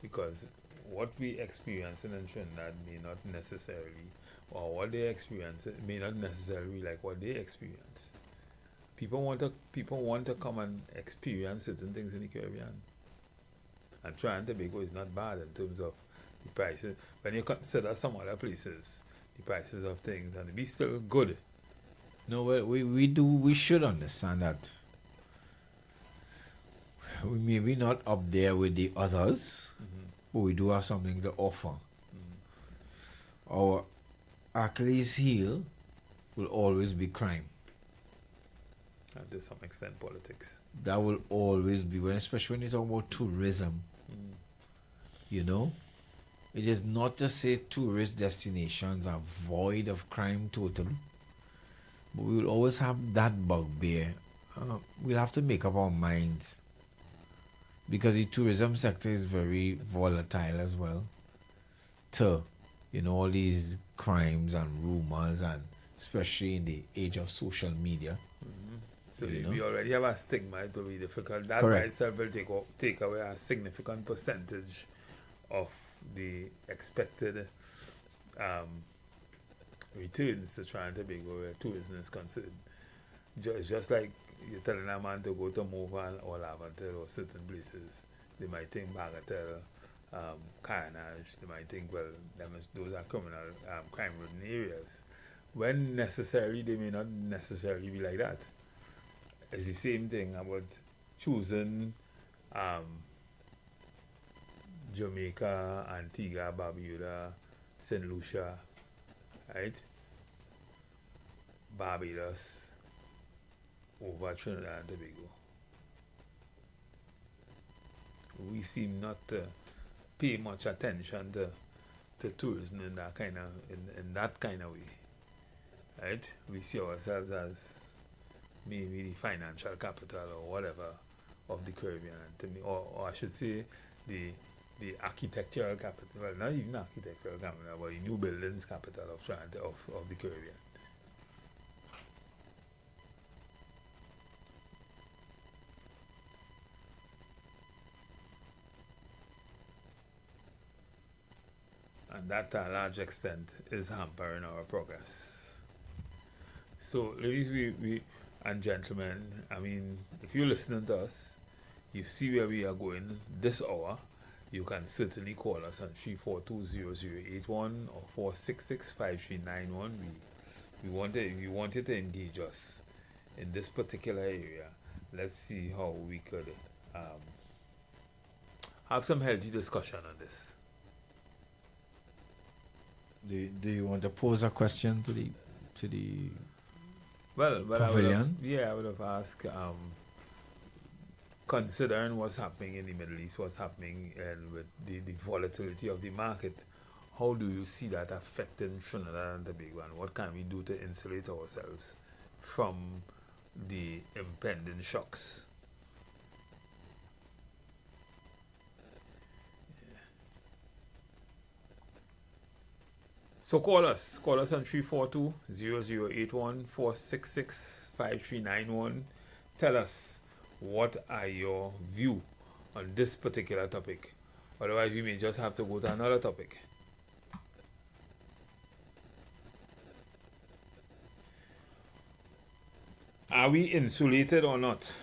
because what we experience in Trinidad may not necessarily, or what they experience may not necessarily be like what they experience. People want to come and experience certain things in the Caribbean. And Trinidad and Tobago is not bad in terms of the prices. When you consider some other places, the prices of things, and be still good. No, we should understand that we may be not up there with the others, but we do have something to offer. Our Achilles heel will always be crime. And to some extent politics. That will always be, especially when you talk about tourism. You know, it is not to say tourist destinations are void of crime totally, but we will always have that bugbear. We'll have to make up our minds, because the tourism sector is very volatile as well, to, you know, all these crimes and rumors, and especially in the age of social media. So we already have a stigma. It will be difficult. That Correct. by itself will take away a significant percentage of the expected returns to Trinidad and Tobago where tourism is concerned. It's just like you're telling a man to go to Movan or Lavatel or certain places. They might think Bagatelle, Carnage. They might think, well, those are criminal, crime-ridden areas. When necessarily, they may not necessarily be like that. It's the same thing about choosing Jamaica, Antigua, Barbuda, St. Lucia, right? Barbados over Trinidad and Tobago. We seem not to pay much attention to tourism in that kind of way, right? We see ourselves as maybe the financial capital or whatever of the Caribbean, to me, or I should say the architectural capital. Well, not even architectural capital, but the new buildings capital of the Caribbean. And that, to a large extent, is hampering our progress. So, ladies and gentlemen, I mean, if you're listening to us, you see where we are going this hour, you can certainly call us on 342-0081 or 466-5391. We wanted to engage us in this particular area. Let's see how we could have some healthy discussion on this. Do you want to pose a question to the pavilion? I would have asked, considering what's happening in the Middle East, what's happening and with the volatility of the market, how do you see that affecting Trinidad and Tobago, and what can we do to insulate ourselves from the impending shocks? So call us on 342-0081 466-5391. Tell us, what are your view on this particular topic. Otherwise, we may just have to go to another topic. Are we insulated or not?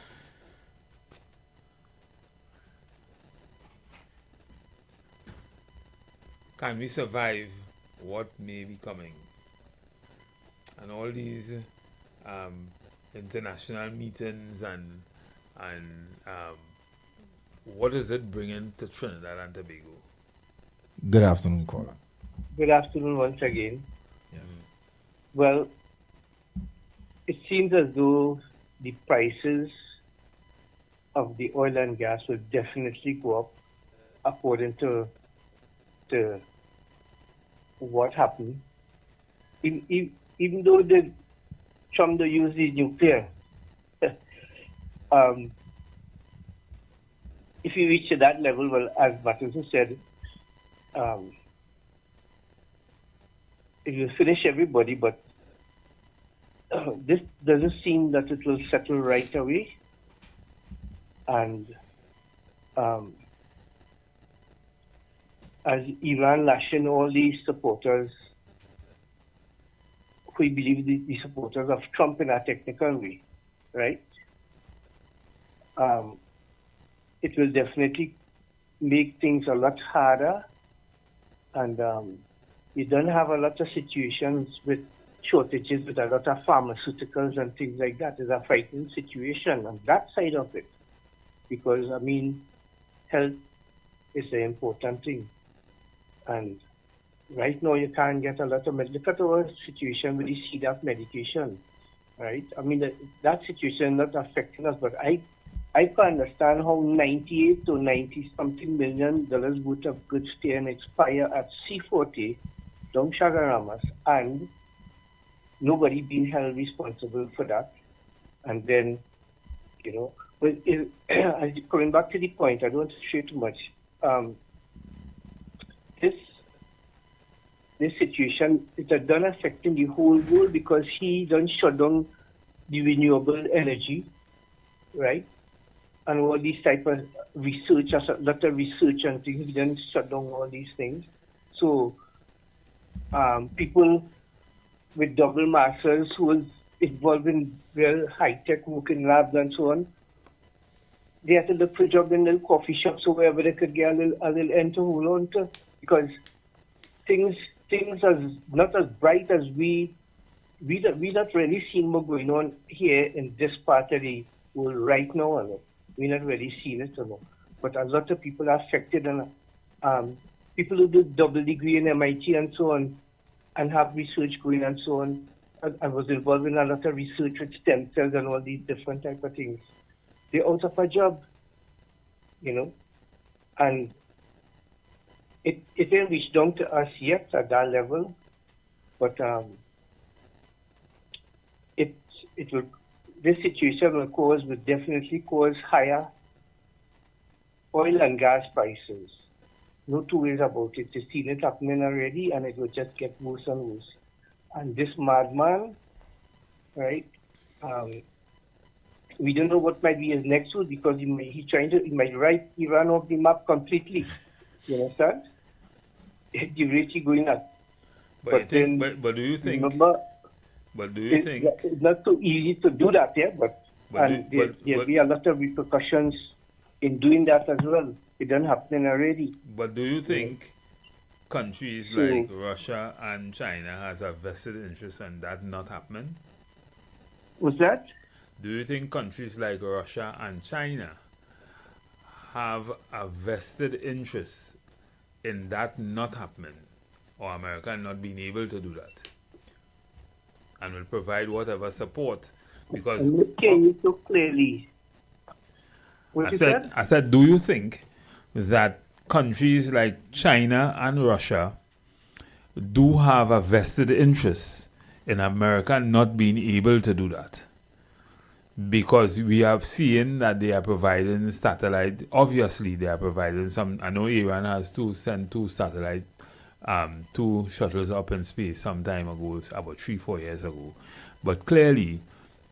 Can we survive what may be coming? And all these international meetings and what is it bringing to Trinidad and Tobago? Good afternoon, caller. Good afternoon once again. Yes. Well, it seems as though the prices of the oil and gas will definitely go up according to what happened. Even though Trump don't use the nuclear, if you reach to that level, well, as Martin said, it will finish everybody, but this doesn't seem that it will settle right away. And as Iran lashing all these supporters, we believe the supporters of Trump in a technical way, right? It will definitely make things a lot harder. And you don't have a lot of situations with shortages with a lot of pharmaceuticals and things like that. It's a frightening situation on that side of it. Because, I mean, health is an important thing. And right now you can't get a lot of look at our situation with the CDAP medication, right? I mean, that situation is not affecting us, but I can understand how 98 to 90 something million dollars worth of goods stay and expire at C40 down Chagaramas, and nobody being held responsible for that. And then, you know, but coming back to the point, I don't want to share too much. This situation is done affecting the whole world because he done shut down the renewable energy, right? And all these type of research, a lot of research and things, he done shut down all these things. So people with double masters who was involved in real high-tech work in labs and so on, they had to look for a job in little coffee shops or wherever they could get a little end to hold on to, because things are not as bright as we not really seen what going on here in this part of the world right now. We're not really seeing it, but a lot of people are affected, and people who do double degree in MIT and so on, and have research going and so on. I was involved in a lot of research with stem cells and all these different type of things. They're out of a job, you know, and it didn't reach down to us yet at that level, but this situation will definitely cause higher oil and gas prices. No two ways about it. You've seen it happening already, and it will just get worse and worse. And this madman, right? We don't know what might be his next move, because he might write Iran off the map completely. You understand? The rate is going up. But do you think? Remember, but do you think it's not so easy to do that? Yeah, there'll be a lot of repercussions in doing that as well. It doesn't happen already. But do you think countries like Russia and China has a vested interest in that not happening? What's that? Do you think countries like Russia and China have a vested interest in that not happening, or America not being able to do that, and will provide whatever support? Because so clearly. I said, do you think that countries like China and Russia do have a vested interest in America not being able to do that? Because we have seen that they are providing satellite. Obviously, they are providing some. I know Iran has sent two satellite, two shuttles up in space some time ago, about 3-4 years ago. But clearly,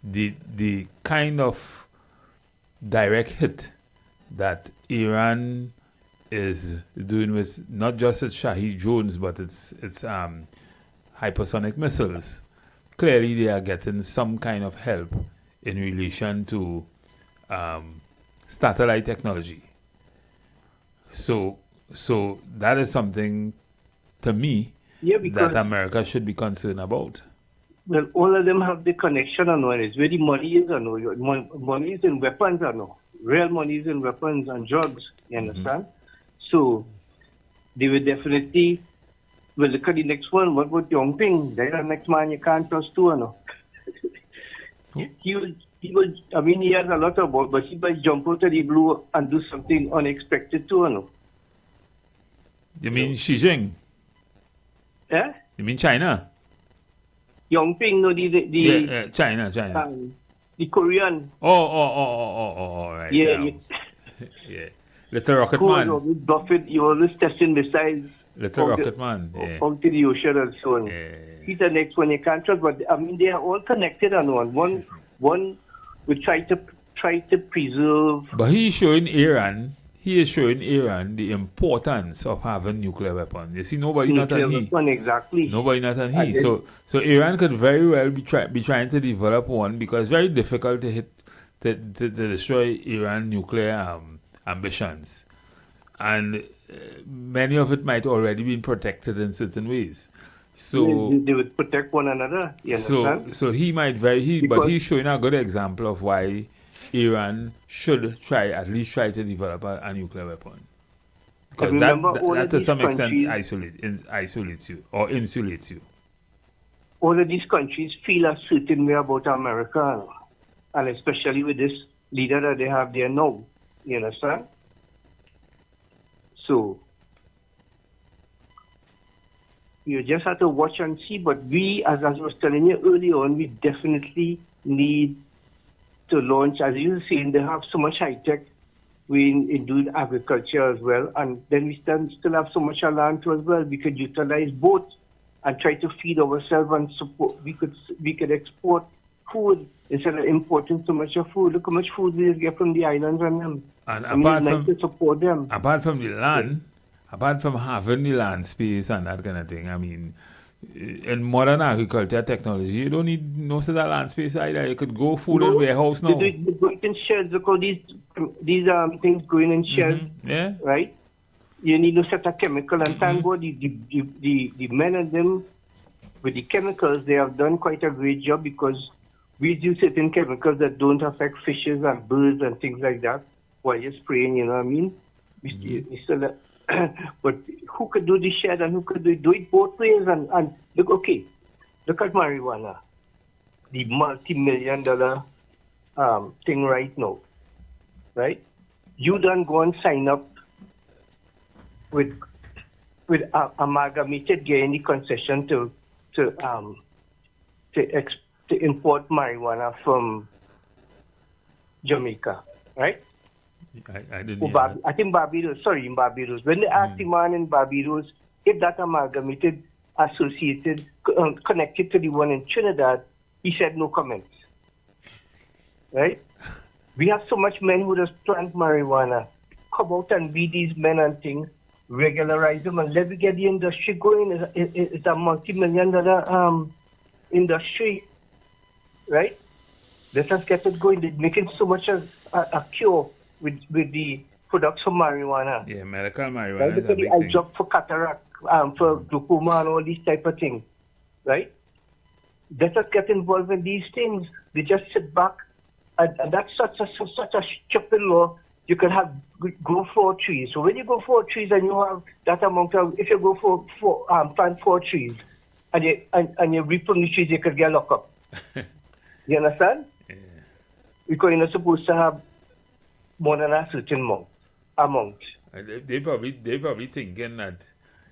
the kind of direct hit that Iran is doing with not just its Shahid drones, but its hypersonic missiles. Clearly, they are getting some kind of help in relation to satellite technology. So that is something, to me, that America should be concerned about. Well, all of them have the connection, and it's where the money is, money is in weapons, real money is in weapons and drugs, you understand? So they will definitely, well, look at the next one. What about Yong Ping? They're the next man you can't trust too, He will, I mean, he has a lot of work, but he might jump out of the blue and do something unexpected too, You mean Xi Jinping? Eh? You mean China? Yong Ping, no, China. The Korean. Oh, right. Yeah. Yeah. Little Rocket Man. You always testing missiles. Little Rocket Man. Yeah. Out to the ocean and so on. He's the next one you can't trust, but I mean they are all connected on one. One will try to preserve. But he is showing Iran the importance of having nuclear weapons. You see, nobody not on he. Exactly. Nobody not on he. So Iran could very well be trying to develop one, because it's very difficult to destroy Iran nuclear ambitions, and many of it might already be protected in certain ways. So they would protect one another. You understand? So he might but he's showing a good example of why Iran should at least try to develop a nuclear weapon, because that to some extent isolates you or insulates you. All of these countries feel a certain way about America, and especially with this leader that they have there now. You understand? So you just have to watch and see. But we, as I was telling you earlier on, we definitely need to launch. As you see, they have so much high tech. We in doing agriculture as well, and then we still have so much land too as well. We could utilize both and try to feed ourselves and support. We could export food instead of importing so much of food. Look how much food we get from the islands and them. And to support them. Apart from the land, apart from having the land space and that kind of thing, I mean, in modern agriculture technology, you don't need no such land space either. You could grow food in warehouse now. They grow it in sheds. Look how these things growing in sheds. Yeah. Right? You need no set of chemical, and thank God the men and them with the chemicals, they have done quite a great job, because we use certain chemicals that don't affect fishes and birds and things like that while you're spraying, you know what I mean? We still, but who could do the shed and who could do it both ways? And look, okay, look at marijuana, the multi-million-dollar thing right now, right? You don't go and sign up with Amalgamated getting the concession to import marijuana from Jamaica, right? I didn't. I think Barbados. Sorry, in Barbados. When they asked the man in Barbados if that amalgamated, associated, connected to the one in Trinidad, he said no comments. Right? We have so much men who just plant marijuana. Come out and be these men and things, regularize them, and let me get the industry going. It's a multi-million-dollar industry, right? Let us get it going. They're making so much a cure with the products for marijuana. Yeah, medical marijuana. Right? Because the eye drop for cataract, for glaucoma, and all these type of things, right? Let us get involved in these things. They just sit back, and that's such a stupid law. You can grow 4 trees. So when you grow 4 trees and you have that amount of, if you go plant 4 trees and you reap from the trees, you could get locked up. You understand? Yeah. Because you're not supposed to have more than a certain amount. They probably thinking that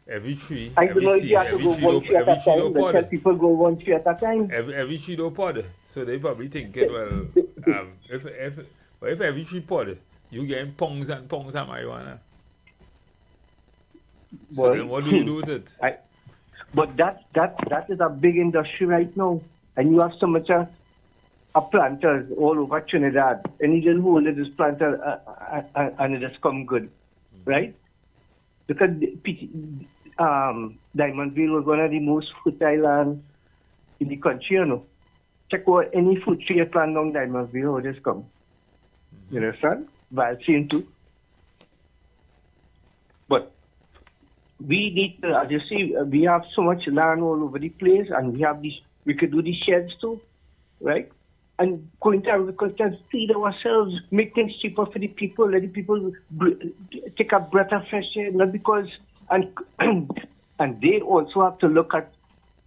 every tree, I don't know if you have to go 1 tree at a time, but tell people go 1 tree at a time. Every tree do pod. So they probably thinking, well, if every tree pod, you getting pongs and marijuana. So then what do you do with it? But that is a big industry right now. And you have so much are planters all over Trinidad. Any little hole in this planter and it has come good, right? Because Diamondville was one of the most fertile land in the country, you know. Check out any fruit tree you plant down Diamondville, how it has come. You understand? Vaccine too. But we need to, as you see, we have so much land all over the place, and we could do the sheds too, right? And go into agriculture and feed ourselves, make things cheaper for the people, let the people take a breath of fresh air, not because, and they also have to look at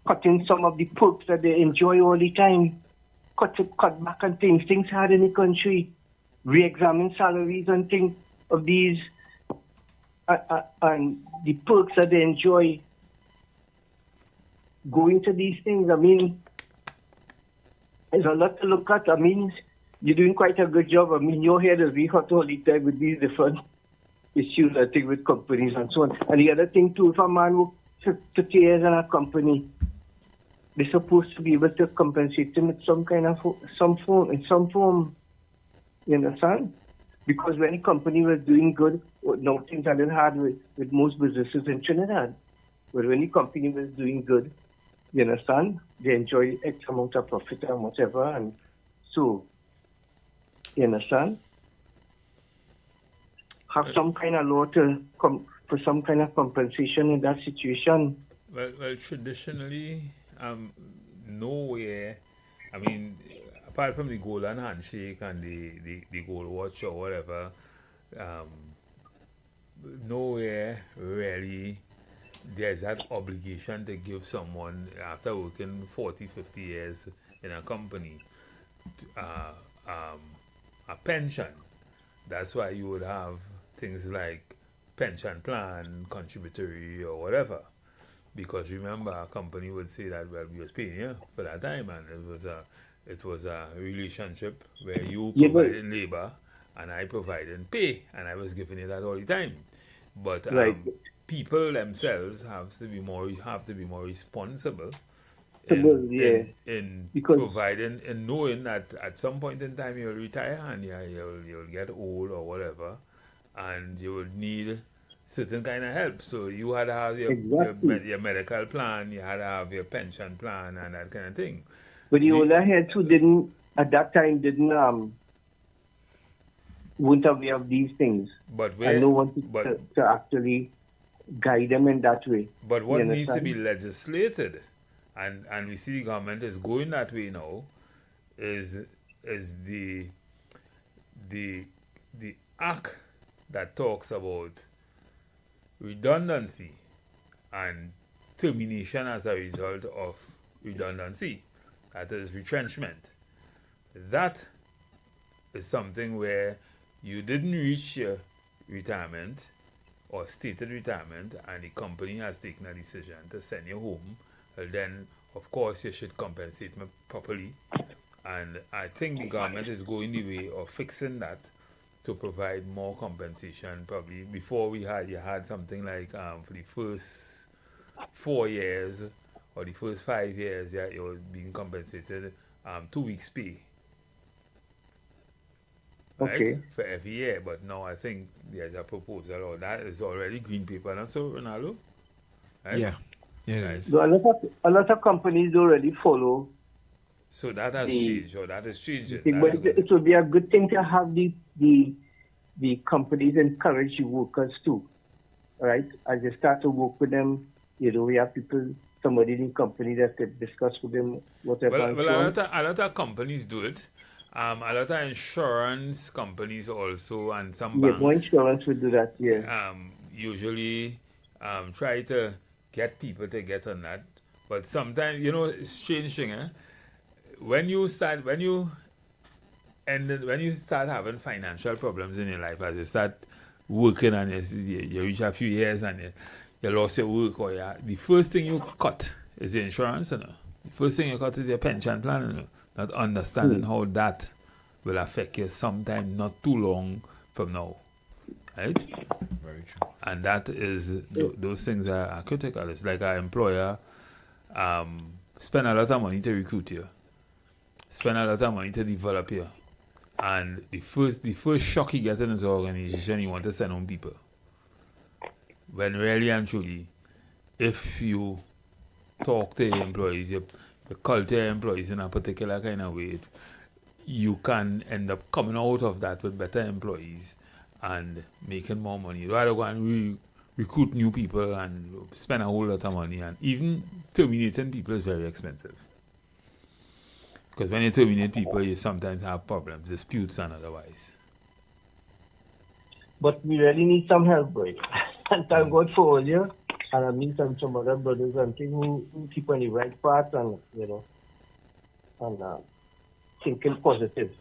cutting some of the perks that they enjoy all the time, cut back on things hard in the country, re-examine salaries and things of these, and the perks that they enjoy, go into these things. I mean, there's a lot to look at. I mean, you're doing quite a good job. I mean, your head is really hot all the time with these different issues, I think, with companies and so on. And the other thing, too, if a man works 30 years in a company, they're supposed to be able to compensate him with some form. You understand? Because when the company was doing good, now things are a little hard with most businesses in Trinidad. But when the company was doing good, you understand? They enjoy X amount of profit and whatever, and so, you understand? Have some kind of law to for some kind of compensation in that situation. Well, traditionally, nowhere, I mean, apart from the golden handshake and the gold watch or whatever, nowhere really there's that obligation to give someone, after working 40, 50 years in a company, a pension. That's why you would have things like pension plan, contributory or whatever. Because remember, a company would say that, well, we was paying you for that time, and it was a relationship where you provided labor and I provided pay, and I was giving you that all the time. But people themselves have to be more responsible in providing, in knowing that at some point in time you'll retire and you'll get old or whatever, and you will need certain kind of help. So you had to have your medical plan, you had to have your pension plan and that kind of thing. But the older heads who didn't wouldn't have aware of these things. But no one to actually guide them in that way. But what needs to be legislated, and we see the government is going that way now, is the act that talks about redundancy and termination as a result of redundancy. That is retrenchment. That is something where you didn't reach your retirement or stated retirement, and the company has taken a decision to send you home. Well, then, of course, you should compensate me properly. And I think the government is going the way of fixing that to provide more compensation. Probably before you had something like for the first 4 years or the first 5 years, you were being compensated 2 weeks pay. Right? Okay. For every year. But now I think there's a proposal, or that is already green paper. And so, Ronaldo? Right? Yeah. Yeah, it is. So a lot of companies already follow. So that has changed, or that is changing. But it would be a good thing to have the companies encourage the workers too, right? As you start to work with them, we have somebody in the company that could discuss with them whatever. Well, a lot of companies do it. A lot of insurance companies also, and some banks. Yeah, insurance would do that. Yeah. Usually, try to get people to get on that, but sometimes it's strange thing, eh? When you start having financial problems in your life, as you start working and you reach a few years and you lost your work, or the first thing you cut is the insurance, The first thing you cut is your pension plan, Not understanding how that will affect you sometime not too long from now, right? Very true. And that is those things are critical. It's like our employer spend a lot of money to recruit you. spend a lot of money to develop here. And the first shock he gets in his organization, he wants to send home people. When really and truly, if you talk to your employees, you culture your employees in a particular kind of way, you can end up coming out of that with better employees and making more money. You rather go and recruit new people and spend a whole lot of money, and even terminating people is very expensive. Because when you terminate people, you sometimes have problems, disputes and otherwise. But we really need some help, boy. And thank God for all you. And I mean some other brothers and things who keep on the right path and, and thinking positive.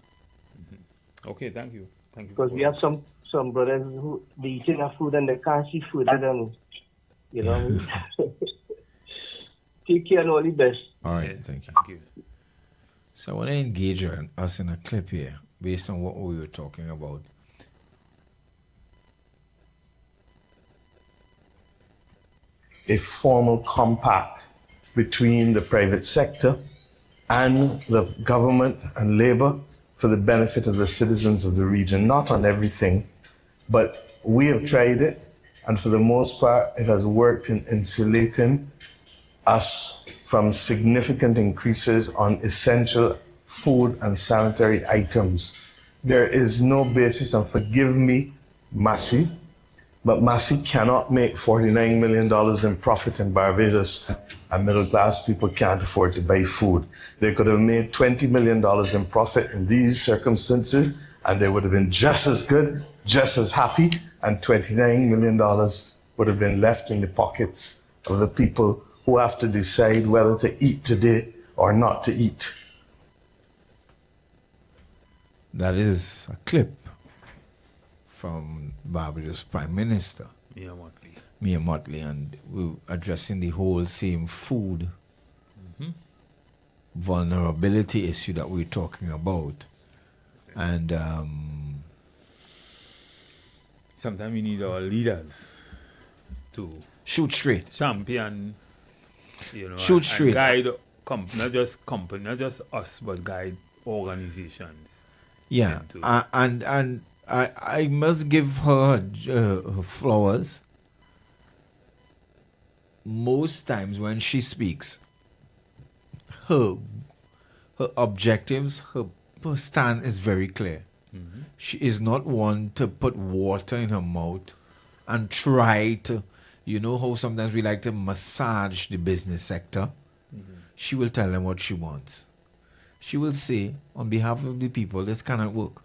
Mm-hmm. Okay, thank you. Thank you. Because we have some brothers who they eating their food and they can't see further than, Take care and all the best. All right, thank you. Thank you. So I want to engage us in a clip here based on what we were talking about. A formal compact between the private sector and the government and labor for the benefit of the citizens of the region, not on everything, but we have tried it, and for the most part, it has worked in insulating us from significant increases on essential food and sanitary items. There is no basis, and forgive me, Massey, but Massey cannot make $49 million in profit in Barbados, and middle class people can't afford to buy food. They could have made $20 million in profit in these circumstances, and they would have been just as good, just as happy, and $29 million would have been left in the pockets of the people who have to decide whether to eat today or not to eat. That is a clip from Barbados Prime Minister Mia Mottley, and we're addressing the whole same food vulnerability issue that we're talking about. And sometimes we need our leaders to shoot straight, champion, shoot straight, guide not just company, not just us, but guide organizations. Yeah, and I must give her her flowers. Most times when she speaks, her objectives, her stand is very clear. Mm-hmm. She is not one to put water in her mouth and try to, how sometimes we like to massage the business sector. Mm-hmm. She will tell them what she wants. She will say, on behalf of the people, this cannot work.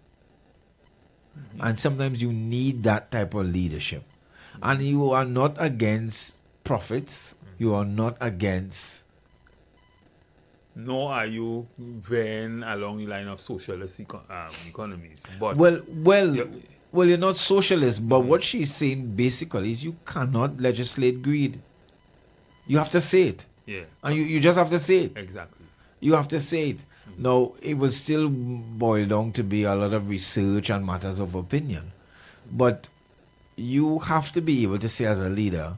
Mm-hmm. And sometimes you need that type of leadership. Mm-hmm. And you are not against profits. Mm-hmm. You are not against... Nor are you veering along the line of socialist economies. But you're not socialist, but what she's saying basically is you cannot legislate greed. You have to say it. Yeah. And you just have to say it. Exactly. You have to say it. Mm-hmm. Now, it will still boil down to be a lot of research and matters of opinion. But you have to be able to say as a leader,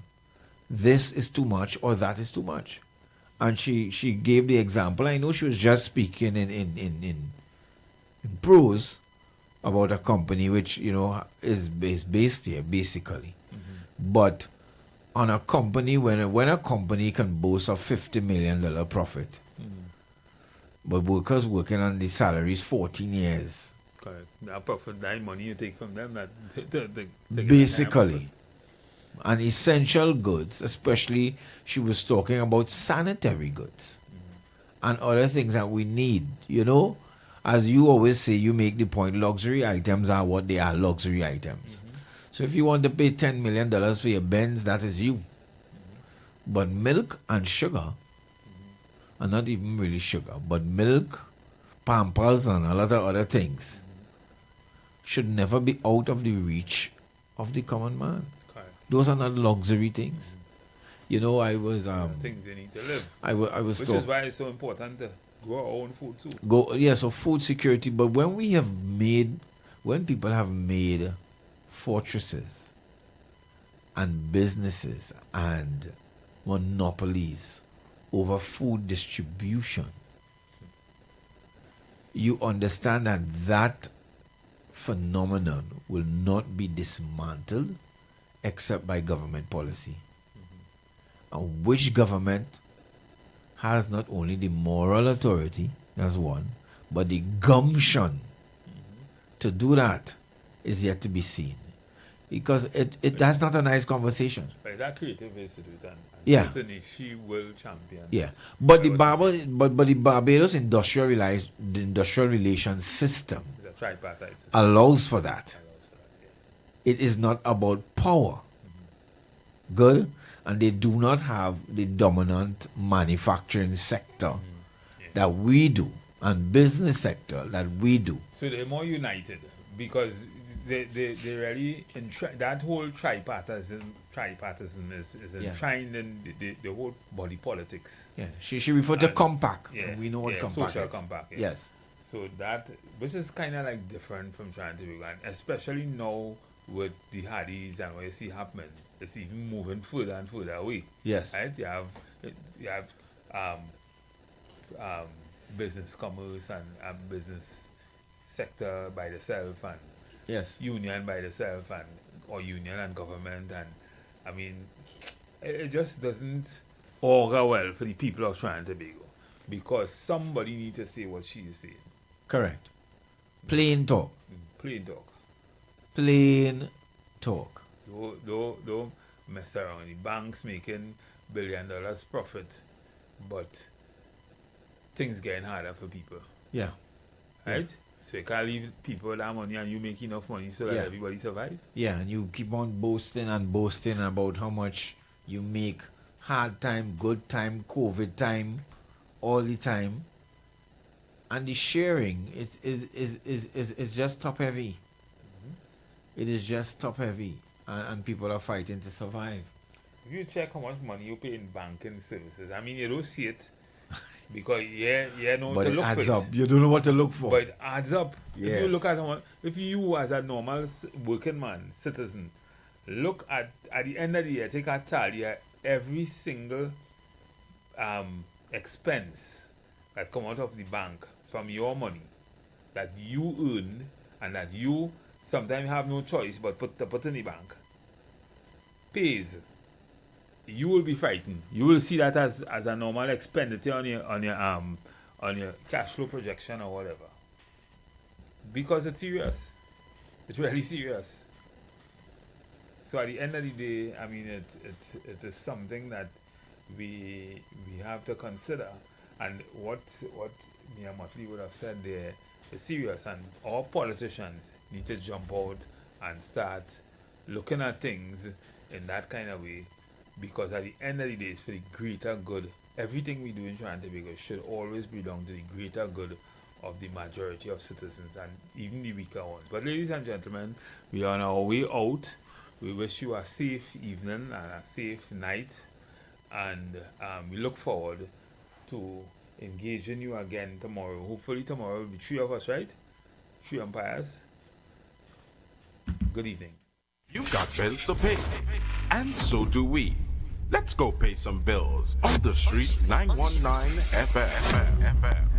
this is too much or that is too much. And she gave the example. I know she was just speaking in prose about a company which, is based here, basically. Mm-hmm. But on a company, when a company can boast a $50 million profit, but workers working on the salaries 14 years. Correct. That profit, that money you take from them, basically. And essential goods, especially she was talking about sanitary goods and other things that we need. As you always say, you make the point, luxury items are what they are, luxury items. Mm-hmm. So if you want to pay $10 million for your Benz, that is you. Mm-hmm. But milk and sugar, and not even really sugar, but milk, Pampers, and a lot of other things should never be out of the reach of the common man. Those are not luxury things. I was things you need to live. I was which is why it's so important to grow our own food too. So food security. But when people have made fortresses and businesses and monopolies over food distribution, you understand that that phenomenon will not be dismantled except by government policy. And which government has not only the moral authority, that's one, but the gumption to do that is yet to be seen. Because that's not a nice conversation. But that creative ways to do it, and yeah, certainly she will champion. Yeah, but the Barbados industrial relations system allows for that. It is not about power. Good, and they do not have the dominant manufacturing sector that we do, and business sector that we do. So they're more united because they really that whole tripartism is enshrined in the whole body politics. Yeah, she referred to compact. Yeah, we know what compact social is. Compact. Yeah. Yes. So that, which is kind of like different from trying to be and especially now with the Hadis and what you see happening, it's even moving further and further away. Yes. Right. You have business commerce and business sector by itself and yes, union by itself and or union and government, and I mean it just doesn't augur well for the people of Trinidad and Tobago because somebody needs to say what she is saying. Correct. Plain talk. Plain talk. Plain talk. Don't mess around. The banks making $1 billion profit, but things getting harder for people. Yeah. Right? Yeah. So you can't leave people that money and you make enough money so that everybody survive? Yeah, and you keep on boasting and boasting about how much you make hard time, good time, COVID time, all the time. And the sharing is just top heavy. It is just top heavy. And people are fighting to survive. If you check how much money you pay in banking services, I mean, you don't see it. Because know but to it look adds for up. it. You don't know what to look for. But it adds up. Yes. If you look at if you as a normal working man, citizen, look at the end of the year, take a tally at every single expense that come out of the bank from your money that you earn and that you sometimes have no choice but put in the bank pays. You will be frightened. You will see that as a normal expenditure on your cash flow projection or whatever. Because it's serious. It's really serious. So at the end of the day, I mean, it is something that we have to consider. And what Mia Motley would have said there is serious. And our politicians need to jump out and start looking at things in that kind of way. Because at the end of the day, it's for the greater good. Everything we do in Trinidad and Tobago should always belong to the greater good of the majority of citizens and even the weaker ones. But ladies and gentlemen, we are on our way out. We wish you a safe evening and a safe night. And we look forward to engaging you again tomorrow. Hopefully tomorrow will be 3 of us, right? 3 umpires. Good evening. You've got bills to pay, and so do we. Let's go pay some bills on the street 919 FM.